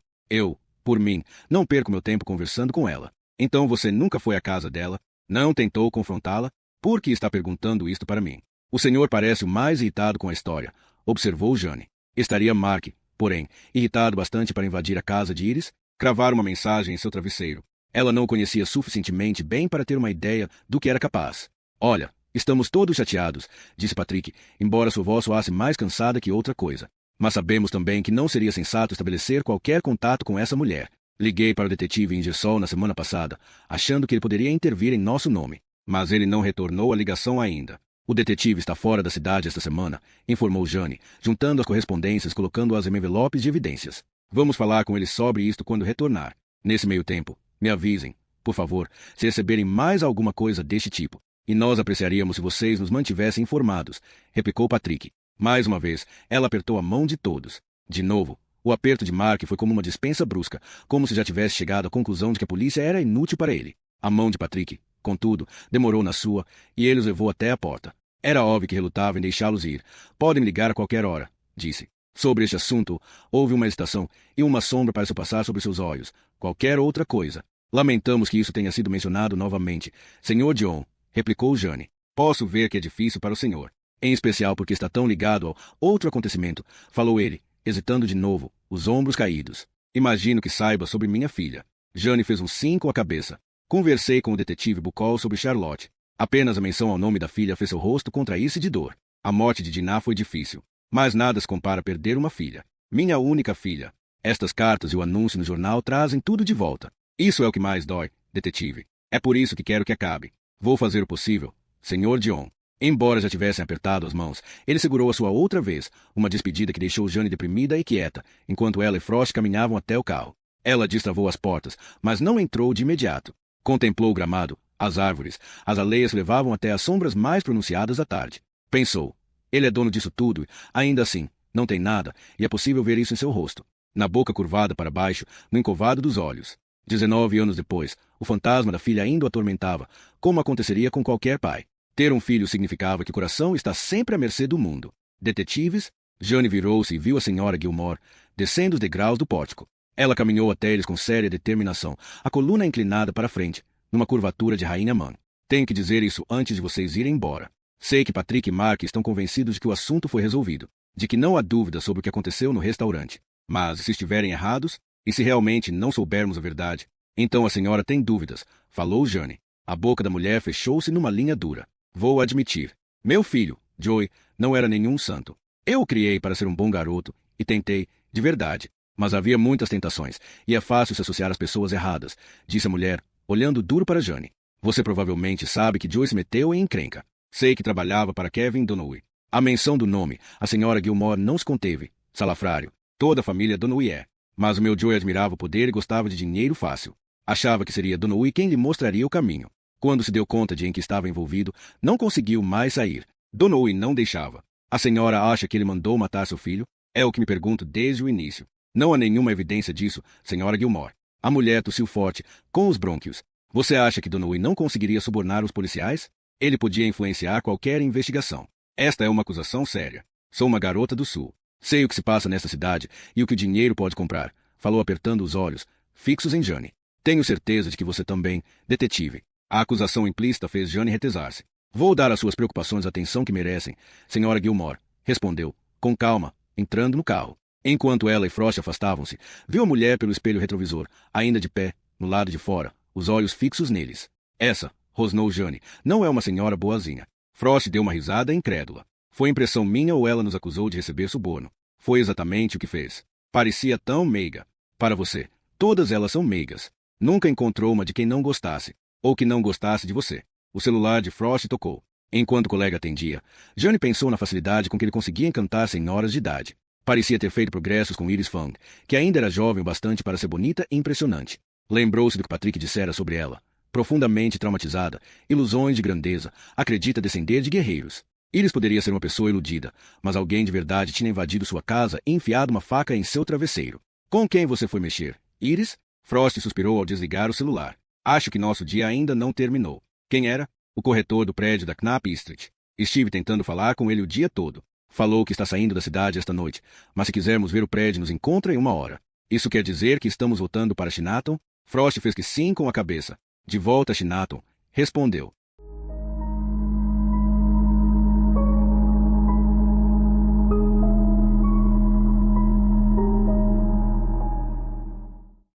A: Por mim, não perco meu tempo conversando com ela. Então você nunca foi à casa dela? Não tentou confrontá-la? Por que está perguntando isto para mim? O senhor parece o mais irritado com a história, observou Jane. Estaria Mark, porém, irritado bastante para invadir a casa de Iris, cravar uma mensagem em seu travesseiro. Ela não o conhecia suficientemente bem para ter uma ideia do que era capaz. Olha, estamos todos chateados, disse Patrick, embora sua voz soasse mais cansada que outra coisa. Mas sabemos também que não seria sensato estabelecer qualquer contato com essa mulher. Liguei para o detetive Ingersoll na semana passada, achando que ele poderia intervir em nosso nome. Mas ele não retornou a ligação ainda. O detetive está fora da cidade esta semana, informou Jane, juntando as correspondências e colocando-as em envelopes de evidências. Vamos falar com ele sobre isto quando retornar. Nesse meio tempo, me avisem, por favor, se receberem mais alguma coisa deste tipo. E nós apreciaríamos se vocês nos mantivessem informados, replicou Patrick. Mais uma vez, ela apertou a mão de todos. De novo, o aperto de Mark foi como uma dispensa brusca, como se já tivesse chegado à conclusão de que a polícia era inútil para ele. A mão de Patrick, contudo, demorou na sua, e ele os levou até a porta. Era óbvio que relutava em deixá-los ir. Podem me ligar a qualquer hora, disse. Sobre este assunto, houve uma hesitação, e uma sombra pareceu passar sobre seus olhos. Qualquer outra coisa. Lamentamos que isso tenha sido mencionado novamente. Senhor John, replicou Jane. Posso ver que é difícil para o senhor. Em especial porque está tão ligado ao outro acontecimento, falou ele, hesitando de novo, os ombros caídos. Imagino que saiba sobre minha filha. Jane fez um sim com a cabeça. Conversei com o detetive Bucol sobre Charlotte. Apenas a menção ao nome da filha fez seu rosto contrair-se de dor. A morte de Dinah foi difícil. Mas nada se compara a perder uma filha. Minha única filha. Estas cartas e o anúncio no jornal trazem tudo de volta. Isso é o que mais dói, detetive. É por isso que quero que acabe. Vou fazer o possível, Sr. John. Embora já tivessem apertado as mãos, ele segurou a sua outra vez, uma despedida que deixou Jane deprimida e quieta, enquanto ela e Frost caminhavam até o carro. Ela destravou as portas, mas não entrou de imediato. Contemplou o gramado, as árvores, as aleias que levavam até as sombras mais pronunciadas da tarde. Pensou, ele é dono disso tudo, ainda assim, não tem nada, e é possível ver isso em seu rosto. Na boca curvada para baixo, no encovado dos olhos. 19 anos depois, o fantasma da filha ainda o atormentava, como aconteceria com qualquer pai. Ter um filho significava que o coração está sempre à mercê do mundo. Detetives? Jane virou-se e viu a senhora Gilmore, descendo os degraus do pórtico. Ela caminhou até eles com séria determinação, a coluna inclinada para a frente, numa curvatura de rainha mãe. Tenho que dizer isso antes de vocês irem embora. Sei que Patrick e Mark estão convencidos de que o assunto foi resolvido, de que não há dúvida sobre o que aconteceu no restaurante. Mas, se estiverem errados, e se realmente não soubermos a verdade, então a senhora tem dúvidas, falou Jane. A boca da mulher fechou-se numa linha dura. Vou admitir. Meu filho, Joey, não era nenhum santo. Eu o criei para ser um bom garoto, e tentei, de verdade. Mas havia muitas tentações, e é fácil se associar às pessoas erradas, disse a mulher, olhando duro para Jane. Você provavelmente sabe que Joey se meteu em encrenca. Sei que trabalhava para Kevin Donoway. A menção do nome, a senhora Gilmore não se conteve. Salafrário. Toda a família Donoway é. Mas o meu Joey admirava o poder e gostava de dinheiro fácil. Achava que seria Donoway quem lhe mostraria o caminho. Quando se deu conta de em que estava envolvido, não conseguiu mais sair. Donoway não deixava. A senhora acha que ele mandou matar seu filho? É o que me pergunto desde o início. Não há nenhuma evidência disso, senhora Gilmore. A mulher tossiu forte, com os brônquios. Você acha que Donoway não conseguiria subornar os policiais? Ele podia influenciar qualquer investigação. Esta é uma acusação séria. Sou uma garota do sul. Sei o que se passa nesta cidade e o que o dinheiro pode comprar, falou apertando os olhos, fixos em Jane. Tenho certeza de que você também, detetive. A acusação implícita fez Jane retesar-se. Vou dar às suas preocupações a atenção que merecem, senhora Gilmore, respondeu, com calma, entrando no carro. Enquanto ela e Frost afastavam-se, viu a mulher pelo espelho retrovisor, ainda de pé, no lado de fora, os olhos fixos neles. Essa, rosnou Jane, não é uma senhora boazinha. Frost deu uma risada incrédula. Foi impressão minha ou ela nos acusou de receber suborno? Foi exatamente o que fez. Parecia tão meiga. Para você, todas elas são meigas. Nunca encontrou uma de quem não gostasse, ou que não gostasse de você. O celular de Frost tocou. Enquanto o colega atendia, Jane pensou na facilidade com que ele conseguia encantar senhoras de idade. Parecia ter feito progressos com Iris Fang, que ainda era jovem o bastante para ser bonita e impressionante. Lembrou-se do que Patrick dissera sobre ela. Profundamente traumatizada, ilusões de grandeza, acredita descender de guerreiros. Iris poderia ser uma pessoa iludida, mas alguém de verdade tinha invadido sua casa e enfiado uma faca em seu travesseiro. Com quem você foi mexer? Iris? Frost suspirou ao desligar o celular. Acho que nosso dia ainda não terminou. Quem era? O corretor do prédio da Knapp Street. Estive tentando falar com ele o dia todo. Falou que está saindo da cidade esta noite, mas se quisermos ver o prédio nos encontra em 1 hora. Isso quer dizer que estamos voltando para Chinatown? Frost fez que sim com a cabeça. De volta a Chinatown, respondeu.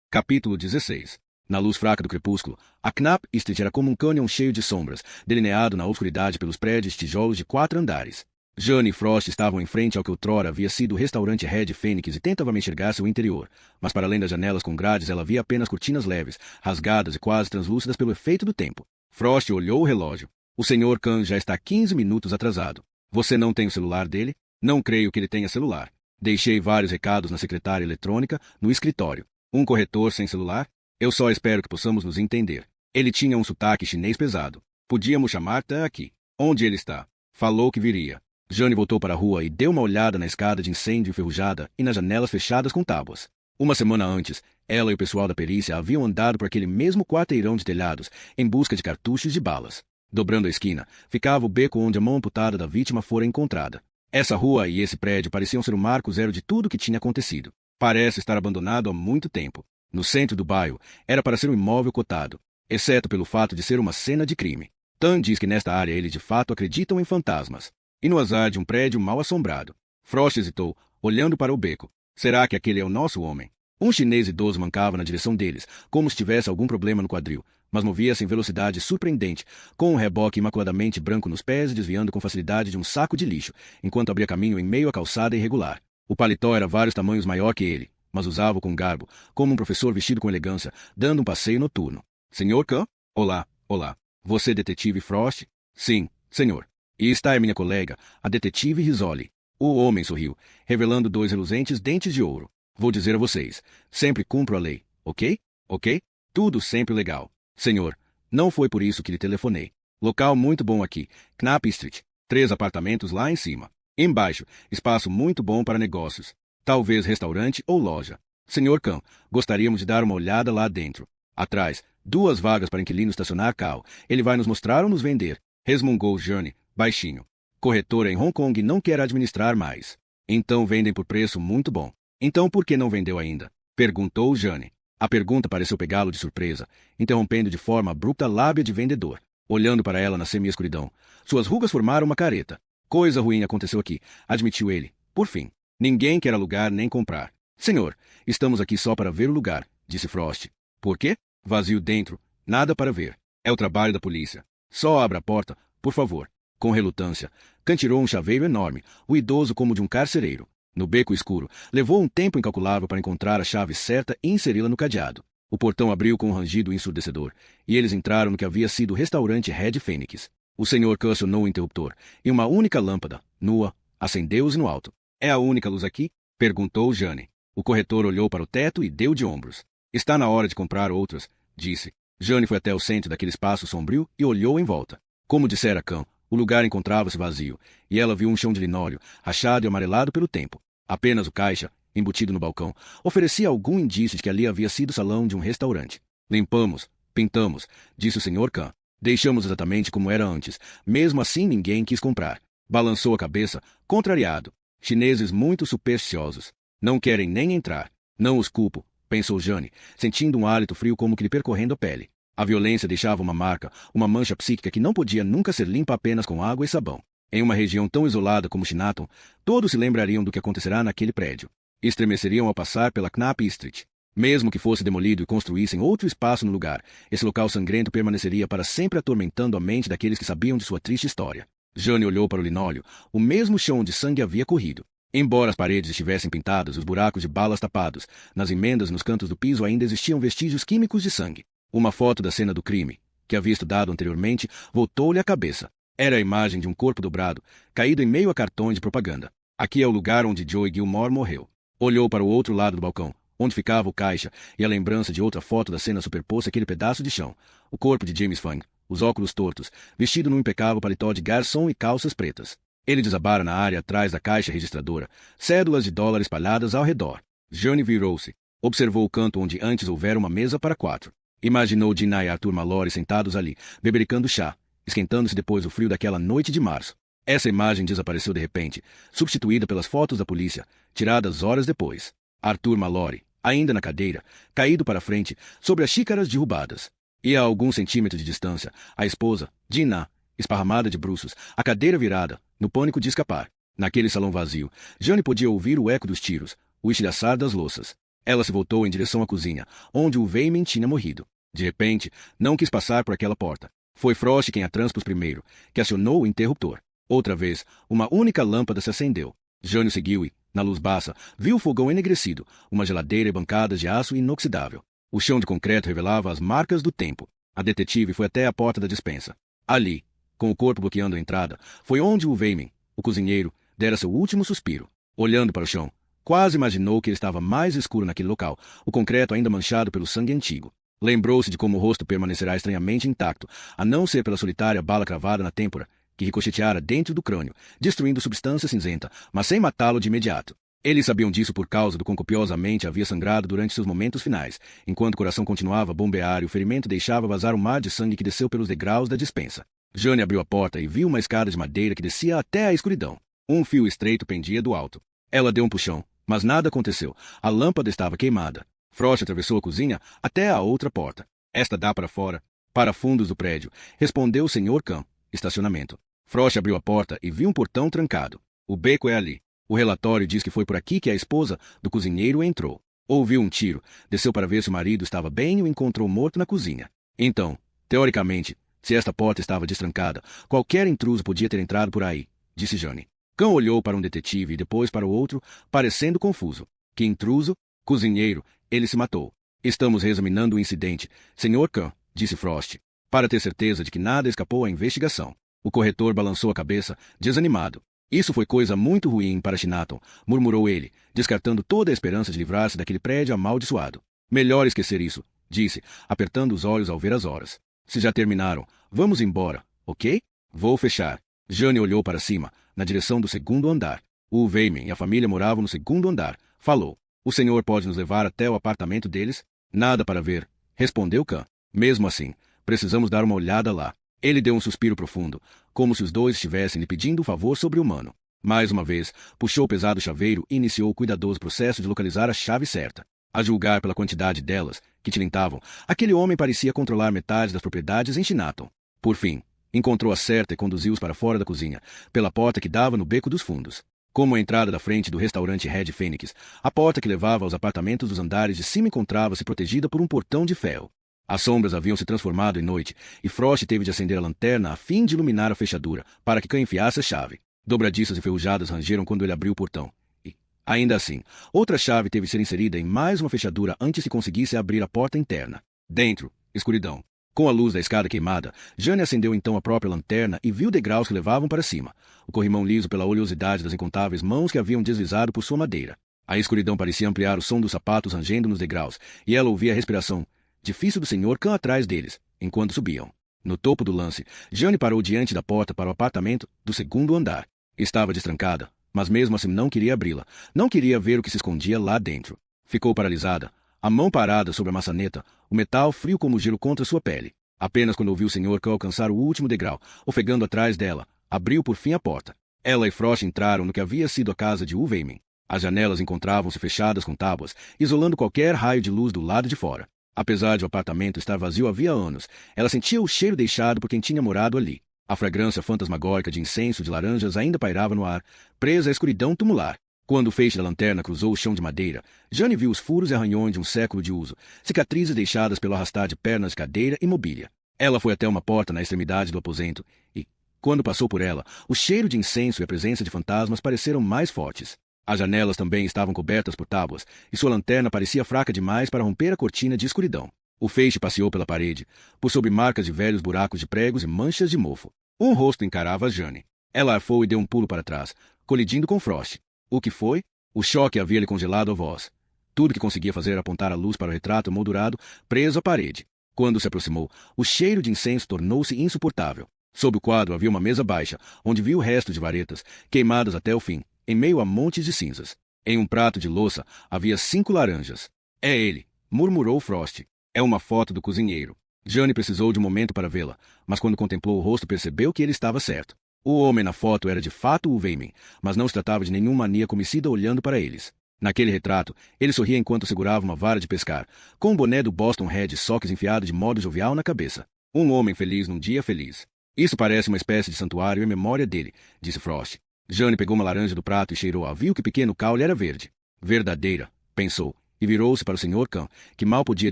A: Capítulo 16. Na luz fraca do crepúsculo, a Knapp Street era como um cânion cheio de sombras, delineado na obscuridade pelos prédios de tijolos de 4 andares. Jane e Frost estavam em frente ao que outrora havia sido o restaurante Red Fênix e tentavam enxergar seu interior, mas para além das janelas com grades ela via apenas cortinas leves, rasgadas e quase translúcidas pelo efeito do tempo. Frost olhou o relógio. O Sr. Khan já está 15 minutos atrasado. Você não tem o celular dele? Não creio que ele tenha celular. Deixei vários recados na secretária eletrônica, no escritório. Um corretor sem celular? Eu só espero que possamos nos entender. Ele tinha um sotaque chinês pesado. Podíamos chamar até aqui. Onde ele está? Falou que viria. Jane voltou para a rua e deu uma olhada na escada de incêndio enferrujada e nas janelas fechadas com tábuas. Uma semana antes, ela e o pessoal da perícia haviam andado por aquele mesmo quarteirão de telhados em busca de cartuchos de balas. Dobrando a esquina, ficava o beco onde a mão amputada da vítima fora encontrada. Essa rua e esse prédio pareciam ser o marco zero de tudo o que tinha acontecido. Parece estar abandonado há muito tempo. No centro do bairro, era para ser um imóvel cotado, exceto pelo fato de ser uma cena de crime. Tan diz que nesta área eles de fato acreditam em fantasmas. E no azar de um prédio mal assombrado. Frost hesitou, olhando para o beco. Será que aquele é o nosso homem? Um chinês idoso mancava na direção deles, como se tivesse algum problema no quadril, mas movia-se em velocidade surpreendente, com um reboque imaculadamente branco nos pés e desviando com facilidade de um saco de lixo, enquanto abria caminho em meio à calçada irregular. O paletó era vários tamanhos maior que ele, mas usava-o com garbo, como um professor vestido com elegância, dando um passeio noturno. Sr. Khan? Olá, olá. Você detetive Frost? Sim, senhor. E está é minha colega, a detetive Risoli. O homem sorriu, revelando 2 reluzentes dentes de ouro. Vou dizer a vocês, sempre cumpro a lei, ok? Ok? Tudo sempre legal. Senhor, não foi por isso que lhe telefonei. Local muito bom aqui, Knapp Street. 3 apartamentos lá em cima. Embaixo, espaço muito bom para negócios. Talvez restaurante ou loja. Sr. Khan, gostaríamos de dar uma olhada lá dentro. Atrás, 2 vagas para inquilino estacionar carro. Ele vai nos mostrar ou nos vender? Resmungou Jane, baixinho. Corretora em Hong Kong não quer administrar mais. Então vendem por preço muito bom. Então por que não vendeu ainda? Perguntou Jane. A pergunta pareceu pegá-lo de surpresa, interrompendo de forma abrupta a lábia de vendedor. Olhando para ela na semi-escuridão, suas rugas formaram uma careta. Coisa ruim aconteceu aqui, admitiu ele. Por fim, ninguém quer alugar nem comprar. Senhor, estamos aqui só para ver o lugar, disse Frost. Por quê? Vazio dentro, nada para ver. É o trabalho da polícia. Só abra a porta, por favor. Com relutância, Khan tirou um chaveiro enorme, o idoso como de um carcereiro. No beco escuro, levou um tempo incalculável para encontrar a chave certa e inseri-la no cadeado. O portão abriu com um rangido ensurdecedor, e eles entraram no que havia sido o restaurante Red Fênix. O senhor Khan acionou o interruptor, e uma única lâmpada, nua, acendeu-se no alto. É a única luz aqui? Perguntou Jane. O corretor olhou para o teto e deu de ombros. Está na hora de comprar outras, disse. Jane foi até o centro daquele espaço sombrio e olhou em volta. Como dissera Khan, o lugar encontrava-se vazio, e ela viu um chão de linóleo, rachado e amarelado pelo tempo. Apenas o caixa, embutido no balcão, oferecia algum indício de que ali havia sido o salão de um restaurante. Limpamos, pintamos, disse o Sr. Khan. Deixamos exatamente como era antes. Mesmo assim ninguém quis comprar. Balançou a cabeça, contrariado. Chineses muito supersticiosos. Não querem nem entrar. Não os culpo, pensou Jane, sentindo um hálito frio como que lhe percorrendo a pele. A violência deixava uma marca, uma mancha psíquica que não podia nunca ser limpa apenas com água e sabão. Em uma região tão isolada como Chinatown, todos se lembrariam do que acontecerá naquele prédio. Estremeceriam ao passar pela Knapp Street. Mesmo que fosse demolido e construíssem outro espaço no lugar, esse local sangrento permaneceria para sempre atormentando a mente daqueles que sabiam de sua triste história. Jane olhou para o linóleo, o mesmo chão onde sangue havia corrido. Embora as paredes estivessem pintadas e os buracos de balas tapados, nas emendas e nos cantos do piso ainda existiam vestígios químicos de sangue. Uma foto da cena do crime, que havia estudado anteriormente, voltou-lhe à cabeça. Era a imagem de um corpo dobrado, caído em meio a cartões de propaganda. Aqui é o lugar onde Joey Gilmore morreu. Olhou para o outro lado do balcão, onde ficava o caixa, e a lembrança de outra foto da cena superpôs aquele pedaço de chão. O corpo de James Fung, os óculos tortos, vestido num impecável paletó de garçom e calças pretas. Ele desabara na área atrás da caixa registradora, cédulas de dólar espalhadas ao redor. Jane virou-se. Observou o canto onde antes houvera uma mesa para 4. Imaginou Dinah e Arthur Mallory sentados ali, bebericando chá, esquentando-se depois do frio daquela noite de março. Essa imagem desapareceu de repente, substituída pelas fotos da polícia, tiradas horas depois. Arthur Mallory, ainda na cadeira, caído para frente, sobre as xícaras derrubadas. E a alguns centímetros de distância, a esposa, Dinah, esparramada de bruços, a cadeira virada, no pânico de escapar. Naquele salão vazio, Jane podia ouvir o eco dos tiros, o estilhaçar das louças. Ela se voltou em direção à cozinha, onde o Weyman tinha morrido. De repente, não quis passar por aquela porta. Foi Frost quem a transpôs primeiro, que acionou o interruptor. Outra vez, uma única lâmpada se acendeu. Jane seguiu e, na luz baça, viu o fogão enegrecido, uma geladeira e bancadas de aço inoxidável. O chão de concreto revelava as marcas do tempo. A detetive foi até a porta da despensa. Ali, com o corpo bloqueando a entrada, foi onde o Weyman, o cozinheiro, dera seu último suspiro. Olhando para o chão, quase imaginou que ele estava mais escuro naquele local, o concreto ainda manchado pelo sangue antigo. Lembrou-se de como o rosto permanecerá estranhamente intacto, a não ser pela solitária bala cravada na têmpora, que ricocheteara dentro do crânio, destruindo substância cinzenta, mas sem matá-lo de imediato. Eles sabiam disso por causa do quão copiosamente havia sangrado durante seus momentos finais, enquanto o coração continuava a bombear e o ferimento deixava vazar o mar de sangue que desceu pelos degraus da despensa. Jane abriu a porta e viu uma escada de madeira que descia até a escuridão. Um fio estreito pendia do alto. Ela deu um puxão, mas nada aconteceu. A lâmpada estava queimada. Frost atravessou a cozinha até a outra porta. Esta dá para fora, para fundos do prédio, respondeu o Sr. Khan. Estacionamento. Frost abriu a porta e viu um portão trancado. O beco é ali. O relatório diz que foi por aqui que a esposa do cozinheiro entrou. Ouviu um tiro, desceu para ver se o marido estava bem e o encontrou morto na cozinha. Então, teoricamente, se esta porta estava destrancada, qualquer intruso podia ter entrado por aí, disse Jane. Khan olhou para um detetive e depois para o outro, parecendo confuso. Que intruso? Cozinheiro. Ele se matou. Estamos reexaminando o incidente, Sr. Khan, disse Frost, para ter certeza de que nada escapou à investigação. O corretor balançou a cabeça, desanimado. Isso foi coisa muito ruim para Chinatown, murmurou ele, descartando toda a esperança de livrar-se daquele prédio amaldiçoado. Melhor esquecer isso, disse, apertando os olhos ao ver as horas. Se já terminaram, vamos embora, ok? Vou fechar. Jane olhou para cima, na direção do segundo andar. O Weyman e a família moravam no segundo andar. Falou. O senhor pode nos levar até o apartamento deles? Nada para ver, respondeu Khan. Mesmo assim, precisamos dar uma olhada lá. Ele deu um suspiro profundo, como se os dois estivessem lhe pedindo um favor sobre-humano. Mais uma vez, puxou o pesado chaveiro e iniciou o cuidadoso processo de localizar a chave certa. A julgar pela quantidade delas, que tilintavam, aquele homem parecia controlar metade das propriedades em Chinatown. Por fim, encontrou a certa e conduziu-os para fora da cozinha, pela porta que dava no beco dos fundos. Como a entrada da frente do restaurante Red Phoenix, a porta que levava aos apartamentos dos andares de cima encontrava-se protegida por um portão de ferro. As sombras haviam se transformado em noite, e Frost teve de acender a lanterna a fim de iluminar a fechadura, para que Khan enfiasse a chave. Dobradiças enferrujadas rangeram quando ele abriu o portão. E, ainda assim, outra chave teve de ser inserida em mais uma fechadura antes que conseguisse abrir a porta interna. Dentro, escuridão. Com a luz da escada queimada, Jane acendeu então a própria lanterna e viu degraus que levavam para cima, o corrimão liso pela oleosidade das incontáveis mãos que haviam deslizado por sua madeira. A escuridão parecia ampliar o som dos sapatos rangendo nos degraus, e ela ouvia a respiração difícil do Sr. Khan atrás deles, enquanto subiam. No topo do lance, Jane parou diante da porta para o apartamento do segundo andar. Estava destrancada, mas mesmo assim não queria abri-la. Não queria ver o que se escondia lá dentro. Ficou paralisada, a mão parada sobre a maçaneta, o metal frio como gelo contra sua pele. Apenas quando ouviu o Sr. Khan alcançar o último degrau, ofegando atrás dela, abriu por fim a porta. Ela e Frost entraram no que havia sido a casa de Weyman. As janelas encontravam-se fechadas com tábuas, isolando qualquer raio de luz do lado de fora. Apesar de o apartamento estar vazio havia anos, ela sentia o cheiro deixado por quem tinha morado ali. A fragrância fantasmagórica de incenso de laranjas ainda pairava no ar, presa à escuridão tumular. Quando o feixe da lanterna cruzou o chão de madeira, Jane viu os furos e arranhões de um século de uso, cicatrizes deixadas pelo arrastar de pernas de cadeira e mobília. Ela foi até uma porta na extremidade do aposento e, quando passou por ela, o cheiro de incenso e a presença de fantasmas pareceram mais fortes. As janelas também estavam cobertas por tábuas, e sua lanterna parecia fraca demais para romper a cortina de escuridão. O feixe passeou pela parede, por sobre marcas de velhos buracos de pregos e manchas de mofo. Um rosto encarava Jane. Ela arfou e deu um pulo para trás, colidindo com Frost. O que foi? O choque havia-lhe congelado a voz. Tudo que conseguia fazer era apontar a luz para o retrato moldurado, preso à parede. Quando se aproximou, o cheiro de incenso tornou-se insuportável. Sob o quadro havia uma mesa baixa, onde viu o resto de varetas, queimadas até o fim, em meio a montes de cinzas. Em um prato de louça havia 5 laranjas. É ele, murmurou Frost. É uma foto do cozinheiro. Jane precisou de um momento para vê-la, mas quando contemplou o rosto percebeu que ele estava certo. O homem na foto era de fato o Weyman, mas não se tratava de nenhum maníaco homicida olhando para eles. Naquele retrato, ele sorria enquanto segurava uma vara de pescar, com um boné do Boston Red Sox enfiado de modo jovial na cabeça. Um homem feliz num dia feliz. Isso parece uma espécie de santuário em memória dele, disse Frost. Jane pegou uma laranja do prato e cheirou-a. Viu que o pequeno caule era verde. Verdadeira, pensou, e virou-se para o Sr. Khan, que mal podia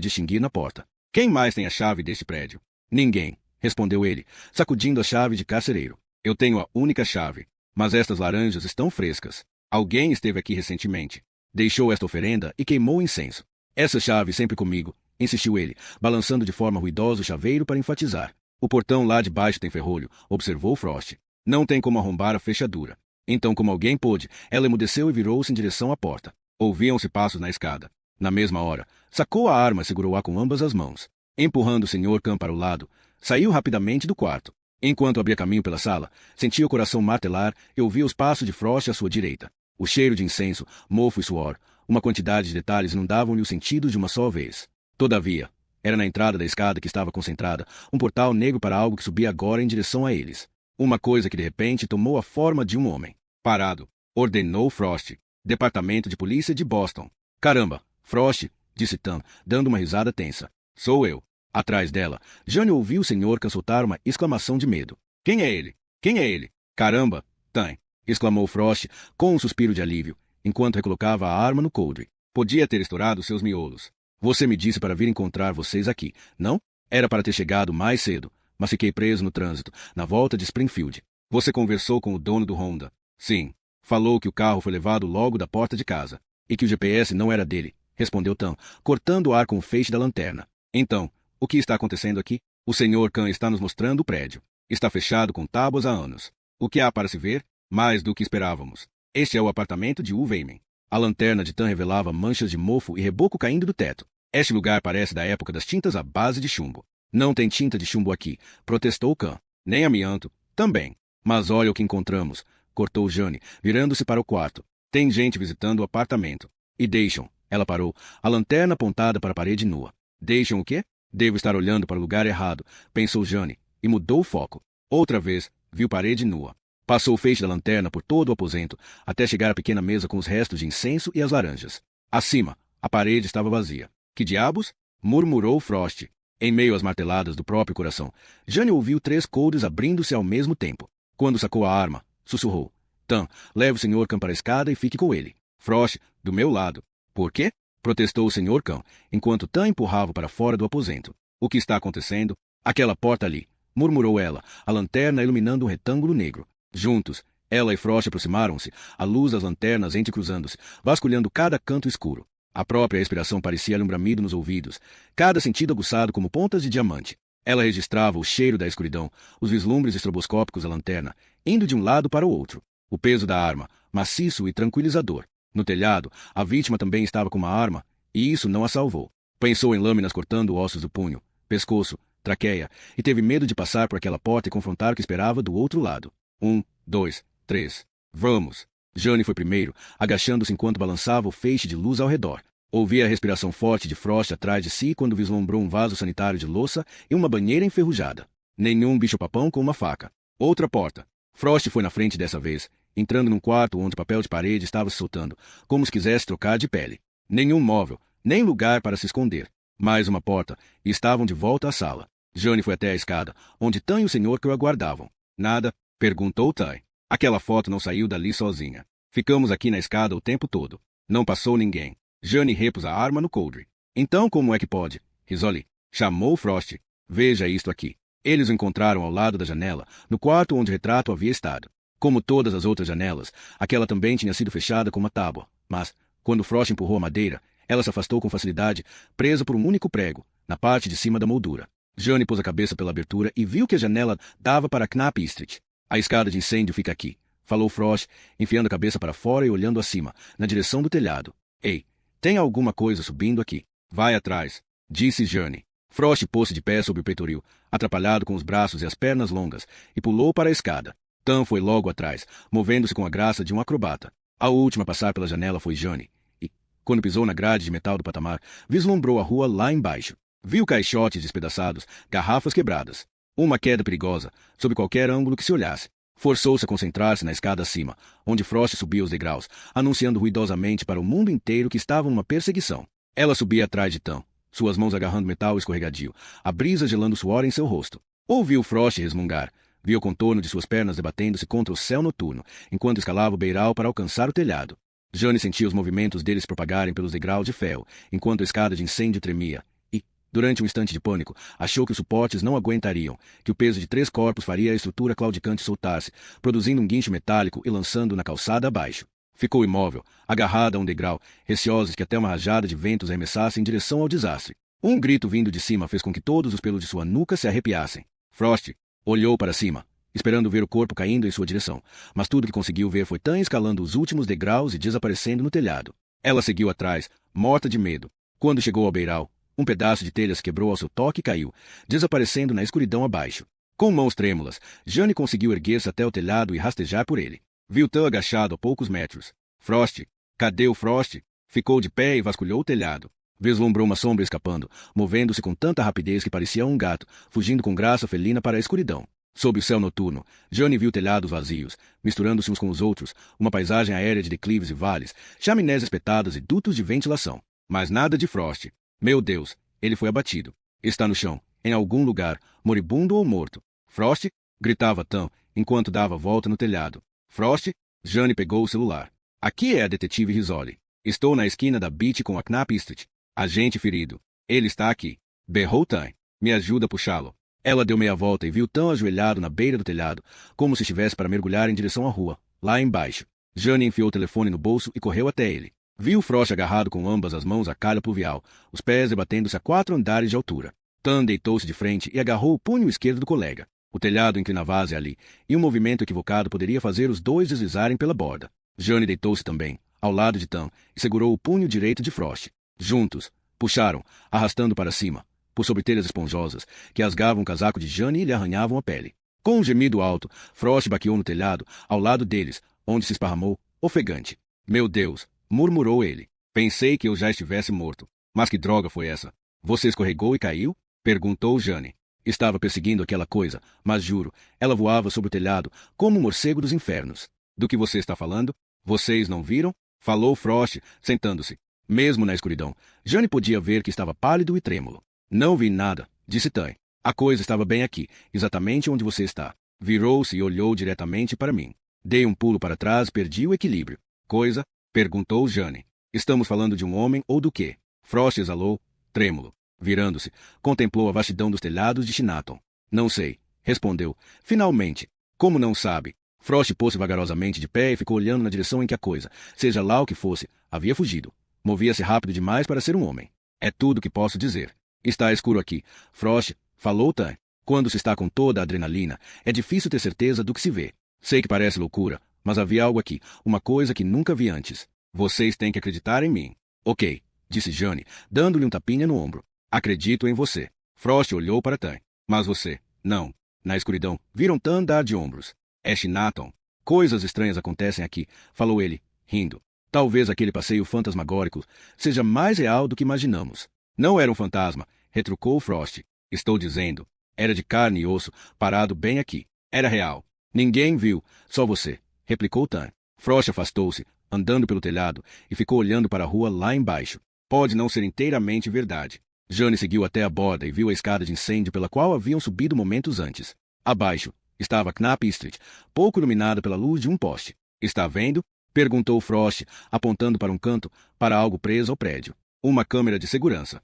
A: distinguir na porta. Quem mais tem a chave deste prédio? Ninguém, respondeu ele, sacudindo a chave de carcereiro. Eu tenho a única chave. Mas estas laranjas estão frescas. Alguém esteve aqui recentemente. Deixou esta oferenda e queimou o incenso. Essa chave sempre comigo, insistiu ele, balançando de forma ruidosa o chaveiro para enfatizar. O portão lá de baixo tem ferrolho, observou Frost. Não tem como arrombar a fechadura. Então, como alguém pôde, ela emudeceu e virou-se em direção à porta. Ouviam-se passos na escada. Na mesma hora, sacou a arma e segurou-a com ambas as mãos. Empurrando o Sr. Khan para o lado, saiu rapidamente do quarto. Enquanto abria caminho pela sala, sentia o coração martelar e ouvia os passos de Frost à sua direita. O cheiro de incenso, mofo e suor, uma quantidade de detalhes inundavam-lhe os sentidos de uma só vez. Todavia, era na entrada da escada que estava concentrada um portal negro para algo que subia agora em direção a eles. Uma coisa que de repente tomou a forma de um homem. Parado, ordenou Frost. Departamento de Polícia de Boston. Caramba, Frost, disse Tam, dando uma risada tensa. Sou eu. Atrás dela, Jane ouviu o Sr. Khan soltar uma exclamação de medo. Quem é ele? Quem é ele? Caramba, Tam, exclamou Frost com um suspiro de alívio, enquanto recolocava a arma no coldre. Podia ter estourado seus miolos. Você me disse para vir encontrar vocês aqui, não? Era para ter chegado mais cedo, mas fiquei preso no trânsito, na volta de Springfield. Você conversou com o dono do Honda? Sim. Falou que o carro foi levado logo da porta de casa, e que o GPS não era dele, respondeu Tam, cortando o ar com o feixe da lanterna. Então, o que está acontecendo aqui? O Sr. Khan está nos mostrando o prédio. Está fechado com tábuas há anos. O que há para se ver? Mais do que esperávamos. Este é o apartamento de Weyman. A lanterna de Tam revelava manchas de mofo e reboco caindo do teto. Este lugar parece da época das tintas à base de chumbo. Não tem tinta de chumbo aqui, protestou Khan. Nem amianto. Também. Mas olha o que encontramos, cortou Jane, virando-se para o quarto. Tem gente visitando o apartamento. E deixam. Ela parou, a lanterna apontada para a parede nua. Deixam o quê? Devo estar olhando para o lugar errado, pensou Jane, e mudou o foco. Outra vez, viu parede nua. Passou o feixe da lanterna por todo o aposento, até chegar à pequena mesa com os restos de incenso e as laranjas. Acima, a parede estava vazia. Que diabos? Murmurou Frost. Em meio às marteladas do próprio coração, Jane ouviu 3 coldres abrindo-se ao mesmo tempo. Quando sacou a arma, sussurrou. Tam, leve o Sr. Khan para a escada e fique com ele. Frost, do meu lado. Por quê? Protestou o Sr. Khan, enquanto Tam empurrava para fora do aposento. O que está acontecendo? Aquela porta ali, murmurou ela, a lanterna iluminando um retângulo negro. Juntos, ela e Frost aproximaram-se, a luz das lanternas entrecruzando-se, vasculhando cada canto escuro. A própria respiração parecia-lhe um bramido nos ouvidos, cada sentido aguçado como pontas de diamante. Ela registrava o cheiro da escuridão, os vislumbres estroboscópicos da lanterna, indo de um lado para o outro. O peso da arma, maciço e tranquilizador. No telhado, a vítima também estava com uma arma, e isso não a salvou. Pensou em lâminas cortando ossos do punho, pescoço, traqueia, e teve medo de passar por aquela porta e confrontar o que esperava do outro lado. 1, 2, 3. Vamos. Jane foi primeiro, agachando-se enquanto balançava o feixe de luz ao redor. Ouvia a respiração forte de Frost atrás de si quando vislumbrou um vaso sanitário de louça e uma banheira enferrujada. Nenhum bicho-papão com uma faca. Outra porta. Frost foi na frente dessa vez, entrando num quarto onde o papel de parede estava se soltando, como se quisesse trocar de pele. Nenhum móvel, nem lugar para se esconder. Mais uma porta, e estavam de volta à sala. Jane foi até a escada, onde Tam e o Sr. que o aguardavam. Nada? Perguntou Tam. Aquela foto não saiu dali sozinha. Ficamos aqui na escada o tempo todo. Não passou ninguém. Jane repôs a arma no coldre. Então como é que pode? Risoli. Chamou Frost. Veja isto aqui. Eles o encontraram ao lado da janela, no quarto onde o retrato havia estado. Como todas as outras janelas, aquela também tinha sido fechada com uma tábua. Mas, quando Frost empurrou a madeira, ela se afastou com facilidade, presa por um único prego, na parte de cima da moldura. Jane pôs a cabeça pela abertura e viu que a janela dava para Knapp Street. A escada de incêndio fica aqui, falou Frost, enfiando a cabeça para fora e olhando acima, na direção do telhado. Ei, tem alguma coisa subindo aqui. Vai atrás, disse Jane. Frost pôs-se de pé sobre o peitoril, atrapalhado com os braços e as pernas longas, e pulou para a escada. Tam foi logo atrás, movendo-se com a graça de um acrobata. A última a passar pela janela foi Jane, e, quando pisou na grade de metal do patamar, vislumbrou a rua lá embaixo. Viu caixotes despedaçados, garrafas quebradas. Uma queda perigosa, sob qualquer ângulo que se olhasse. Forçou-se a concentrar-se na escada acima, onde Frost subia os degraus, anunciando ruidosamente para o mundo inteiro que estavam numa perseguição. Ela subia atrás de Tan, suas mãos agarrando metal escorregadio, a brisa gelando suor em seu rosto. Ouviu Frost resmungar. Viu o contorno de suas pernas debatendo-se contra o céu noturno, enquanto escalava o beiral para alcançar o telhado. Jane sentia os movimentos dele se propagarem pelos degraus de ferro, enquanto a escada de incêndio tremia. E, durante um instante de pânico, achou que os suportes não aguentariam, que o peso de 3 corpos faria a estrutura claudicante soltar-se, produzindo um guincho metálico e lançando na calçada abaixo. Ficou imóvel, agarrada a um degrau, receosa que até uma rajada de ventos arremessasse em direção ao desastre. Um grito vindo de cima fez com que todos os pelos de sua nuca se arrepiassem. Frost olhou para cima, esperando ver o corpo caindo em sua direção, mas tudo que conseguiu ver foi Tan escalando os últimos degraus e desaparecendo no telhado. Ela seguiu atrás, morta de medo. Quando chegou ao beiral, um pedaço de telha se quebrou ao seu toque e caiu, desaparecendo na escuridão abaixo. Com mãos trêmulas, Jane conseguiu erguer-se até o telhado e rastejar por ele. Viu Tan agachado a poucos metros. Frost! Cadê o Frost? Ficou de pé e vasculhou o telhado. Vislumbrou uma sombra escapando, movendo-se com tanta rapidez que parecia um gato, fugindo com graça felina para a escuridão. Sob o céu noturno, Jane viu telhados vazios, misturando-se uns com os outros, uma paisagem aérea de declives e vales, chaminés espetadas e dutos de ventilação. Mas nada de Frost. Meu Deus, ele foi abatido. Está no chão, em algum lugar, moribundo ou morto. Frost? Gritava Tan, enquanto dava volta no telhado. Frost? Jane pegou o celular. Aqui é a detetive Rizzoli. Estou na esquina da Beach com a Knapp Street. Agente ferido. Ele está aqui. Berrou Tan. Me ajuda a puxá-lo. Ela deu meia volta e viu Tan ajoelhado na beira do telhado, como se estivesse para mergulhar em direção à rua, lá embaixo. Jane enfiou o telefone no bolso e correu até ele. Viu Frost agarrado com ambas as mãos à calha pluvial, os pés debatendo-se a 4 andares de altura. Tan deitou-se de frente e agarrou o punho esquerdo do colega. O telhado inclinava-se ali, e um movimento equivocado poderia fazer os dois deslizarem pela borda. Jane deitou-se também, ao lado de Tan, e segurou o punho direito de Frost. Juntos, puxaram, arrastando para cima, por sobre telhas esponjosas, que rasgavam o casaco de Jane e lhe arranhavam a pele. Com um gemido alto, Frost baqueou no telhado, ao lado deles, onde se esparramou, ofegante. Meu Deus, murmurou ele. Pensei que eu já estivesse morto. Mas que droga foi essa? Você escorregou e caiu? Perguntou Jane. Estava perseguindo aquela coisa, mas juro, ela voava sobre o telhado, como um morcego dos infernos. Do que você está falando? Vocês não viram? Falou Frost, sentando-se. Mesmo na escuridão, Jane podia ver que estava pálido e trêmulo. Não vi nada, disse Tan. A coisa estava bem aqui, exatamente onde você está. Virou-se e olhou diretamente para mim. Dei um pulo para trás e perdi o equilíbrio. Coisa? Perguntou Jane. Estamos falando de um homem ou do quê? Frost exalou, trêmulo. Virando-se, contemplou a vastidão dos telhados de Chinatown. Não sei, respondeu. Finalmente. Como não sabe? Frost pôs-se vagarosamente de pé e ficou olhando na direção em que a coisa, seja lá o que fosse, havia fugido. Movia-se rápido demais para ser um homem. É tudo o que posso dizer. Está escuro aqui. Frost, falou Tan. Quando se está com toda a adrenalina, é difícil ter certeza do que se vê. Sei que parece loucura, mas havia algo aqui, uma coisa que nunca vi antes. Vocês têm que acreditar em mim. Ok, disse Jane, dando-lhe um tapinha no ombro. Acredito em você. Frost olhou para Tan. Mas você, não. Na escuridão, viram Tan dar de ombros. É Chinatown. Coisas estranhas acontecem aqui, falou ele, rindo. Talvez aquele passeio fantasmagórico seja mais real do que imaginamos. Não era um fantasma, retrucou Frost. Estou dizendo, era de carne e osso, parado bem aqui. Era real. Ninguém viu, só você, replicou Tan. Frost afastou-se, andando pelo telhado, e ficou olhando para a rua lá embaixo. Pode não ser inteiramente verdade. Jane seguiu até a borda e viu a escada de incêndio pela qual haviam subido momentos antes. Abaixo estava Knapp Street, pouco iluminada pela luz de um poste. Está vendo? Perguntou Frost, apontando para um canto, para algo preso ao prédio. Uma câmera de segurança.